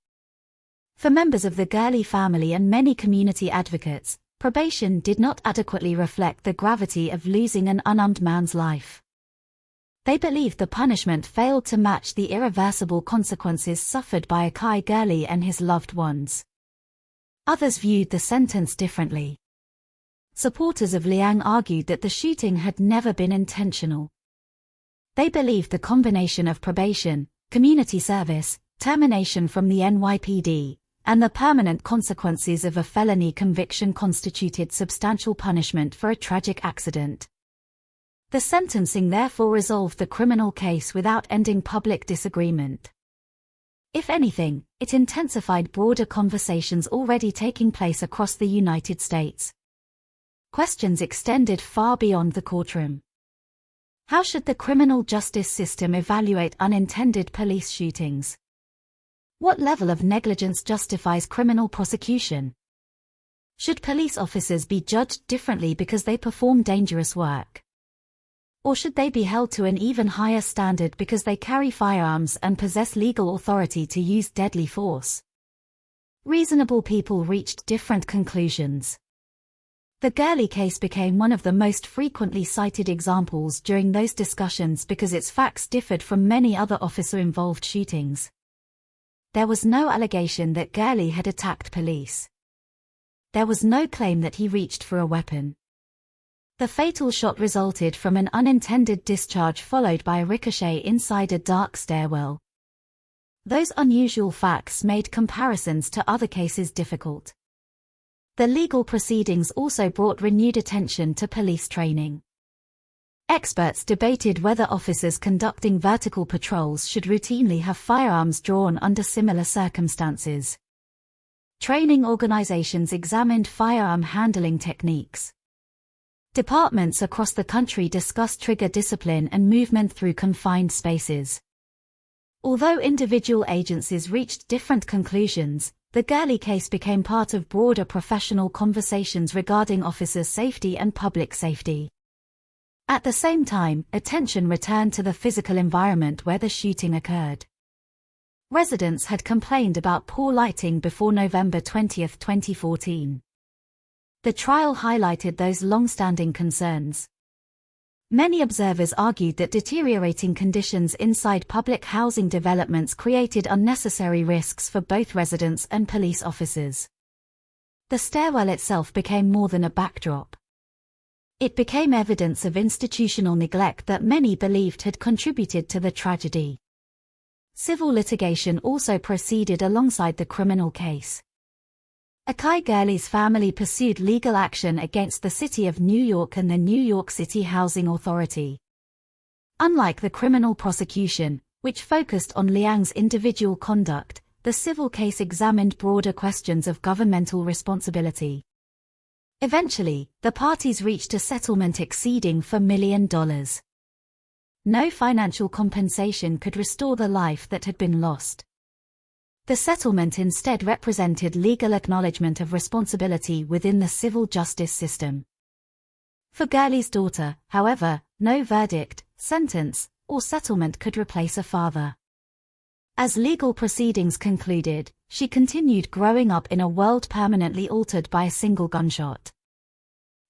For members of the Gurley family and many community advocates, probation did not adequately reflect the gravity of losing an unarmed man's life. They believed the punishment failed to match the irreversible consequences suffered by Akai Gurley and his loved ones. Others viewed the sentence differently. Supporters of Liang argued that the shooting had never been intentional. They believed the combination of probation, community service, termination from the NYPD, and the permanent consequences of a felony conviction constituted substantial punishment for a tragic accident. The sentencing therefore resolved the criminal case without ending public disagreement. If anything, it intensified broader conversations already taking place across the United States. Questions extended far beyond the courtroom. How should the criminal justice system evaluate unintended police shootings? What level of negligence justifies criminal prosecution? Should police officers be judged differently because they perform dangerous work? Or should they be held to an even higher standard because they carry firearms and possess legal authority to use deadly force? Reasonable people reached different conclusions. The Gurley case became one of the most frequently cited examples during those discussions because its facts differed from many other officer-involved shootings. There was no allegation that Gurley had attacked police. There was no claim that he reached for a weapon. The fatal shot resulted from an unintended discharge followed by a ricochet inside a dark stairwell. Those unusual facts made comparisons to other cases difficult. The legal proceedings also brought renewed attention to police training. Experts debated whether officers conducting vertical patrols should routinely have firearms drawn under similar circumstances. Training organizations examined firearm handling techniques. Departments across the country discussed trigger discipline and movement through confined spaces. Although individual agencies reached different conclusions, the Gurley case became part of broader professional conversations regarding officers' safety and public safety. At the same time, attention returned to the physical environment where the shooting occurred. Residents had complained about poor lighting before November 20, 2014. The trial highlighted those long-standing concerns. Many observers argued that deteriorating conditions inside public housing developments created unnecessary risks for both residents and police officers. The stairwell itself became more than a backdrop. It became evidence of institutional neglect that many believed had contributed to the tragedy. Civil litigation also proceeded alongside the criminal case. Akai Gurley's family pursued legal action against the City of New York and the New York City Housing Authority. Unlike the criminal prosecution, which focused on Liang's individual conduct, the civil case examined broader questions of governmental responsibility. Eventually, the parties reached a settlement exceeding $4 million. No financial compensation could restore the life that had been lost. The settlement instead represented legal acknowledgement of responsibility within the civil justice system. For Gurley's daughter, however, no verdict, sentence, or settlement could replace a father. As legal proceedings concluded, she continued growing up in a world permanently altered by a single gunshot.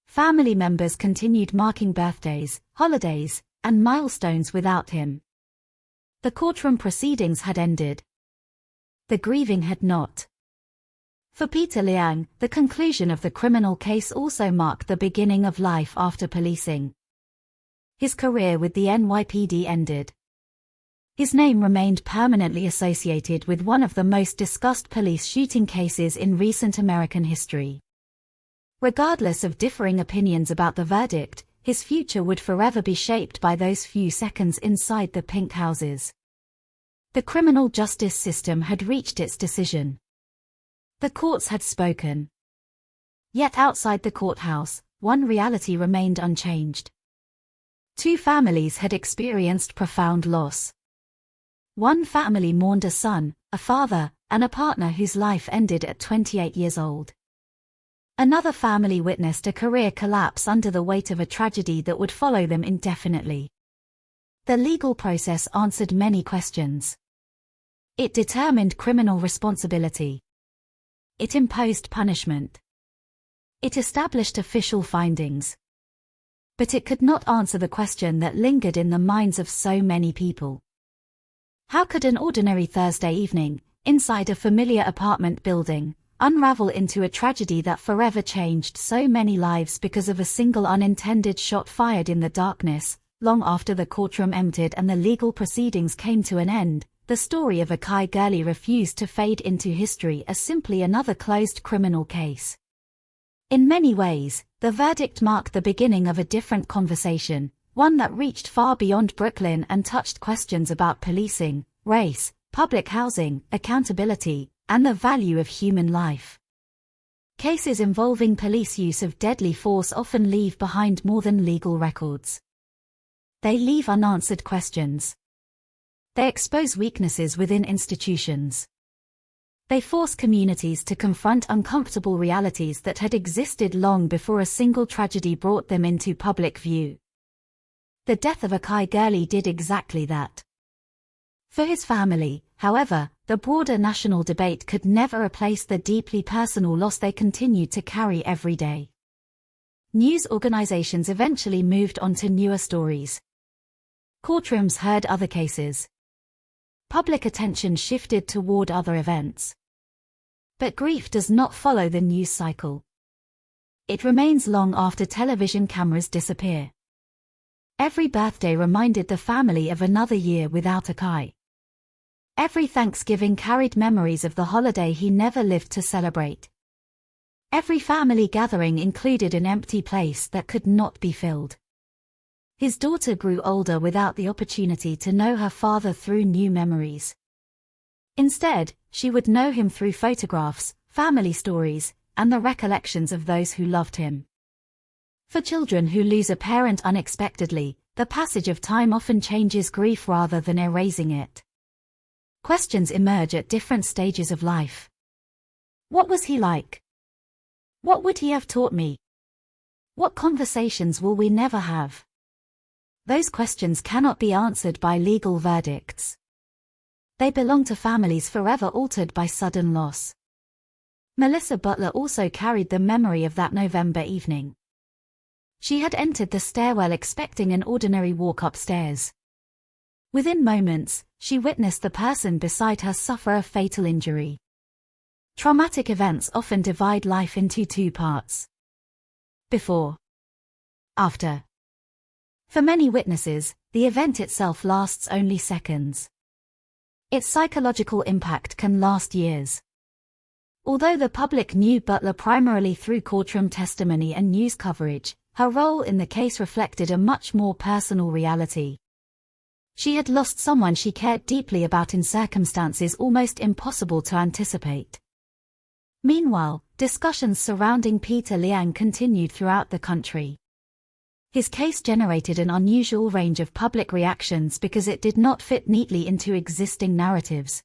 Family members continued marking birthdays, holidays, and milestones without him. The courtroom proceedings had ended. The grieving had not. For Peter Liang, the conclusion of the criminal case also marked the beginning of life after policing. His career with the NYPD ended. His name remained permanently associated with one of the most discussed police shooting cases in recent American history. Regardless of differing opinions about the verdict, his future would forever be shaped by those few seconds inside the pink houses. The criminal justice system had reached its decision. The courts had spoken. Yet outside the courthouse, one reality remained unchanged. Two families had experienced profound loss. One family mourned a son, a father, and a partner whose life ended at 28 years old. Another family witnessed a career collapse under the weight of a tragedy that would follow them indefinitely. The legal process answered many questions. It determined criminal responsibility. It imposed punishment. It established official findings. But it could not answer the question that lingered in the minds of so many people. How could an ordinary Thursday evening, inside a familiar apartment building, unravel into a tragedy that forever changed so many lives because of a single unintended shot fired in the darkness? Long after the courtroom emptied and the legal proceedings came to an end, the story of Akai Gurley refused to fade into history as simply another closed criminal case. In many ways, the verdict marked the beginning of a different conversation, one that reached far beyond Brooklyn and touched questions about policing, race, public housing, accountability, and the value of human life. Cases involving police use of deadly force often leave behind more than legal records. They leave unanswered questions. They expose weaknesses within institutions. They force communities to confront uncomfortable realities that had existed long before a single tragedy brought them into public view. The death of Akai Gurley did exactly that. For his family, however, the broader national debate could never replace the deeply personal loss they continued to carry every day. News organizations eventually moved on to newer stories. Courtrooms heard other cases. Public attention shifted toward other events. But grief does not follow the news cycle. It remains long after television cameras disappear. Every birthday reminded the family of another year without Akai. Every Thanksgiving carried memories of the holiday he never lived to celebrate. Every family gathering included an empty place that could not be filled. His daughter grew older without the opportunity to know her father through new memories. Instead, she would know him through photographs, family stories, and the recollections of those who loved him. For children who lose a parent unexpectedly, the passage of time often changes grief rather than erasing it. Questions emerge at different stages of life. What was he like? What would he have taught me? What conversations will we never have? Those questions cannot be answered by legal verdicts. They belong to families forever altered by sudden loss. Melissa Butler also carried the memory of that November evening. She had entered the stairwell expecting an ordinary walk upstairs. Within moments, she witnessed the person beside her suffer a fatal injury. Traumatic events often divide life into two parts. Before. After. For many witnesses, the event itself lasts only seconds. Its psychological impact can last years. Although the public knew Butler primarily through courtroom testimony and news coverage, her role in the case reflected a much more personal reality. She had lost someone she cared deeply about in circumstances almost impossible to anticipate. Meanwhile, discussions surrounding Peter Liang continued throughout the country. His case generated an unusual range of public reactions because it did not fit neatly into existing narratives.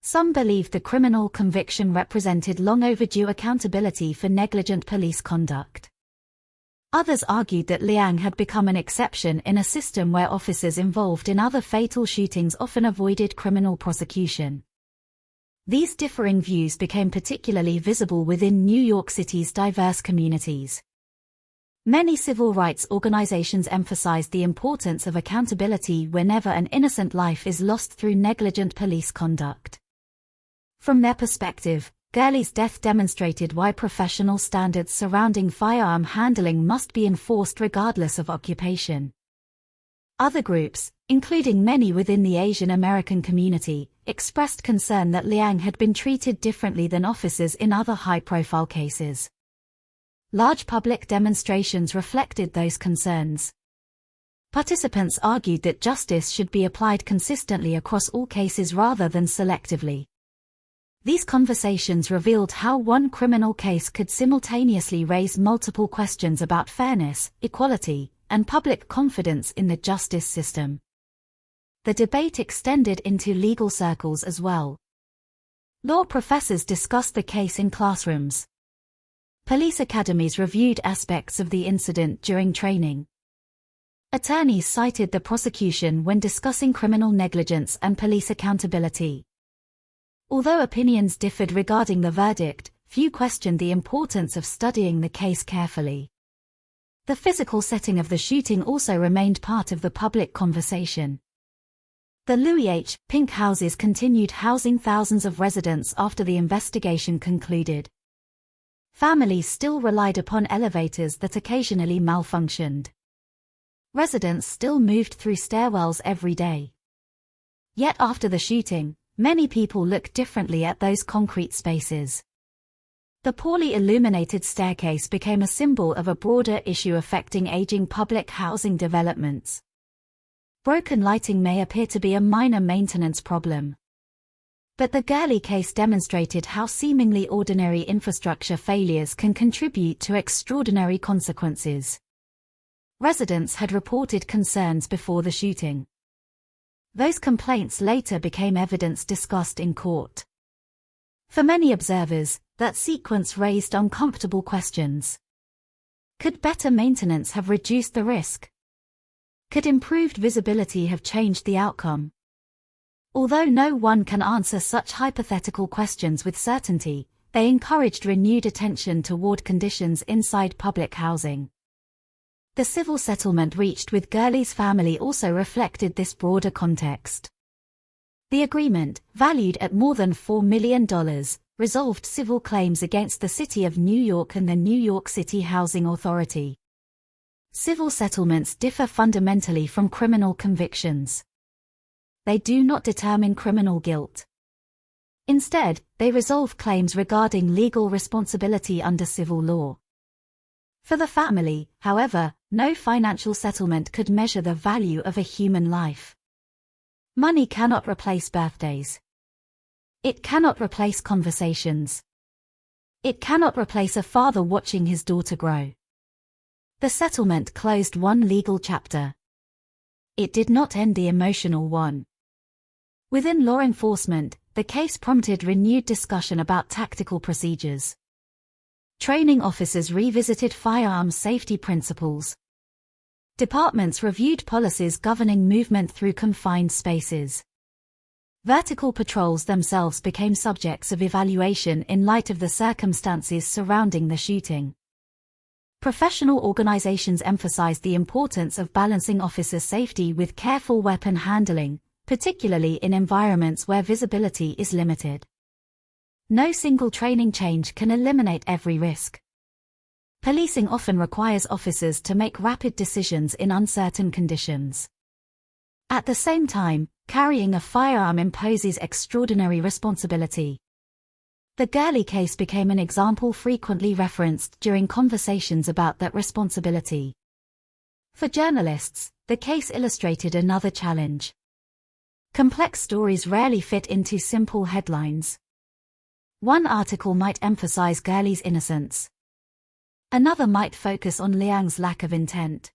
Some believed the criminal conviction represented long overdue accountability for negligent police conduct. Others argued that Liang had become an exception in a system where officers involved in other fatal shootings often avoided criminal prosecution. These differing views became particularly visible within New York City's diverse communities. Many civil rights organizations emphasized the importance of accountability whenever an innocent life is lost through negligent police conduct. From their perspective, Gurley's death demonstrated why professional standards surrounding firearm handling must be enforced regardless of occupation. Other groups, including many within the Asian American community, expressed concern that Liang had been treated differently than officers in other high-profile cases. Large public demonstrations reflected those concerns. Participants argued that justice should be applied consistently across all cases rather than selectively. These conversations revealed how one criminal case could simultaneously raise multiple questions about fairness, equality, and public confidence in the justice system. The debate extended into legal circles as well. Law professors discussed the case in classrooms. Police academies reviewed aspects of the incident during training. Attorneys cited the prosecution when discussing criminal negligence and police accountability. Although opinions differed regarding the verdict, few questioned the importance of studying the case carefully. The physical setting of the shooting also remained part of the public conversation. The Louis H. Pink houses continued housing thousands of residents after the investigation concluded. Families still relied upon elevators that occasionally malfunctioned. Residents still moved through stairwells every day. Yet after the shooting, many people looked differently at those concrete spaces. The poorly illuminated staircase became a symbol of a broader issue affecting aging public housing developments. Broken lighting may appear to be a minor maintenance problem. But the Gurley case demonstrated how seemingly ordinary infrastructure failures can contribute to extraordinary consequences. Residents had reported concerns before the shooting. Those complaints later became evidence discussed in court. For many observers, that sequence raised uncomfortable questions. Could better maintenance have reduced the risk? Could improved visibility have changed the outcome? Although no one can answer such hypothetical questions with certainty, they encouraged renewed attention toward conditions inside public housing. The civil settlement reached with Gurley's family also reflected this broader context. The agreement, valued at more than $4 million, resolved civil claims against the City of New York and the New York City Housing Authority. Civil settlements differ fundamentally from criminal convictions. They do not determine criminal guilt. Instead, they resolve claims regarding legal responsibility under civil law. For the family, however, no financial settlement could measure the value of a human life. Money cannot replace birthdays. It cannot replace conversations. It cannot replace a father watching his daughter grow. The settlement closed one legal chapter. It did not end the emotional one. Within law enforcement, the case prompted renewed discussion about tactical procedures. Training officers revisited firearms safety principles. Departments reviewed policies governing movement through confined spaces. Vertical patrols themselves became subjects of evaluation in light of the circumstances surrounding the shooting. Professional organizations emphasized the importance of balancing officer safety with careful weapon handling, particularly in environments where visibility is limited. No single training change can eliminate every risk. Policing often requires officers to make rapid decisions in uncertain conditions. At the same time, carrying a firearm imposes extraordinary responsibility. The Gurley case became an example frequently referenced during conversations about that responsibility. For journalists, the case illustrated another challenge. Complex stories rarely fit into simple headlines. One article might emphasize Gurley's innocence. Another might focus on Liang's lack of intent.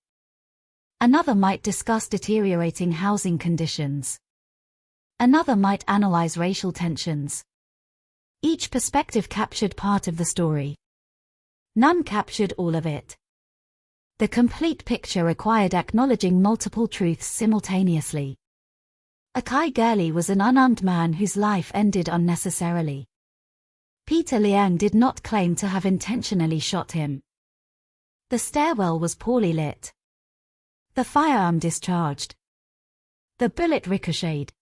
Another might discuss deteriorating housing conditions. Another might analyze racial tensions. Each perspective captured part of the story. None captured all of it. The complete picture required acknowledging multiple truths simultaneously. Akai Gurley was an unarmed man whose life ended unnecessarily. Peter Liang did not claim to have intentionally shot him. The stairwell was poorly lit. The firearm discharged. The bullet ricocheted.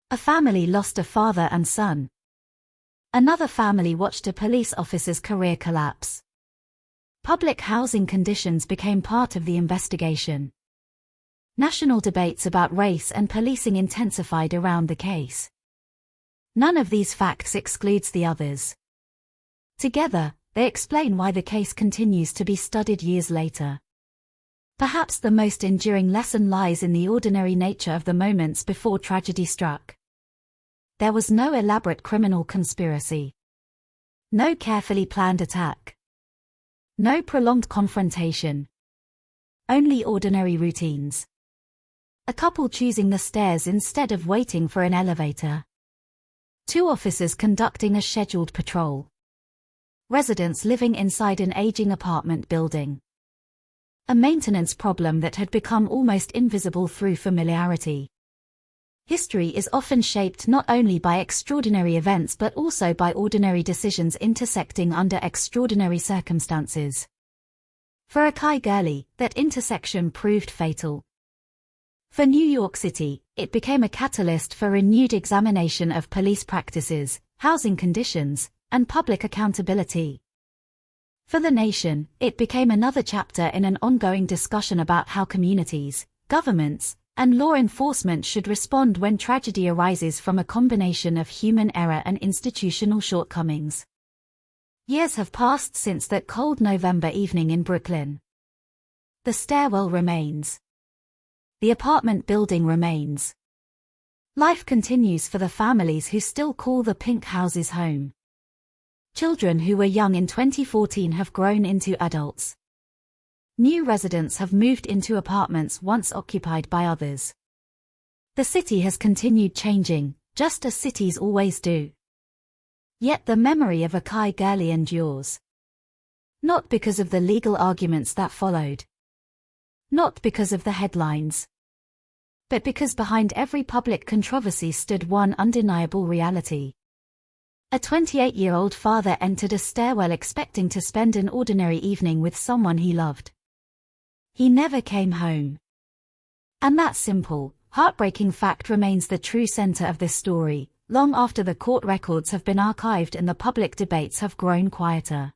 A family lost a father and son. Another family watched a police officer's career collapse. Public housing conditions became part of the investigation. National debates about race and policing intensified around the case. None of these facts excludes the others. Together, they explain why the case continues to be studied years later. Perhaps the most enduring lesson lies in the ordinary nature of the moments before tragedy struck. There was no elaborate criminal conspiracy. No carefully planned attack. No prolonged confrontation. Only ordinary routines. A couple choosing the stairs instead of waiting for an elevator. 2 officers conducting a scheduled patrol. Residents living inside an aging apartment building. A maintenance problem that had become almost invisible through familiarity. History is often shaped not only by extraordinary events but also by ordinary decisions intersecting under extraordinary circumstances. For Akai Gurley, that intersection proved fatal. For New York City, it became a catalyst for renewed examination of police practices, housing conditions, and public accountability. For the nation, it became another chapter in an ongoing discussion about how communities, governments, and law enforcement should respond when tragedy arises from a combination of human error and institutional shortcomings. Years have passed since that cold November evening in Brooklyn. The stairwell remains. The apartment building remains. Life continues for the families who still call the pink houses home. Children who were young in 2014 have grown into adults. New residents have moved into apartments once occupied by others. The city has continued changing, just as cities always do. Yet the memory of Akai Gurley endures. Not because of the legal arguments that followed. Not because of the headlines. But because behind every public controversy stood one undeniable reality. A 28-year-old father entered a stairwell expecting to spend an ordinary evening with someone he loved. He never came home. And that simple, heartbreaking fact remains the true center of this story, long after the court records have been archived and the public debates have grown quieter.